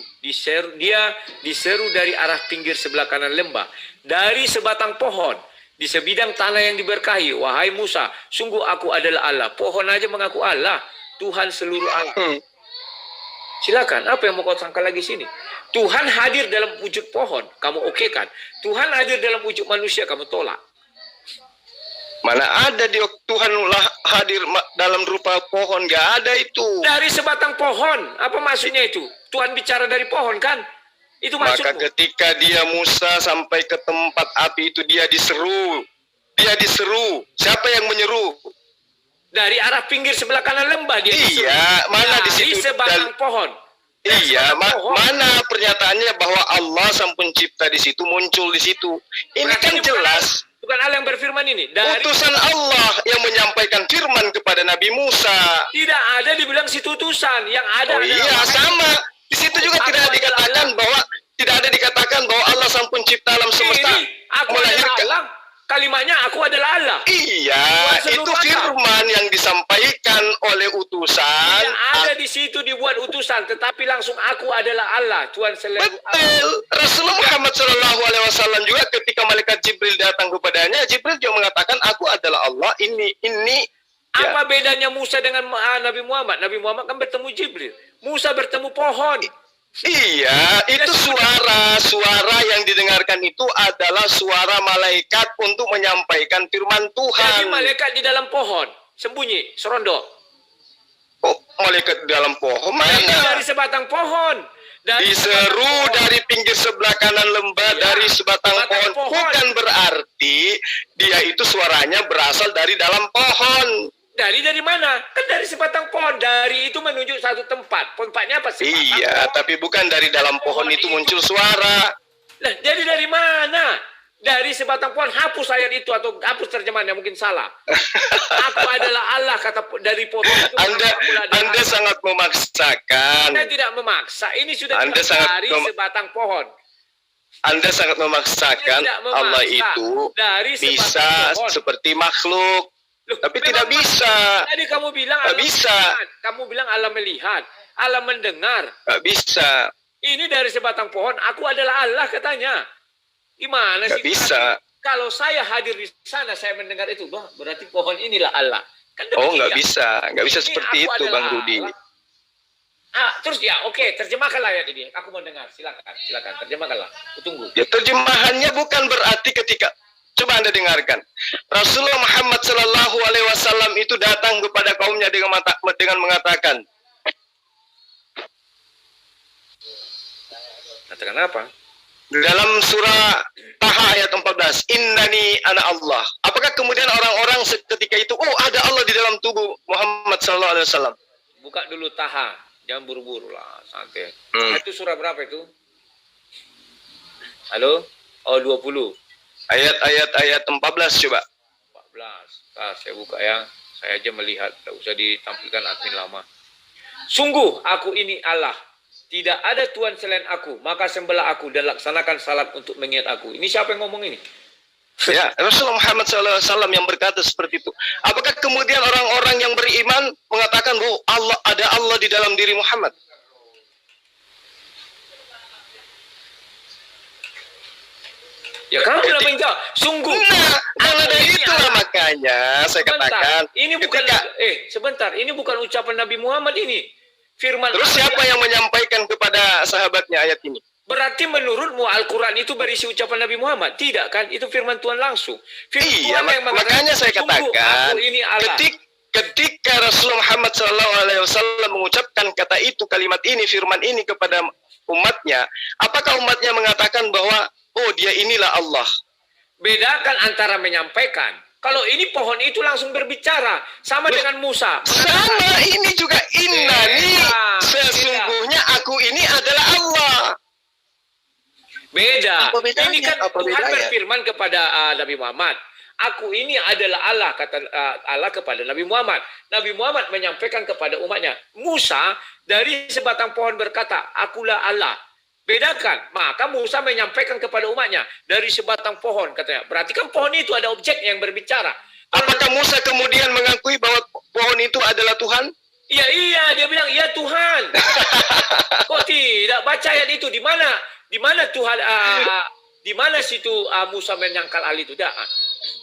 dia diseru dari arah pinggir sebelah kanan lembah, dari sebatang pohon, di sebidang tanah yang diberkahi. Wahai Musa, sungguh aku adalah Allah. Pohon aja mengaku Allah, Tuhan seluruh alam. Silakan, apa yang mau kau sangka lagi sini? Tuhan hadir dalam wujud pohon, kamu okekan. Tuhan hadir dalam wujud manusia, kamu tolak. Mana ada Tuhan hadir dalam rupa pohon? Gak ada itu. Dari sebatang pohon, apa maksudnya itu? Tuhan bicara dari pohon kan? Itu Maka maksudmu. ketika dia Musa sampai ke tempat api itu, dia diseru. Dia diseru. Siapa yang menyeru? Dari arah pinggir sebelah kanan lembah dia disuruh. Iya, mana di Dari situ? sebatang pohon. Dari Iya, sebatang pohon. mana pernyataannya bahwa Allah sang pencipta di situ muncul di situ? Ini Berarti kan bukan jelas. Bukan Allah yang berfirman ini. Dari Utusan Allah yang menyampaikan firman kepada Nabi Musa. tidak ada dibilang situ utusan. Yang ada Oh iya, adalah sama. Di situ juga Aku tidak adalah dikatakan Allah. bahwa tidak ada dikatakan bahwa Allah sang pencipta alam semesta ini aku adalah melahirkan. Allah. Kalimatnya aku adalah Allah. Iya, Tuhan itu seluruh alam. firman yang disampaikan oleh utusan. Yang ada di situ dibuat utusan, tetapi langsung aku adalah Allah, Tuhan seluruh alam. Betul. Rasulullah Muhammad Shallallahu Alaihi Wasallam juga ketika malaikat Jibril datang kepadanya, Jibril juga mengatakan, aku adalah Allah. Ini. Ya. Apa bedanya Musa dengan Nabi Muhammad? Nabi Muhammad kan bertemu Jibril. Musa bertemu pohon. Iya, itu suara yang didengarkan itu adalah suara malaikat untuk menyampaikan firman Jadi Tuhan. malaikat di dalam pohon, sembunyi, serondok. Oh, malaikat di dalam pohon Ini mana? dari sebatang pohon. Diseru dari pinggir sebelah kanan lembah, Ya, dari sebatang sebatang pohon. pohon. Bukan berarti dia itu suaranya berasal dari dalam pohon. Dari mana? Kan dari sebatang pohon. Dari itu menunjuk satu tempat. Tempatnya apa? Sebatang Iya, pohon. tapi bukan dari dalam pohon itu muncul suara. Lah, jadi dari mana? Dari sebatang pohon. Hapus ayat itu atau hapus terjemahannya, mungkin salah. Aku adalah Allah, kata dari pohon itu. Anda sangat memaksakan. Anda tidak memaksa. Ini sudah Anda jelas sangat dari sebatang pohon. Anda sangat memaksakan Tidak memaksa. Allah itu Dari sebatang bisa pohon. seperti makhluk. Loh, Tapi memang tidak bisa. Tadi kamu bilang Nggak Allah bisa. melihat. Kamu bilang Allah melihat. Allah mendengar. Nggak bisa. Ini dari sebatang pohon. Aku adalah Allah, katanya. Gimana Nggak sih? bisa. Kalau saya hadir di sana, saya mendengar itu, wah, berarti pohon inilah Allah. Kan Oh, demikian. nggak bisa. Nggak bisa Ini seperti aku itu, adalah Bang Rudi. Allah. Terus ya, oke, terjemahkan ayat ini. Aku mau dengar. Silakan, terjemahkanlah. Aku tunggu. Ya, terjemahannya bukan berarti ketika, coba Anda dengarkan, Rasulullah Muhammad Sallallahu Alaihi Wasallam itu datang kepada kaumnya dengan mengatakan, Katakan apa? dalam surah Taha ayat 14, Innani ana Allah. Apakah kemudian orang-orang seketika itu, oh ada Allah di dalam tubuh Muhammad Sallallahu Alaihi Wasallam? Buka dulu Taha. Jangan buru-buru lah, santai. Itu surah berapa itu? Halo? Oh, 20. Ayat 14 coba. 14. Saya buka ya. Saya aja melihat. Tidak usah ditampilkan admin lama. Sungguh, aku ini Allah. Tidak ada Tuhan selain aku. Maka sembelih aku dan laksanakan salat untuk mengingat aku. Ini siapa yang ngomong ini? Ya, Rasulullah Muhammad SAW yang berkata seperti itu. Apakah kemudian orang-orang yang beriman mengatakan bahwa ada Allah di dalam diri Muhammad? Ya kamu kenapa yang jawab? Sungguh. Nah, kalau dari ini itulah Allah. makanya saya katakan. Ini bukan sebentar. Ini bukan ucapan Nabi Muhammad ini. Firman. Terus Allah. siapa yang menyampaikan kepada sahabatnya ayat ini? Berarti menurutmu Al-Quran itu berisi ucapan Nabi Muhammad? Tidak kan? Itu firman Tuhan langsung. Firman Iya, Tuhan yang makanya saya "Sungguh, katakan, aku ini Allah." ketika Rasulullah Muhammad SAW mengucapkan kata itu, kalimat ini, firman ini kepada umatnya, apakah umatnya mengatakan bahwa, oh dia inilah Allah? Bedakan antara menyampaikan. Kalau ini pohon itu langsung berbicara. Sama dengan Musa. Sama ini juga, innani, Beda. sesungguhnya aku ini adalah Allah. Beda. Apa bedanya? Ini kan Apa Tuhan bedanya? berfirman kepada Nabi Muhammad. Aku ini adalah Allah, kata Allah kepada Nabi Muhammad. Nabi Muhammad menyampaikan kepada umatnya. Musa dari sebatang pohon berkata, akulah Allah. Bedakan. Maka Musa menyampaikan kepada umatnya dari sebatang pohon, katanya. Berarti kan pohon itu ada objek yang berbicara. Apakah Musa kemudian mengakui bahwa pohon itu adalah Tuhan? Iya, dia bilang, iya Tuhan. Kok tidak baca ayat itu? Di mana Tuhan, di mana situ Musa menyangkal hal itu?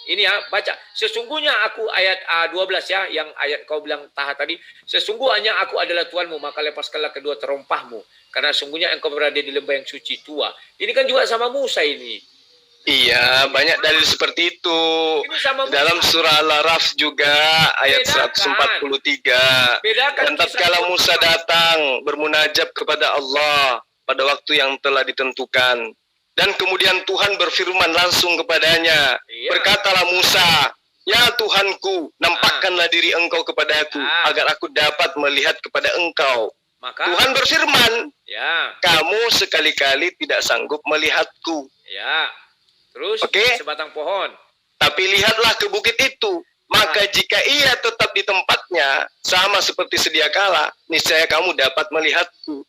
Ini ya, baca. Sesungguhnya aku ayat 12 ya, yang ayat kau bilang Taha tadi. Sesungguhnya aku adalah Tuhanmu, maka lepaskanlah kedua terompahmu. Karena sungguhnya engkau berada di lembah yang suci tua. Ini kan juga sama Musa ini. Iya, banyak dalil seperti itu. Ini sama Musa. Dalam surah Al-Araf juga ayat Bedakan. 143. Bedakan Dan tatkala Musa datang bermunajat kepada Allah pada waktu yang telah ditentukan. Dan kemudian Tuhan berfirman langsung kepadanya. Iya. Berkatalah Musa, ya Tuhanku, nampakkanlah diri engkau kepadaku, agar aku dapat melihat kepada engkau. Maka, Tuhan berfirman, ya, kamu sekali-kali tidak sanggup melihatku. ya. Terus, Oke. sebatang pohon. Tapi lihatlah ke bukit itu. Maka jika ia tetap di tempatnya, sama seperti sedia kala, niscaya kamu dapat melihatku.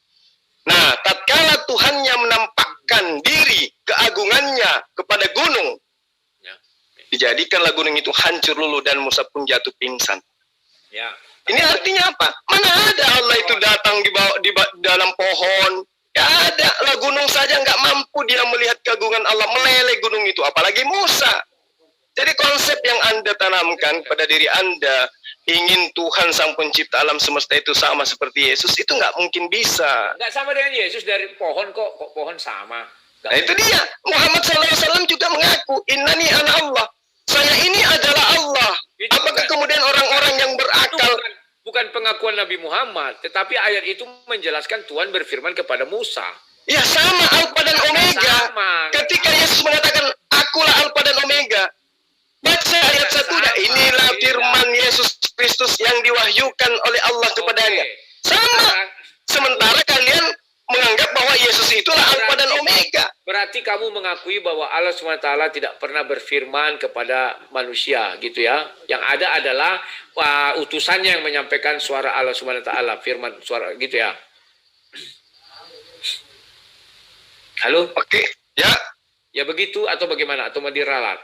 Nah, tatkala Tuhannya menampakkan diri keagungannya kepada gunung, Ya. dijadikanlah gunung itu hancur luluh dan Musa pun jatuh pingsan. Ya. Ini artinya apa? Mana ada Allah itu datang di dalam pohon? Ya ada lah, gunung saja nggak mampu dia melihat keagungan Allah, meleleh gunung itu, apalagi Musa. Jadi konsep yang Anda tanamkan pada diri Anda, ingin Tuhan sang pencipta alam semesta itu sama seperti Yesus, itu nggak mungkin bisa. Nggak sama dengan Yesus dari pohon kok pohon sama. Nah itu dia, Muhammad SAW juga mengaku, innani ana Allah, saya ini adalah Allah. Itu Apakah bukan- kemudian orang-orang yang Itu berakal, bukan bukan pengakuan Nabi Muhammad, tetapi ayat itu menjelaskan Tuhan berfirman kepada Musa. Ya sama, Alfa dan Omega. Sama. Ketika Yesus mengatakan, akulah Alfa dan Omega. Baca ayat 1-nya. Inilah firman Yesus Kristus yang diwahyukan oleh Allah kepadanya. Sama. Sementara kalian menganggap bahwa Yesus itulah Alfa dan Omega. Berarti kamu mengakui bahwa Allah SWT tidak pernah berfirman kepada manusia, gitu ya. Yang ada adalah utusannya yang menyampaikan suara Allah SWT, firman suara, gitu ya. Halo? Oke, ya. Ya begitu atau bagaimana? Atau mau diralat?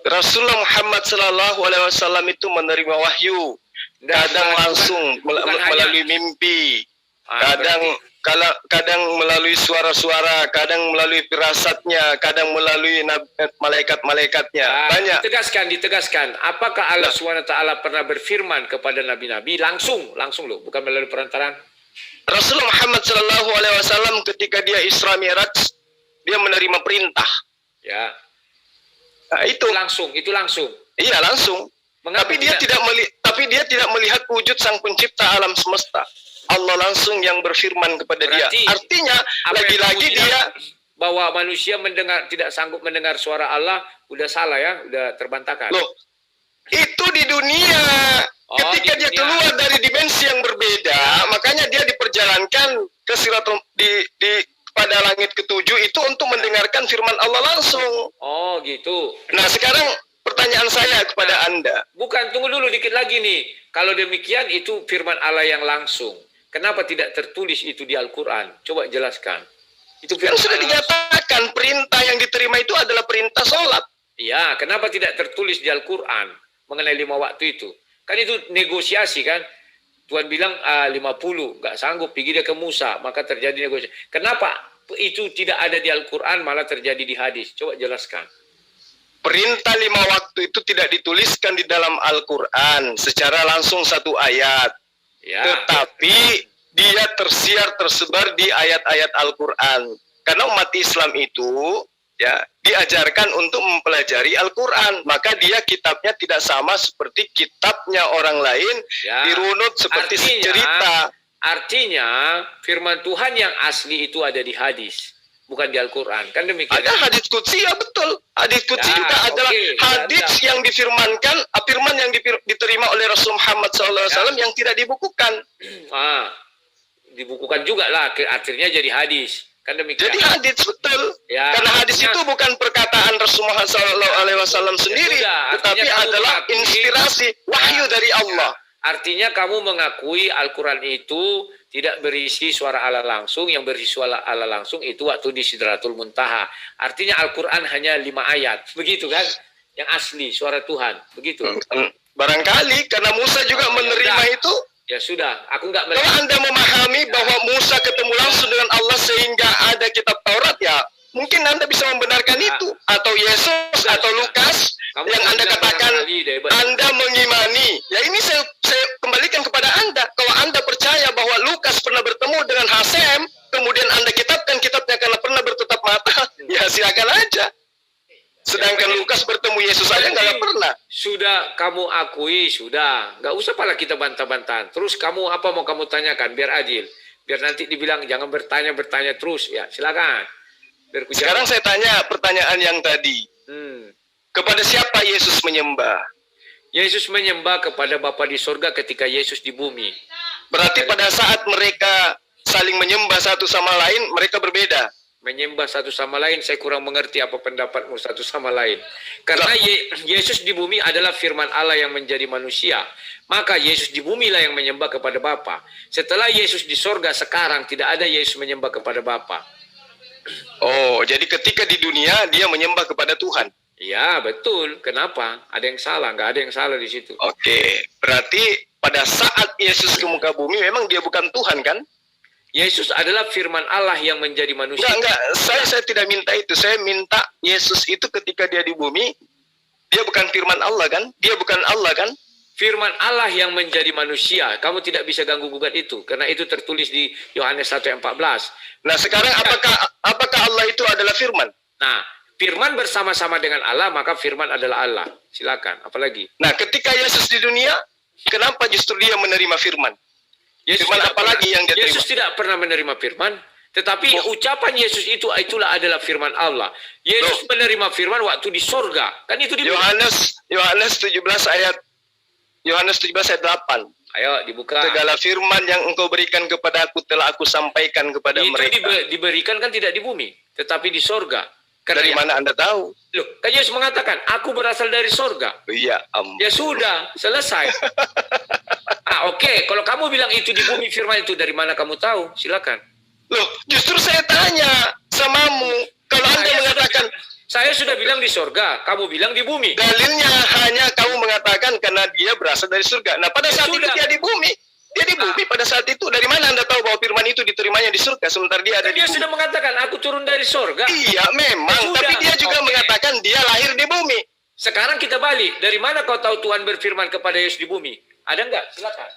Rasulullah Muhammad SAW itu menerima wahyu. Kadang langsung melalui mimpi. Kadang melalui suara-suara, kadang melalui firasatnya, kadang melalui malaikat-malaikatnya. Banyak. Ditegaskan. Apakah Allah SWT pernah berfirman kepada nabi-nabi langsung loh, bukan melalui perantaraan? Rasulullah Muhammad SAW ketika dia Isra Mi'raj, dia menerima perintah. Ya. Nah, itu langsung. Iya, langsung. Tapi dia tidak melihat wujud Sang Pencipta alam semesta. Allah langsung yang berfirman kepada dia. Artinya lagi-lagi dia bahwa manusia tidak sanggup mendengar suara Allah, udah salah ya, udah terbantahkan. Loh, itu di dunia. Ketika dia keluar dari dimensi yang berbeda, makanya dia diperjalankan ke pada langit ketujuh itu untuk mendengarkan firman Allah langsung. Oh, gitu. Nah, sekarang pertanyaan saya kepada Anda. Bukan, tunggu dulu dikit lagi nih. Kalau demikian itu firman Allah yang langsung. Kenapa tidak tertulis itu di Al-Quran? Coba jelaskan. Itu kan sudah dinyatakan perintah yang diterima itu adalah perintah sholat. Iya, kenapa tidak tertulis di Al-Quran mengenai 5 waktu itu? Kan itu negosiasi kan. Tuhan bilang 50, nggak sanggup, pergi dia ke Musa, maka terjadi negosiasi. Kenapa itu tidak ada di Al-Quran malah terjadi di hadis? Coba jelaskan. Perintah 5 waktu itu tidak dituliskan di dalam Al-Quran secara langsung satu ayat. Ya. Tetapi dia tersebar di ayat-ayat Al-Quran. Karena umat Islam itu ya diajarkan untuk mempelajari Al-Quran, maka dia kitabnya tidak sama seperti kitabnya orang lain, ya, dirunut seperti cerita. Artinya firman Tuhan yang asli itu ada di hadis, bukan di Al-Quran, kan demikian? Ada hadis qudsi, ya betul. Hadis qudsi ya, juga adalah hadis yang difirmankan, firman yang diterima oleh Rasul Muhammad SAW yang tidak dibukukan. Dibukukan juga lah, akhirnya jadi hadis. Kan demikian. Jadi hadis betul. Ya, karena hadis itu bukan perkataan Rasulullah SAW sendiri, tetapi adalah inspirasi wahyu dari Allah. Artinya kamu mengakui Al-Quran itu tidak berisi suara Allah langsung, yang berisi suara Allah langsung itu waktu di Sidratul Muntaha. Artinya Al-Quran hanya 5 ayat, begitu kan? Yang asli suara Tuhan, begitu. Barangkali karena Musa juga menerima itu. Ya sudah, aku nggak. Kalau Anda memahami bahwa Musa ketemu langsung dengan Allah sehingga ada kitab Taurat, ya mungkin Anda bisa membenarkan itu. Atau Yesus atau Lukas yang Anda katakan Anda mengimani. Ya ini saya kembalikan kepada Anda. Kalau Anda percaya bahwa Lukas pernah bertemu dengan Hasem, kemudian Anda kitabkan kitabnya karena pernah bertutup mata, ya silakan aja. Sedangkan Lukas bertemu Yesus saja nggak pernah. Sudah kamu akui, sudah. Nggak usah pala kita bantah-bantahan. Terus kamu apa mau kamu tanyakan, biar adil. Biar nanti dibilang jangan bertanya terus. Ya silakan. Sekarang saya tanya pertanyaan yang tadi. Kepada siapa Yesus menyembah? Yesus menyembah kepada Bapa di surga ketika Yesus di bumi. Berarti pada saat mereka saling menyembah satu sama lain, mereka berbeda. Menyembah satu sama lain, saya kurang mengerti apa pendapatmu satu sama lain. Karena Yesus di bumi adalah firman Allah yang menjadi manusia. Maka Yesus di bumi lah yang menyembah kepada Bapa. Setelah Yesus di sorga sekarang tidak ada Yesus menyembah kepada Bapa. Oh, jadi ketika di dunia dia menyembah kepada Tuhan. Ya, betul. Kenapa? Ada yang salah? Nggak ada yang salah di situ. Oke, berarti pada saat Yesus ke muka bumi memang dia bukan Tuhan kan? Yesus adalah firman Allah yang menjadi manusia. Enggak, saya tidak minta itu. Saya minta Yesus itu ketika dia di bumi, dia bukan firman Allah kan? Dia bukan Allah kan? Firman Allah yang menjadi manusia. Kamu tidak bisa ganggu gugat itu. Karena itu tertulis di Yohanes 1:14. Nah sekarang apakah Allah itu adalah firman? Nah, firman bersama-sama dengan Allah, maka firman adalah Allah. Silakan, apalagi. Nah ketika Yesus di dunia, kenapa justru dia menerima firman? Yesus Firman tidak apa lagi yang dia Yesus terima? tidak pernah menerima firman, tetapi ucapan Yesus itulah adalah firman Allah. Yesus menerima firman waktu di sorga. Kan itu di Yohanes 17 ayat 8. Ayo dibuka. Segala firman yang engkau berikan kepada aku telah aku sampaikan kepada Itu mereka. diberikan kan tidak di bumi, tetapi di sorga. Dari mana Anda tahu? Loh, kan Yesus mengatakan, aku berasal dari sorga. Ya ampun. Ya sudah, selesai. Oke. Kalau kamu bilang itu di bumi, firman itu dari mana kamu tahu? Silakan. Loh, justru saya tanya samamu. Kalau Anda mengatakan, Saya sudah bilang di sorga, kamu bilang di bumi. dalilnya hanya kamu mengatakan karena dia berasal dari surga. Nah, pada saat itu dia di bumi. Dia di bumi pada saat itu. Dari mana Anda tahu bahwa firman itu diterimanya di surga sementara dia ada Kan di dia bumi? sudah mengatakan, aku turun dari sorga. Iya, memang. Sudah. Tapi dia juga Oke. mengatakan dia lahir di bumi. Sekarang kita balik. Dari mana kau tahu Tuhan berfirman kepada Yesus di bumi? Ada enggak? Silakan.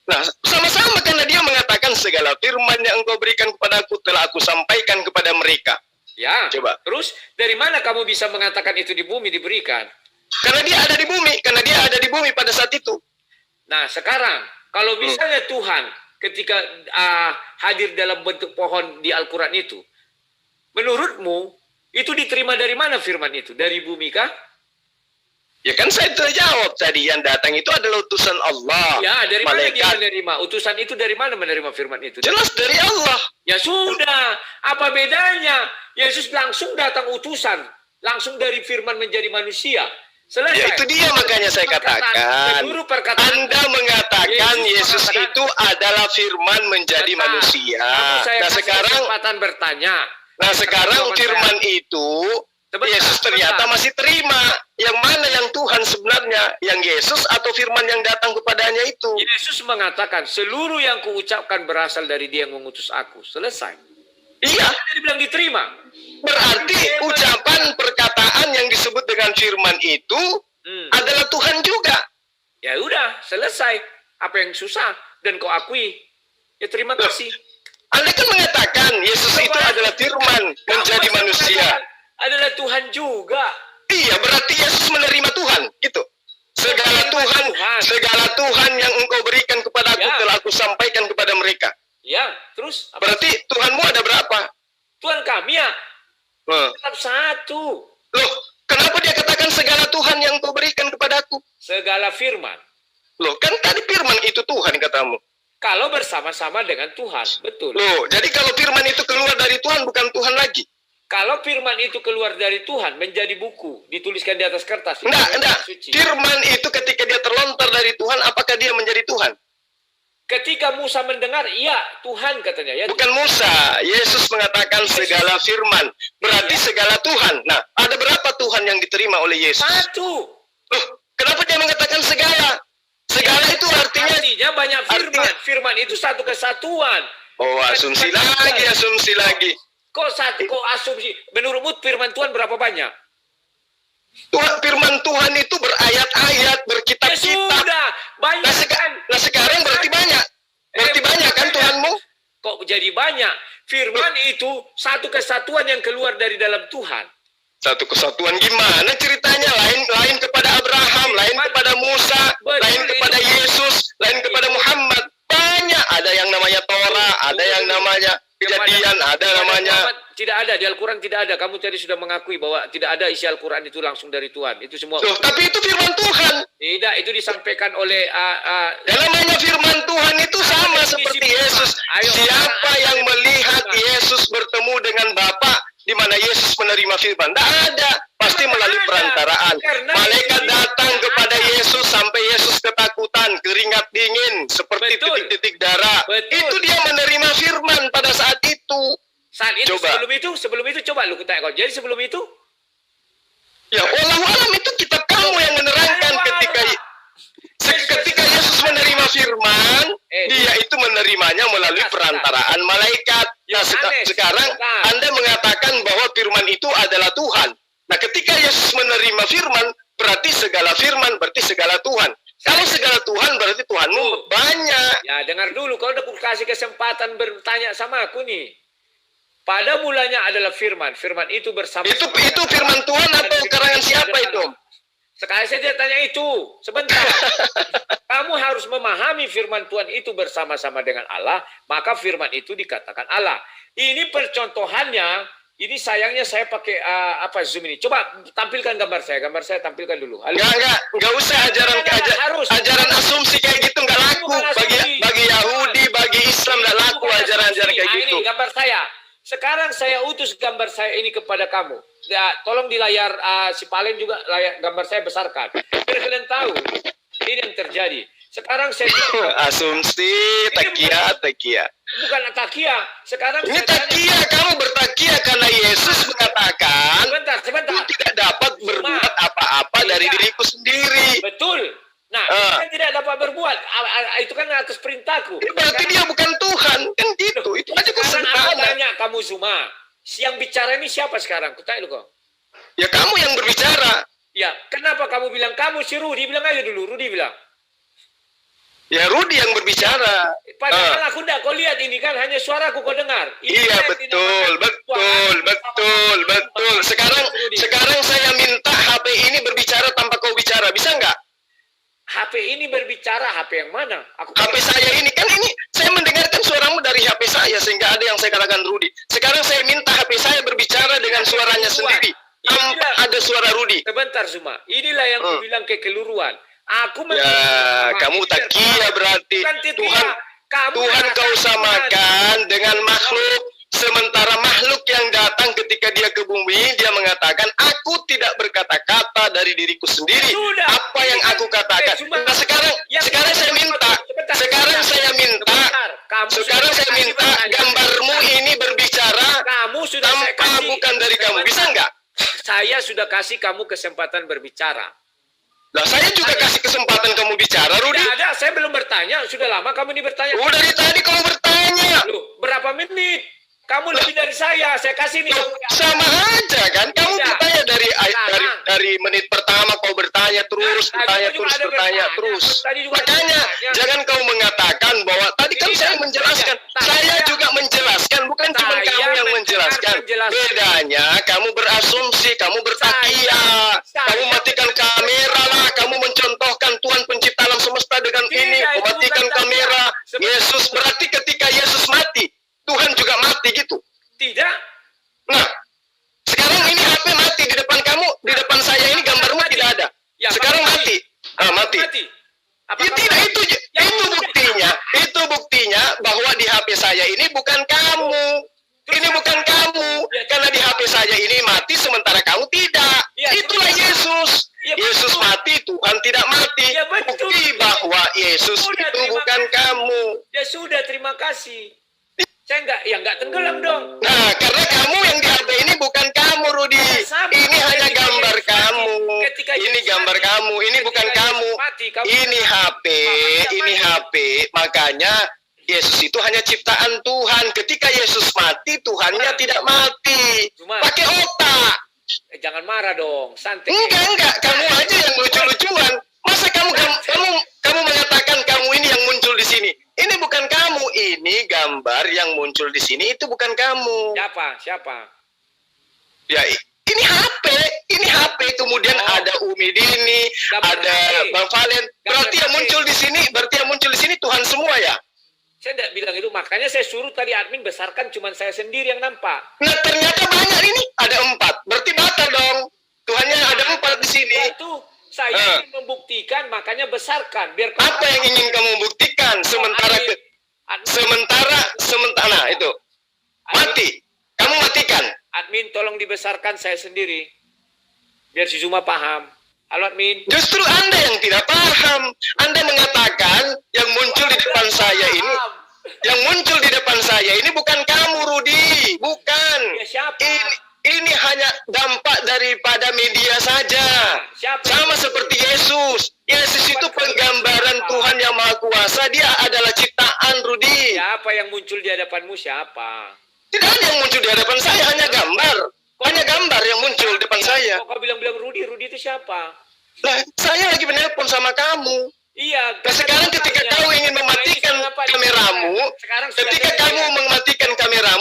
Nah, sama-sama karena dia mengatakan segala firman yang engkau berikan kepada aku telah aku sampaikan kepada mereka. Ya. Coba. Terus, dari mana kamu bisa mengatakan itu di bumi diberikan? Karena dia ada di bumi. Karena dia ada di bumi pada saat itu. Nah, sekarang, kalau misalnya Tuhan ketika hadir dalam bentuk pohon di Al-Quran itu, menurutmu, itu diterima dari mana firman itu? Dari bumi kah? Ya kan saya sudah jawab tadi. Yang datang itu adalah utusan Allah. Ya, dari mana dia malaikat. menerima? Utusan itu dari mana menerima firman itu? Jelas dari Allah. Ya sudah, apa bedanya? Yesus langsung datang utusan, langsung dari firman menjadi manusia. Selesai. Ya itu dia makanya saya katakan. Seluruh perkataan Anda mengatakan Yesus mengatakan, itu adalah firman menjadi Betul. manusia. Kamu saya Nah kasih sekarang, kesempatan bertanya. sekarang firman itu Sebentar, Yesus ternyata sebentar. masih terima. Yang mana yang Tuhan sebenarnya? Yang Yesus atau firman yang datang kepadanya itu? Yesus mengatakan, seluruh yang kuucapkan berasal dari dia yang mengutus aku. Selesai. Iya, Dia dibilang diterima. berarti ucapan perkataan yang disebut dengan firman itu adalah Tuhan juga. Ya udah, selesai. Apa yang susah dan kau akui. Ya terima kasih. Anda kan mengatakan Yesus itu adalah firman menjadi Kamu manusia. adalah Tuhan juga. Iya, berarti Yesus menerima Tuhan, gitu. Segala Tuhan yang engkau berikan kepada aku Ya. telah aku sampaikan kepada mereka. Ya, terus apa? Berarti Tuhanmu ada berapa? Tuhan kami ya Nah, tetap satu. loh, kenapa dia katakan segala Tuhan yang engkau berikan kepada aku? Segala firman. Loh, kan tadi firman itu Tuhan katamu. Kalau bersama-sama dengan Tuhan, betul. Loh, jadi kalau firman itu keluar dari Tuhan bukan Tuhan lagi. Kalau firman itu keluar dari Tuhan menjadi buku, dituliskan di atas kertas. Enggak. Suci. Firman itu ketika dia terlontar dari Tuhan, apakah dia menjadi Tuhan? Ketika Musa mendengar, iya Tuhan katanya. Ya, Bukan Musa. Yesus mengatakan segala firman. Berarti segala Tuhan. Nah, ada berapa Tuhan yang diterima oleh Yesus? satu. Loh, kenapa dia mengatakan segala? Segala itu artinya... Artinya banyak firman. Firman itu satu kesatuan. Oh, asumsi lagi. Kok satu? Kok asumsi? Menurutmu firman Tuhan berapa banyak? Firman Tuhan itu berayat-ayat, Ya berkitab-kitab. sudah, banyak kan? Nah, sekarang berarti banyak. Berarti banyak kan Tuhanmu? Kok jadi banyak? Firman itu satu kesatuan yang keluar dari dalam Tuhan. Satu kesatuan gimana ceritanya? Lain kepada Abraham, lain kepada Musa, lain kepada Yesus, lain kepada Muhammad. Banyak. Ada yang namanya Torah, ada yang namanya Kejadian, ada namanya... Muhammad tidak ada, di Al-Quran tidak ada. Kamu tadi sudah mengakui bahwa tidak ada isi Al-Quran itu langsung dari Tuhan. Itu semua. Loh, tapi itu firman Tuhan. Tidak, itu disampaikan oleh... Yang namanya firman Tuhan itu sama seperti Yesus. Siapa yang melihat Yesus bertemu dengan Bapa, di mana Yesus menerima firman? Tidak ada. Pasti melalui perantaraan. Malaikat datang kepada Yesus sampai Yesus ketakutan, keringat dingin, seperti Betul. titik-titik darah. Betul. Itu dia menerima firman pada saat itu. Saat itu, Coba. sebelum itu coba lu tanya kau. Jadi sebelum itu? Ya, wallahu alam itu kitab kamu yang menerangkan ketika Yesus menerima firman, dia itu menerimanya melalui perantaraan malaikat. Nah, sekarang Anda mengatakan bahwa firman itu adalah Tuhan. Nah, ketika Yesus menerima firman, berarti segala firman, berarti segala Tuhan. Kalau segala Tuhan, berarti Tuhanmu banyak. Ya, dengar dulu. Kau udah kasih kesempatan bertanya sama aku nih. Pada mulanya adalah firman. Firman itu bersama. Itu firman Tuhan atau karangan siapa itu? Sekarang saya tidak tanya itu. Sebentar. Kamu harus memahami firman Tuhan itu bersama-sama dengan Allah, maka firman itu dikatakan Allah. Ini percontohannya, ini sayangnya saya pakai Zoom ini. Coba tampilkan gambar saya tampilkan dulu. Halo. Enggak usah ajaran asumsi kayak gitu enggak laku bagi Yahudi, bagi Islam enggak laku ajaran-ajaran kayak gitu. Ini gambar saya. Sekarang saya utus gambar saya ini kepada kamu. Ya, tolong di layar si Palen juga gambar saya besarkan. Biar kalian tahu ini yang terjadi. Sekarang saya asumsi takia. Bukan takia. Sekarang ini takia, kamu bertakia karena Yesus mengatakan, sebentar. Tidak dapat berbuat apa-apa dari diriku sendiri. Betul. Nah, kan tidak dapat berbuat. Itu kan atas perintahku. Berarti dia bukan Tuhan, kan gitu. Itu aja kok sederhana. Tanya kamu Zuma, yang bicara ini siapa sekarang? Kutanya lu kok. Ya kamu yang berbicara. Ya, kenapa kamu bilang kamu si Rudi? Bilang aja dulu, Rudi bilang. Ya Rudi yang berbicara. Padahal aku enggak, kau lihat ini kan hanya suaraku kau dengar. Iya betul. Sekarang saya minta HP ini berbicara tanpa kau bicara, bisa nggak? HP ini berbicara, HP yang mana? HP saya ini, kan ini saya mendengarkan suaramu dari HP saya, sehingga ada yang saya katakan Rudi. Sekarang saya minta HP saya berbicara dengan suaranya sendiri, tanpa ada suara Rudi. Sebentar Zuma, inilah yang aku bilang kekeliruan. Kamu takia berarti. Tuhan kau samakan dengan makhluk. Sementara makhluk yang datang ketika dia ke bumi, dia mengatakan, aku tidak berkata-kata dari diriku sendiri. Apa yang aku katakan. Nah sekarang saya minta gambarmu ini berbicara tanpa bukan dari kamu. Bisa nggak? Saya sudah kasih kamu kesempatan berbicara. Lah saya juga kasih kesempatan kamu bicara, Rudi. Tidak ada, saya belum bertanya. Sudah lama kamu ini bertanya. Oh, dari tadi kamu bertanya. Loh, berapa menit? Kamu lebih dari saya kasih nih. Sama aja kan? Kamu bertanya dari menit pertama kau bertanya terus, bertanya terus. Makanya jangan kau mengatakan bahwa tadi kan saya menjelaskan. Saya juga menjelaskan, bukan cuma kamu yang menjelaskan. Bedanya kamu berasumsi, kamu bertakia, kamu matikan kamera lah, kamu mencontohkan Tuhan pencipta alam semesta dengan ini, mematikan kamera. Yesus, berarti ketika Yesus mati, Tuhan juga mati gitu. Tidak. Nah, sekarang ini HP mati di depan kamu, di depan saya ini gambarmu tidak ada. Sekarang mati. Mati. Ya tidak, itu buktinya bahwa di HP saya ini bukan kamu. Ini bukan kamu. Karena di HP saya ini mati sementara kamu tidak. Itulah Yesus. Yesus mati, Tuhan tidak mati. Bukti bahwa Yesus itu bukan kamu. Ya sudah, terima kasih. Saya enggak tenggelam dong. Nah, karena kamu yang di HP ini bukan kamu, Rudi. Ini hanya gambar kamu. Ini gambar kamu, ini bukan kamu. Ini HP. Makanya Yesus itu hanya ciptaan Tuhan. Ketika Yesus mati, Tuhannya tidak mati. Pakai otak. Jangan marah dong, santai. Enggak. Kamu aja yang lucu-lucuan. Masa kamu mengatakan kamu ini yang muncul di sini? Ini bukan kamu, ini gambar yang muncul di sini itu bukan kamu. Siapa? Ya, ini HP. Kemudian ada Umi Dini, ada Bang Valen. Berarti yang muncul di sini Tuhan semua ya? Saya tidak bilang itu, makanya saya suruh tadi admin besarkan, cuman saya sendiri yang nampak. Nah, ternyata banyak ini, ada 4. Berarti batal dong. Tuhannya ada 4 di sini. Itu saya ingin membuktikan, makanya besarkan biar. Apa yang ingin kamu buktikan? Sementara nah itu mati, kamu matikan. Admin tolong dibesarkan saya sendiri biar si Zuma paham. Halo admin. Justru Anda yang tidak paham. Anda mengatakan yang muncul di depan saya ini bukan kamu, Rudi, bukan. Ya, siapa? Ini hanya dampak daripada media saja. Sama seperti Yesus. Yesus itu penggambaran Tuhan yang Maha Kuasa. Dia adalah ciptaan, Rudi. Siapa yang muncul di hadapanmu? Siapa? Tidak ada yang muncul di hadapan saya, hanya gambar. Hanya gambar yang muncul di depan saya. Kok bilang Rudi itu siapa? Lah, saya lagi menelpon sama kamu. Iya. Nah, sekarang ketika kau ingin mematikan kameramu,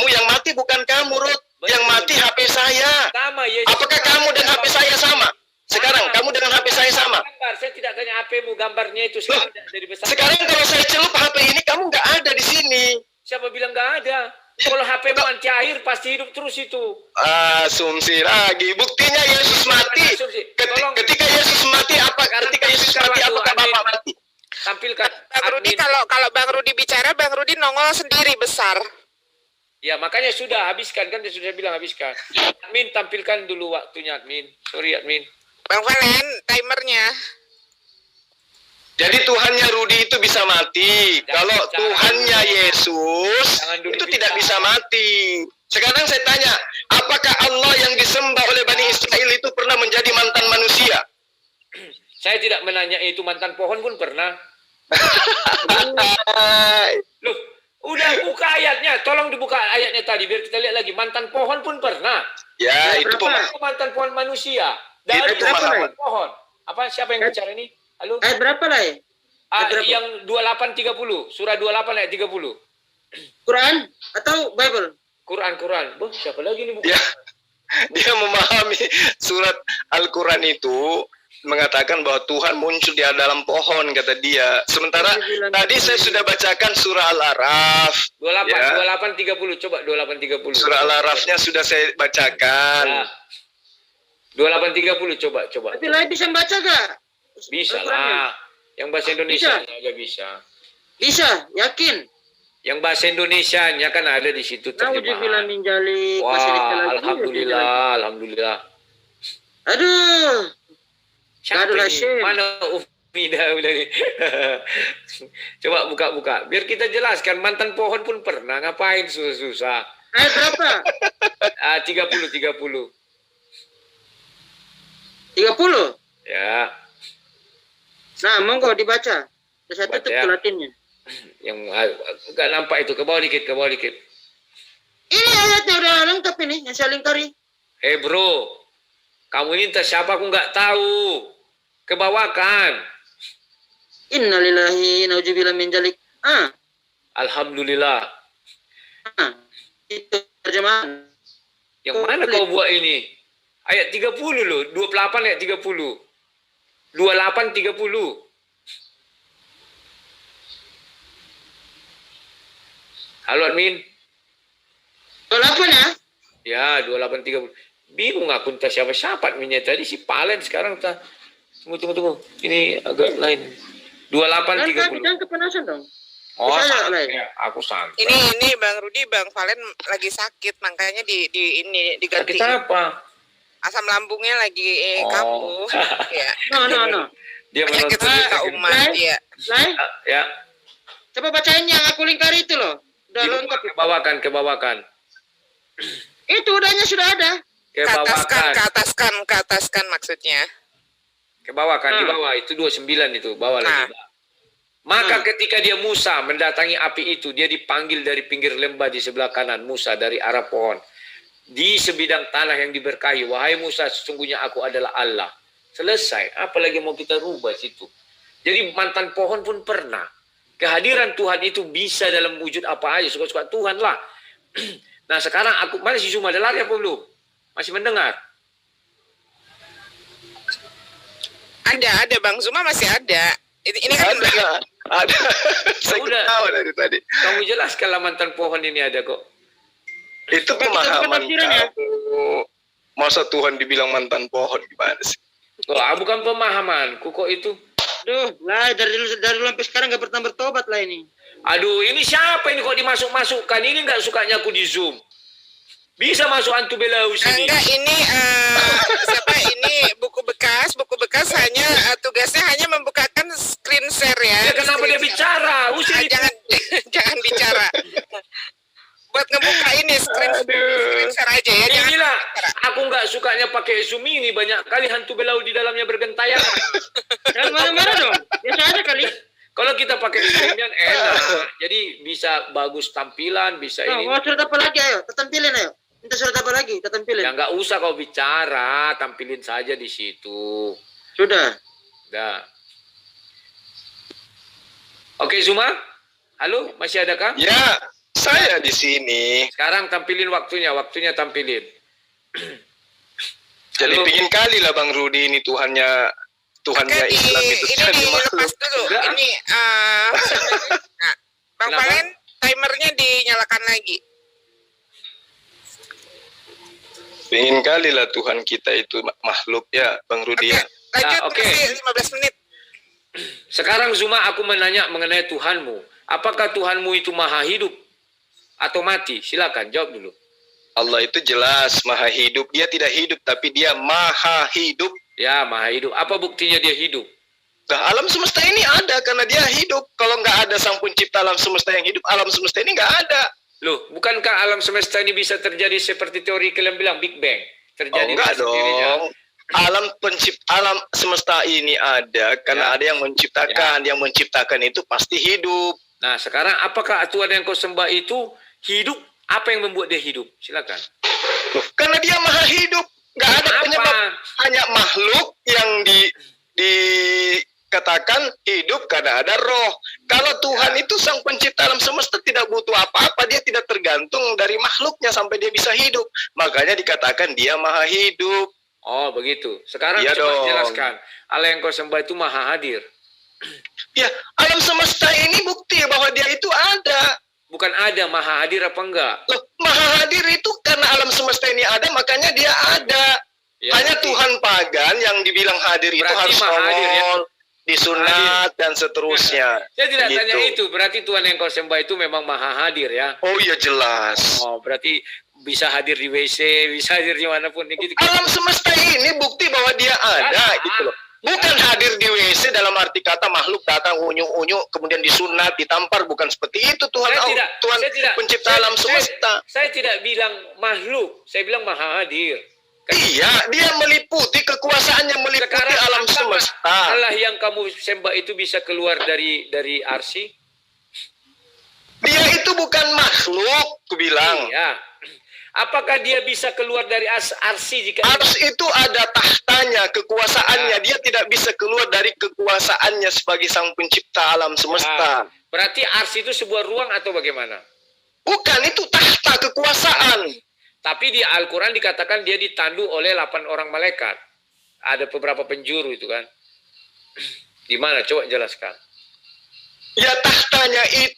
yang mati bukan kamu, Ruth. Yang mati HP saya. Apakah kamu dan HP saya sama? Sekarang kamu dengan HP saya tidak tanya HP-mu, gambarnya itu sekarang dari besar. Sekarang kalau saya celup HP ini, kamu nggak ada di sini. Siapa bilang nggak ada? Kalau HP-mu anti air pasti hidup terus itu. Asumsi lagi. Buktinya Yesus mati. Ketika Yesus mati apa? Ketika Yesus mati apakah Bapak mati? Tampilkan. Bang Rudi, kalau Bang Rudi bicara, Bang Rudi nongol sendiri besar. Ya makanya sudah habiskan kan, dia sudah bilang habiskan. Admin tampilkan dulu waktunya admin. Sorry admin. Bang Valen, timernya. Jadi Tuhannya Rudi itu bisa mati. Kalau bicara. Tuhannya Yesus itu tidak bisa mati. Sekarang saya tanya, apakah Allah yang disembah oleh Bani Israel itu pernah menjadi mantan manusia? Saya tidak menanya itu, mantan pohon pun pernah. Loh, udah buka ayatnya. Tolong dibuka ayatnya tadi biar kita lihat lagi. Mantan pohon pun pernah. Ya, itu mantan pohon manusia. Dari mantan pohon. Apa siapa yang bicara ini? Halo? Ayat berapa lah ya? Yang 28:30. Surah 28 ayat 30. Quran atau Bible? Quran. Boh, siapa lagi ini bukan? Ya, dia memahami surat Al-Quran itu mengatakan bahwa Tuhan muncul di dalam pohon, kata dia. Sementara tadi saya sudah bacakan surah Al-Araf. 28:30. Coba 28:30. Surah Al-Arafnya sudah saya bacakan. 28:30 coba. Tapi lain bisa baca gak? Bisa lah. Yang bahasa Indonesia agak bisa. Bisa, yakin. Yang bahasa Indonesianya kan ada di situ terjemahan. Wah, alhamdulillah. Aduh. Siapa ini? Mana Ufmi dah udah nih. Coba buka. Biar kita jelaskan, mantan pohon pun pernah, ngapain susah-susah. Ayat berapa? 30. 30? Ya. Nah, monggo dibaca. Ada satu Baca tuh ya. Latinnya. Yang enggak nampak itu, ke bawah dikit. Ini ayatnya udah lengkap ini, yang saya lingkari. Bro, kamu ini entah siapa aku nggak tahu. Kebawakan. Innalillahi nauzubillah min dzalik. Alhamdulillah. Itu terjemahan. Yang mana kau buat ini? Ayat 30 loh, 28 ayat 30. 28:30. Halo admin. 28 ya? Ya, 28:30. Bingung aku entah siapa adminnya tadi, si Palen sekarang entah. Tunggu. Ini agak lain. 28:30. Jangan kepanasan dong. Oh, santai. ya, aku santai. Ini Bang Rudi, Bang Valen lagi sakit, makanya diganti. Sakit apa? Asam lambungnya lagi kambuh. Ya. No. Dia Penyakit menonton suka umat ya. Lai, ya. coba bacain yang aku lingkari itu loh. Udah lengkap. Kebawakan. Itu udahnya sudah ada. Keataskan maksudnya. Kebawakan di bawah itu 29 itu, bawah lagi. Maka ketika dia Musa mendatangi api itu, dia dipanggil dari pinggir lembah di sebelah kanan Musa dari arah pohon. Di sebidang tanah yang diberkahi, wahai Musa, sesungguhnya aku adalah Allah. Selesai, apalagi mau kita rubah situ. Jadi mantan pohon pun pernah. Kehadiran Tuhan itu bisa dalam wujud apa aja, suka-suka Tuhan lah. Nah sekarang mana si Zuma, ada lari apa belum? Masih mendengar? Ada Bang Zuma masih ada. Ini kan ada. Saya ketawa dari tadi. Kamu jelaskanlah mantan pohon ini ada kok. Itu pemahaman kamu. Masa Tuhan dibilang mantan pohon, gimana sih? Bukan pemahamanku kok itu. Duh, lah dari dulu sampai sekarang gak pernah bertobat lah ini. Aduh, ini siapa ini kok dimasuk-masukkan? Ini nggak sukanya aku di Zoom. Bisa masuk antu belau sini. Enggak, ini buku bekas hanya tugasnya hanya membukakan screen share ya. Kenapa dia bicara? Jangan bicara. Buat ngebuka ini screen share aja ya. Inilah, aku nggak sukanya pakai Zoom ini, banyak kali hantu belau di dalamnya bergentayangan. Jangan marah-marah dong. Biasa aja kali. Kalau kita pakai Zoom yang enak, jadi bisa bagus tampilan, bisa ini. Mau surat apa lagi, ayo, tampilin ayo. Minta surat apa lagi, kita tampilin. Ya nggak usah kau bicara, tampilin saja di situ. Sudah. Dah. Oke Zuma, halo, masih adakah? Ya, saya di sini. Sekarang tampilin waktunya tampilin. Jadi Halo. pingin kali lah Bang Rudi ini Tuhannya Tuhannya Oke, Islam itu ini jadi dilepas makhluk. dulu. Enggak. Ini, nah, Bang Kenapa? Valen, timernya dinyalakan lagi. Ingin kali lah Tuhan kita itu makhluk ya, Bang Rudi Oke, ya. lanjut Nah, oke. masih 15 menit. Sekarang Zuma aku menanya mengenai Tuhanmu. Apakah Tuhanmu itu maha hidup atau mati? Silakan jawab dulu. Allah itu jelas maha hidup. Dia tidak hidup, tapi dia maha hidup. Ya, maha hidup. Apa buktinya dia hidup? Nah, alam semesta ini ada karena dia hidup. Kalau nggak ada sang pencipta alam semesta yang hidup, alam semesta ini nggak ada. Loh, bukankah alam semesta ini bisa terjadi seperti teori kalian bilang Big Bang? Oh, Terjadi enggak dengan sendirinya. dong. Alam semesta ini ada karena Ya. ada yang menciptakan. Yang menciptakan itu pasti hidup. Nah, sekarang apakah Tuhan yang kau sembah itu hidup? Apa yang membuat dia hidup? Silakan. Loh, karena dia maha hidup. Nggak ada penyebab. Apa? Hanya makhluk yang dikatakan hidup karena ada roh. Kalau Tuhan itu sang pencipta alam semesta tidak butuh apa-apa. Dia tidak tergantung dari makhluknya sampai dia bisa hidup. Makanya dikatakan dia maha hidup. Oh, begitu. Sekarang Iya coba dong. jelaskan. Allah yang kau sembah itu maha hadir. Ya, alam semesta ini bukti bahwa dia itu ada. Bukan ada, maha hadir apa enggak? Loh, maha hadir itu karena alam semesta ini ada, makanya dia ada. Ya, Hanya berarti- Tuhan pagan yang dibilang hadir itu Berarti harus maha hadir, ya? nongol, disunat, dan seterusnya. Saya tidak Gitu. tanya itu. Berarti Tuhan yang kau sembah itu memang maha hadir ya? Oh iya jelas. Oh, berarti bisa hadir di WC, bisa hadir di manapun gitu. Alam semesta ini bukti bahwa dia ada, Ada. gitu loh. Bukan hadir di WC dalam arti kata makhluk datang unyu-unyu kemudian disunat, ditampar, bukan seperti itu Tuhan. Tuhan pencipta alam semesta. Saya tidak bilang makhluk, saya bilang maha hadir. Iya, dia meliputi kekuasaannya meliputi alam apakah semesta. Allah yang kamu sembah itu bisa keluar dari arsy? Dia itu bukan makhluk, ku bilang. Iya. Apakah dia bisa keluar dari arsy jika Ars itu ada tahtanya, kekuasaannya. Dia tidak bisa keluar dari kekuasaannya sebagai sang pencipta alam semesta. Berarti arsy itu sebuah ruang atau bagaimana? Bukan, itu tahta kekuasaan. Tapi di Al-Quran dikatakan dia ditandu oleh 8 orang malaikat. Ada beberapa penjuru itu kan. Di mana? Coba jelaskan. Ya tahtanya itu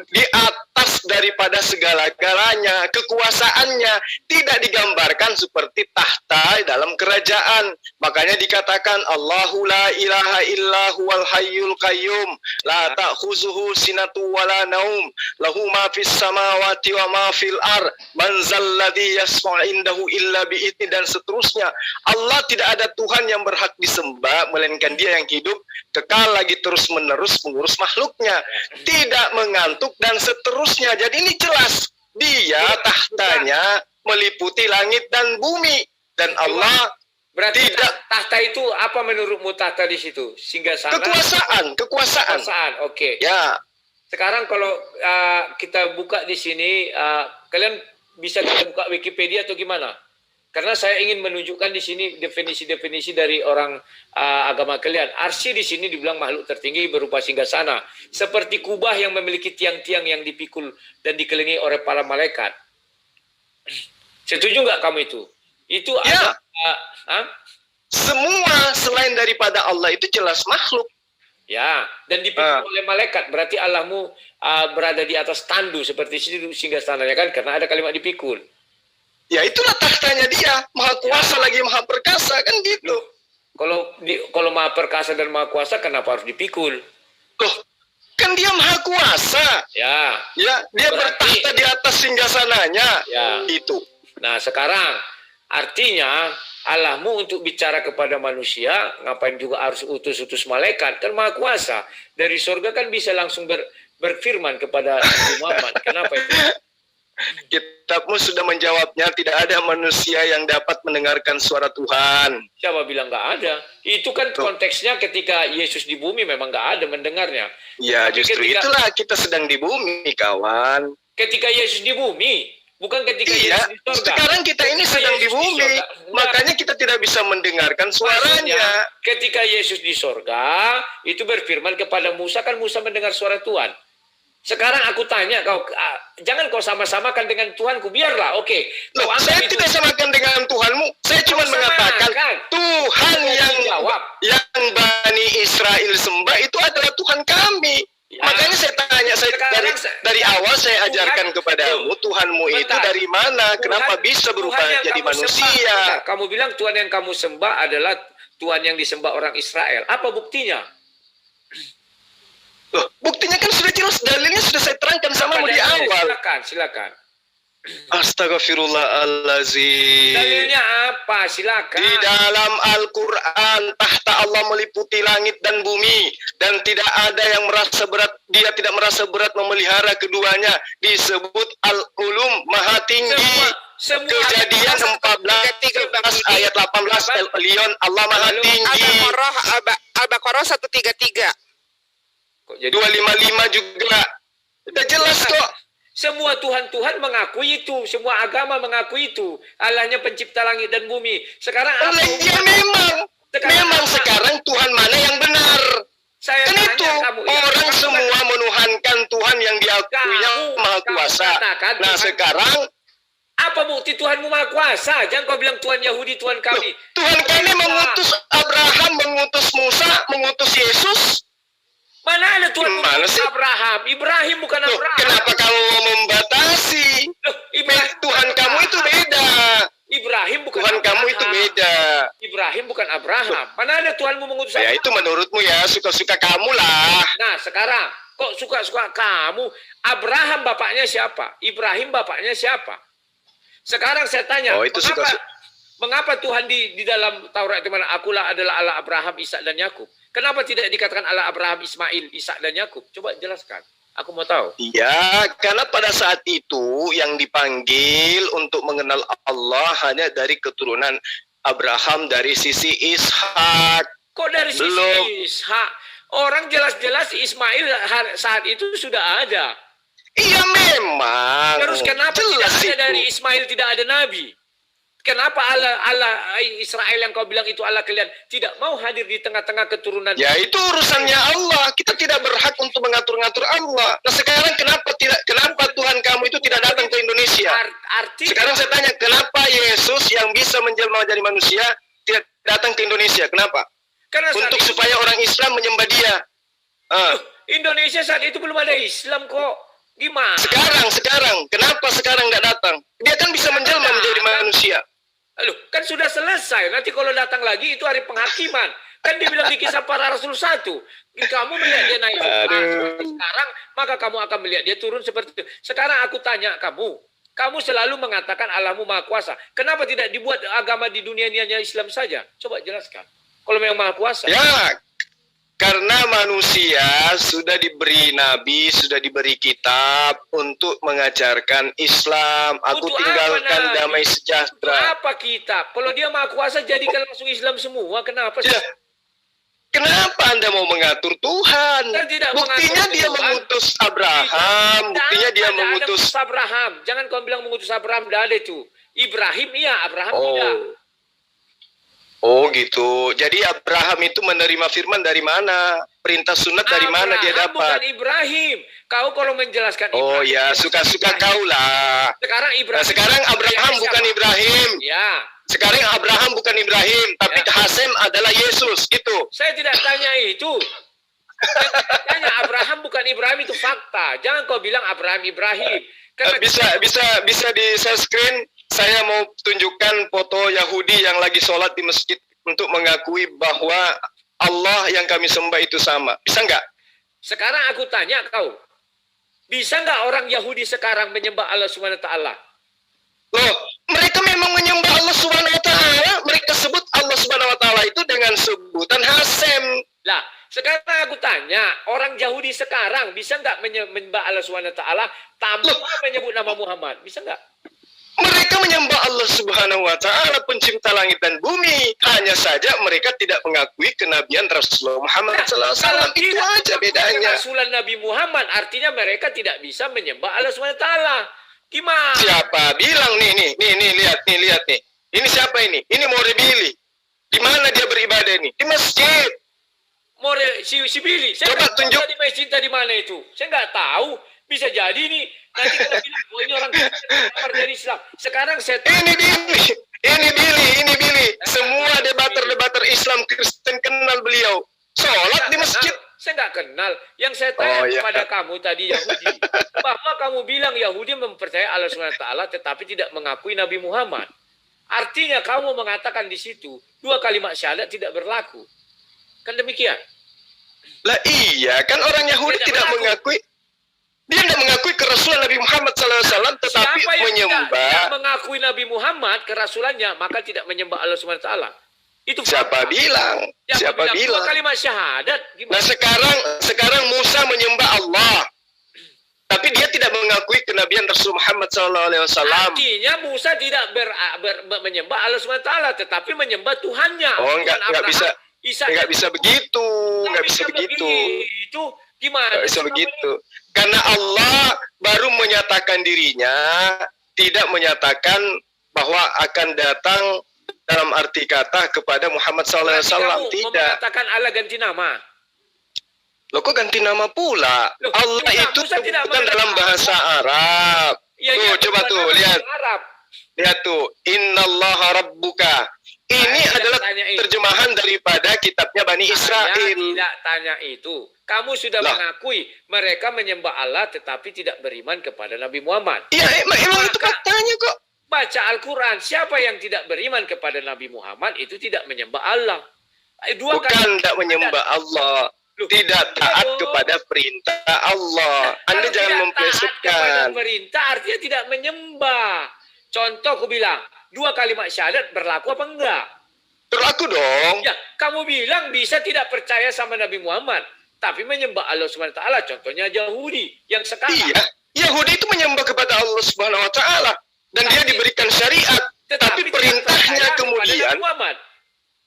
di atas daripada segala-galanya. Kekuasaannya tidak digambarkan seperti tahta dalam kerajaan. Makanya dikatakan Allahu la ilaha illa huwal hayyul qayyum la ta'khuzuhu sinatu wala naum lahu ma fis samawati wa ma fil ar man zalladzi yasma'u indahu illa bi'izni, dan seterusnya. Allah tidak ada Tuhan yang berhak disembah melainkan dia yang hidup kekal lagi terus-menerus mengurus makhluknya, tidak mengantuk dan seterusnya. Jadi ini jelas dia tahtanya meliputi langit dan bumi, dan Allah Berarti tidak. tahta itu apa menurutmu tahta di situ? Singgasana? kekuasaan. Kekuasaan. Oke. Ya, Sekarang kalau kita buka di sini, kalian bisa kita buka Wikipedia atau gimana? Karena saya ingin menunjukkan di sini definisi-definisi dari orang agama kalian. Arsy di sini dibilang makhluk tertinggi berupa singgasana, seperti kubah yang memiliki tiang-tiang yang dipikul dan dikelilingi oleh para malaikat. Setuju nggak kamu itu? Itu Ya. ada, semua selain daripada Allah itu jelas makhluk. ya, dan dipikul oleh malaikat. Berarti Allahmu berada di atas tandu seperti situ singgasananya kan? Karena ada kalimat dipikul. Ya itulah tahtanya dia, maha kuasa lagi maha perkasa, kan gitu. Kalau maha perkasa dan maha kuasa, kenapa harus dipikul? Loh, kan dia maha kuasa. Ya. Ya, dia Berarti- bertahta di atas singgasananya. Ya. Itu. Nah sekarang artinya Allahmu untuk bicara kepada manusia, ngapain juga harus utus-utus malaikat? Kan maha kuasa. Dari surga kan bisa langsung berfirman kepada Nabi Muhammad. Kenapa itu? Kitabmu sudah menjawabnya, tidak ada manusia yang dapat mendengarkan suara Tuhan. Siapa bilang nggak ada? Itu kan konteksnya ketika Yesus di bumi memang nggak ada mendengarnya. Ya, Tapi justru itulah kita sedang di bumi, kawan. Ketika Yesus di bumi, bukan ketika Iya, Yesus di surga. sekarang kita ini Ketika sedang di Yesus bumi, surga. Enggak. makanya kita tidak bisa mendengarkan suaranya. Maksudnya, ketika Yesus di sorga, itu berfirman kepada Musa, kan Musa mendengar suara Tuhan. Sekarang aku tanya kau, jangan kau sama-samakan dengan Tuhanku, biarlah, oke. Loh, saya tidak samakan dengan Tuhanmu. Saya cuma mengatakan Tuhan yang Bani Israel sembah itu adalah Tuhan kami. Ya. Makanya saya tanya, dari awal saya ajarkan kepadamu, Tuhanmu itu dari mana? Kenapa bisa berubah jadi manusia? Kamu bilang Tuhan yang kamu sembah adalah Tuhan yang disembah orang Israel. Apa buktinya? Loh, buktinya kan sudah jelas, dalilnya sudah saya terangkan samamu di awal. Silakan. Astagfirullahaladzim. Dalilnya apa? Silakan. Di dalam Al-Quran, tahta Allah meliputi langit dan bumi, dan tidak ada yang merasa berat, dia tidak merasa berat memelihara keduanya. Disebut Al-Ulum Maha Tinggi. Kejadian 14 ayat 18 Al-Lion Allah Maha Tinggi. Al-Baqarah 133. 255 juga. Udah jelas kok. Semua Tuhan-Tuhan mengakui itu, semua agama mengakui itu. Allahnya pencipta langit dan bumi. Sekarang ya memang sekarang Tuhan mana yang benar? Saya kan itu orang semua menuhankan Tuhan yang diakuinya Maha Kuasa. Nah sekarang apa bukti Tuhanmu Maha Kuasa? Jangan kau bilang Tuhan Yahudi, Tuhan kami. Tuhan kami mengutus Abraham, mengutus Musa, mengutus Yesus. Mana ada Tuhan mengutus Abraham? Ibrahim bukan Abraham. Kenapa kamu mau membatasi? Tuhan kamu itu beda. Ibrahim bukan Tuhan Abraham. Kamu itu beda. Ibrahim bukan Abraham. Mana ada Tuhanmu mengutus Abraham? Ya itu menurutmu ya, suka-suka kamu lah. Nah sekarang, kok suka-suka kamu? Abraham bapaknya siapa? Ibrahim bapaknya siapa? Sekarang saya tanya, mengapa Tuhan di dalam Taurat itu mana? Akulah adalah Allah Abraham, Ishak dan Yakub. Kenapa tidak dikatakan Allah Abraham, Ismail, Ishak dan Yakub? Coba jelaskan. Aku mau tahu. Ya, karena pada saat itu yang dipanggil untuk mengenal Allah hanya dari keturunan Abraham dari sisi Ishak. Kok dari sisi Ishak? Orang jelas-jelas Ismail saat itu sudah ada. Iya memang. Terus kenapa jelas tidak ada itu. dari Ismail tidak ada nabi? Kenapa Allah Israel yang kau bilang itu Allah kalian tidak mau hadir di tengah-tengah keturunan? Ya itu urusannya Allah. Kita tidak berhak untuk mengatur-ngatur Allah. Nah sekarang kenapa Tuhan kamu itu tidak datang ke Indonesia? Sekarang saya tanya, kenapa Yesus yang bisa menjelma menjadi manusia tidak datang ke Indonesia? Kenapa? Karena untuk supaya orang Islam menyembah dia. Indonesia saat itu belum ada Islam kok. Gimana? Sekarang. Kenapa sekarang tidak datang? Dia kan bisa menjelma menjadi manusia. Loh, kan sudah selesai. Nanti kalau datang lagi itu hari penghakiman. Kan dibilang di kisah para Rasul 1. Kamu melihat dia naik seperti sekarang, maka kamu akan melihat dia turun seperti itu. Sekarang aku tanya kamu. Kamu selalu mengatakan Allahmu Maha Kuasa. Kenapa tidak dibuat agama di dunia ini hanya Islam saja? Coba jelaskan. Kalau memang Maha Kuasa. Ya, karena manusia sudah diberi nabi, sudah diberi kitab untuk mengajarkan Islam. Aku Untuk tinggalkan damai sejahtera. Untuk apa kitab? Kalau dia Maha Kuasa jadikan langsung Islam semua. Kenapa sih? Ya. Kenapa Anda mau mengatur Tuhan? Buktinya dia mengutus Abraham. Buktinya dia mengutus Abraham. Jangan kau bilang mengutus Abraham, tidak ada itu. Ibrahim iya, Abraham tidak. Oh gitu. Jadi Abraham itu menerima firman dari mana? Perintah sunat dari mana dia dapat? Bukan Ibrahim. Kau kalau menjelaskan Ibrahim. Oh ya, suka-suka kau lah. Sekarang Ibrahim. Nah, sekarang Abraham bukan Ibrahim. Ya. Sekarang Abraham bukan Ibrahim, tapi Hasem adalah Yesus, gitu. Saya tidak tanya itu. Saya tanya Abraham bukan Ibrahim, itu fakta. Jangan kau bilang Abraham Ibrahim. Bisa di share screen. Saya mau tunjukkan foto Yahudi yang lagi sholat di masjid untuk mengakui bahwa Allah yang kami sembah itu sama. Bisa nggak? Sekarang aku tanya kau. Bisa nggak orang Yahudi sekarang menyembah Allah Subhanahu wa taala? Loh, mereka memang menyembah Allah Subhanahu wa taala. Mereka sebut Allah Subhanahu wa taala itu dengan sebutan Hasem. Lah, sekarang aku tanya, orang Yahudi sekarang bisa nggak menyembah Allah Subhanahu wa taala tanpa menyebut nama Muhammad? Bisa nggak? Mereka menyembah Allah Subhanahu wa taala, pencipta langit dan bumi. Hanya saja mereka tidak mengakui kenabian Rasulullah Muhammad SAW. Itu aja bedanya. Rasulullah Nabi Muhammad artinya mereka tidak bisa menyembah Allah Subhanahu wa taala. Gimana? Siapa bilang nih lihat nih. Ini siapa ini? Ini Morebili. Di mana dia beribadah ini? Di masjid. Si Billy. Saya coba tunjuk di masjid di mana itu. Saya nggak tahu. Bisa jadi nih nanti kita bilang, oh ini orang Kristen keluar dari Islam. Sekarang saya Ini Billy. Semua debater Islam Kristen kenal beliau. Sholat di masjid. Saya nggak kenal. Yang saya tanya iya. kepada kamu tadi Yahudi, bahwa kamu bilang Yahudi mempercayai Allah SWT tetapi tidak mengakui Nabi Muhammad. Artinya kamu mengatakan di situ dua kalimat syahadat tidak berlaku. Kan demikian? Lah iya, kan orang Yahudi tidak mengakui. Dia tidak mengakui kerasulan Nabi Muhammad SAW, tetapi Siapa yang menyembah. tidak mengakui Nabi Muhammad kerasulannya, maka tidak menyembah Allah SWT. Itu Siapa bilang? Siapa bilang? Dua kalimat syahadat. Gimana? Nah sekarang Musa menyembah Allah, tapi dia tidak mengakui kenabian Rasul Muhammad SAW. Artinya Musa tidak menyembah Allah SWT, tetapi menyembah Tuhannya. Oh, Tuhan enggak bisa. Isa, Nggak bisa begitu, nggak bisa begitu. Itu gimana? Nggak bisa begitu. Karena Allah baru menyatakan dirinya, tidak menyatakan bahwa akan datang dalam arti kata kepada Muhammad SAW. Tidak. Mengatakan Allah ganti nama. Loh kok ganti nama pula? Loh, Allah itu tidak bukan dalam bahasa Arab. Ya, Tuh, coba tuh, lihat. Arab. Lihat tuh, Innallaha Rabbuka. Ini adalah terjemahan daripada kitabnya Bani Israel. Saya tidak tanya itu. Kamu sudah mengakui mereka menyembah Allah tetapi tidak beriman kepada Nabi Muhammad. Iya, emang itu katanya kok. Baca Al-Quran, siapa yang tidak beriman kepada Nabi Muhammad itu tidak menyembah Allah. Bukan tidak menyembah Allah. Tidak taat kepada perintah Allah. Anda jangan memplesetkan. Perintah artinya tidak menyembah. Contoh aku bilang, dua kalimat syahadat berlaku apa enggak? Berlaku dong. Ya, kamu bilang bisa tidak percaya sama Nabi Muhammad, tapi menyembah Allah SWT. Contohnya Yahudi yang sekarang. Iya, Yahudi itu menyembah kepada Allah Subhanahu Wa Taala dan dia diberikan syariat, tapi perintahnya kemudian.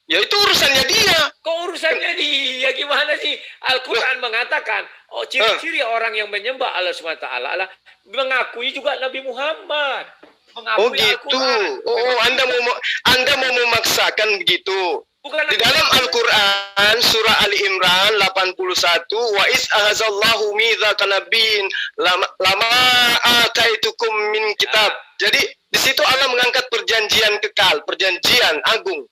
Ya itu urusannya dia. Kok urusannya dia? Gimana sih? Al-Quran mengatakan, ciri-ciri orang yang menyembah Allah SWT adalah mengakui juga Nabi Muhammad. Oh gitu. Oh, Anda mau memaksakan begitu. Di dalam Al-Quran surah Ali Imran 81, wa is ahazallahu mitsaqan nabiyyin lama ataitukum min kitab. Jadi di situ Allah mengangkat perjanjian kekal, perjanjian agung.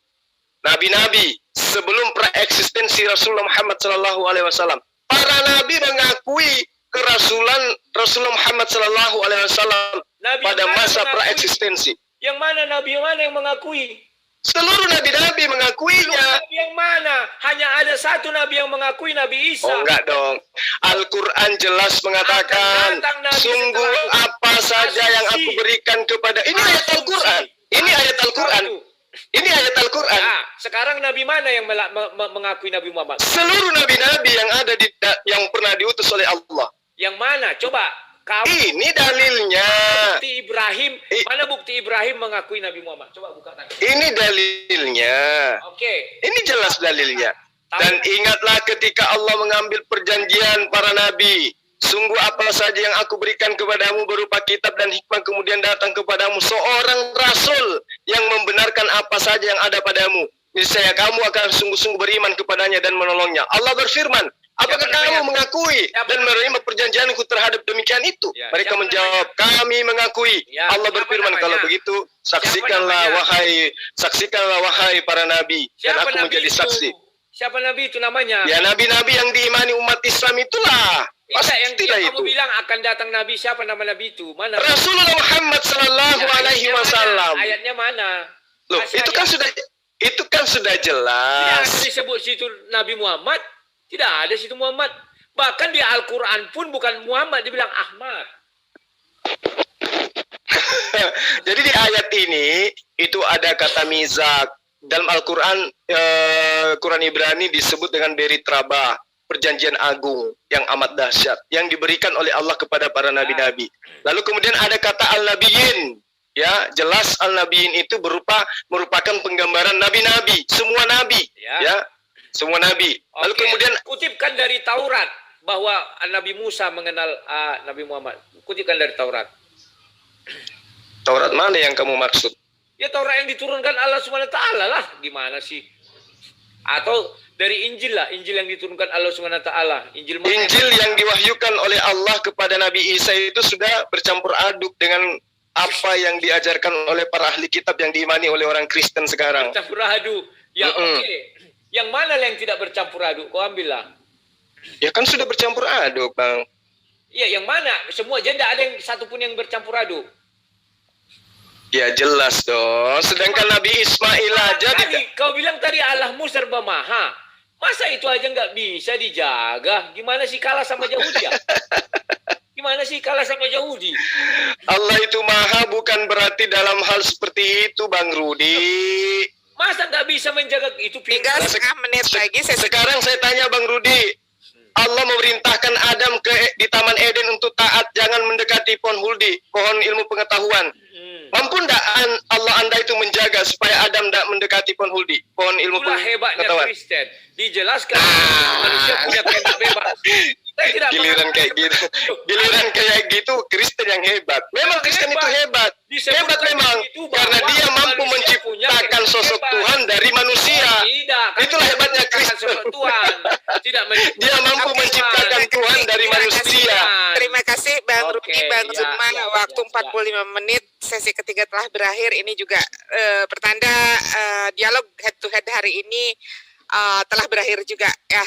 Nabi-nabi sebelum praeksistensi Rasulullah Muhammad SAW. Para nabi mengakui kerasulan Rasulullah Muhammad SAW pada masa praeksistensi. Yang mana nabi yang mana yang mengakui? Seluruh nabi-nabi mengakuinya. Nabi yang mana? Hanya ada satu nabi yang mengakui, Nabi Isa. Oh enggak dong. Al-Quran jelas mengatakan, sungguh apa saja yang aku berikan kepada. Ini ayat Al-Quran. Ini ayat Al-Quran. Ini ayat Al-Quran. Nah, sekarang nabi mana yang mengakui Nabi Muhammad? Seluruh nabi-nabi yang ada yang pernah diutus oleh Allah. Yang mana? Coba. Ini dalilnya. Bukti Ibrahim. Mana bukti Ibrahim mengakui Nabi Muhammad? Coba buka tangan. Ini dalilnya. Oke. Ini jelas dalilnya. Dan ingatlah ketika Allah mengambil perjanjian para nabi. Sungguh apa saja yang aku berikan kepadamu berupa kitab dan hikmah kemudian datang kepadamu seorang rasul yang membenarkan apa saja yang ada padamu. Niscaya kamu akan sungguh-sungguh beriman kepadanya dan menolongnya. Allah berfirman, apakah kamu mengakui dan menerima perjanjianku terhadap demikian itu? Mereka menjawab, kami mengakui. Allah berfirman, kalau begitu saksikanlah wahai para nabi dan aku menjadi saksi. Siapa nabi itu namanya? Ya nabi-nabi yang diimani umat Islam itulah. Pasti yang itu. Kamu bilang akan datang nabi, siapa nama nabi itu? Mana? Rasulullah Muhammad sallallahu alaihi wasallam. Ayatnya mana? Loh, itu kan sudah jelas. Tidak disebut situ Nabi Muhammad. Tidak ada situ Muhammad. Bahkan di Al-Quran pun bukan Muhammad, dibilang Ahmad. Jadi di ayat ini itu ada kata mizak. Dalam Al-Quran, Quran Ibrani disebut dengan Beri Trabah, perjanjian agung yang amat dahsyat, yang diberikan oleh Allah kepada para nabi-nabi. Lalu kemudian ada kata Al-Nabiyin. Ya, jelas Al-Nabiyin itu merupakan penggambaran nabi-nabi, semua nabi. Ya, semua nabi. Lalu kemudian kutipkan dari Taurat bahwa Nabi Musa mengenal Nabi Muhammad. Kutipkan dari Taurat. Taurat mana yang kamu maksud? Ya Taurat yang diturunkan Allah SWT lah. Gimana sih? Atau dari Injil lah, Injil yang diturunkan Allah Subhanahu wa taala. Injil mana? Injil yang diwahyukan oleh Allah kepada Nabi Isa itu sudah bercampur aduk dengan apa yang diajarkan oleh para ahli kitab yang diimani oleh orang Kristen sekarang. Bercampur aduk. Ya oke. Yang mana yang tidak bercampur aduk? Kau ambillah. Ya kan sudah bercampur aduk, Bang. Iya, yang mana? Semua aja tidak ada yang satupun yang bercampur aduk. Ya jelas dong. Sedangkan Nabi Ismail aja Kau bilang tadi Allahmu serba maha. Masa itu aja nggak bisa dijaga? Gimana sih kalah sama Yahudi ya? Gimana sih kalah sama Yahudi? Allah itu maha bukan berarti dalam hal seperti itu, Bang Rudi. Masa nggak bisa menjaga itu? Tinggal setengah menit lagi sesi. Sekarang saya tanya Bang Rudi. Allah memerintahkan Adam di Taman Eden untuk taat, jangan mendekati pohon huldi, pohon ilmu pengetahuan. Mampu enggak Allah Anda itu menjaga supaya Adam tidak mendekati pohon huldi, pohon ilmu Itulah hebatnya pengetahuan? Kristen. Dijelaskan manusia punya kehendak bebas. Saya tidak Giliran kayak gitu, giliran kayak gitu Kristen yang hebat. Memang Kristen itu hebat, hebat memang karena dia mampu menciptakan sosok Tuhan dari manusia. Itulah hebatnya Kristen. Tidak Dia mampu menciptakan Tuhan dari manusia. Terima kasih Bang Oke, Rudi, Bang ya, Zuma. ya, Waktu ya, 45 menit, sesi ketiga telah berakhir. Ini juga pertanda dialog head to head hari ini telah berakhir juga ya.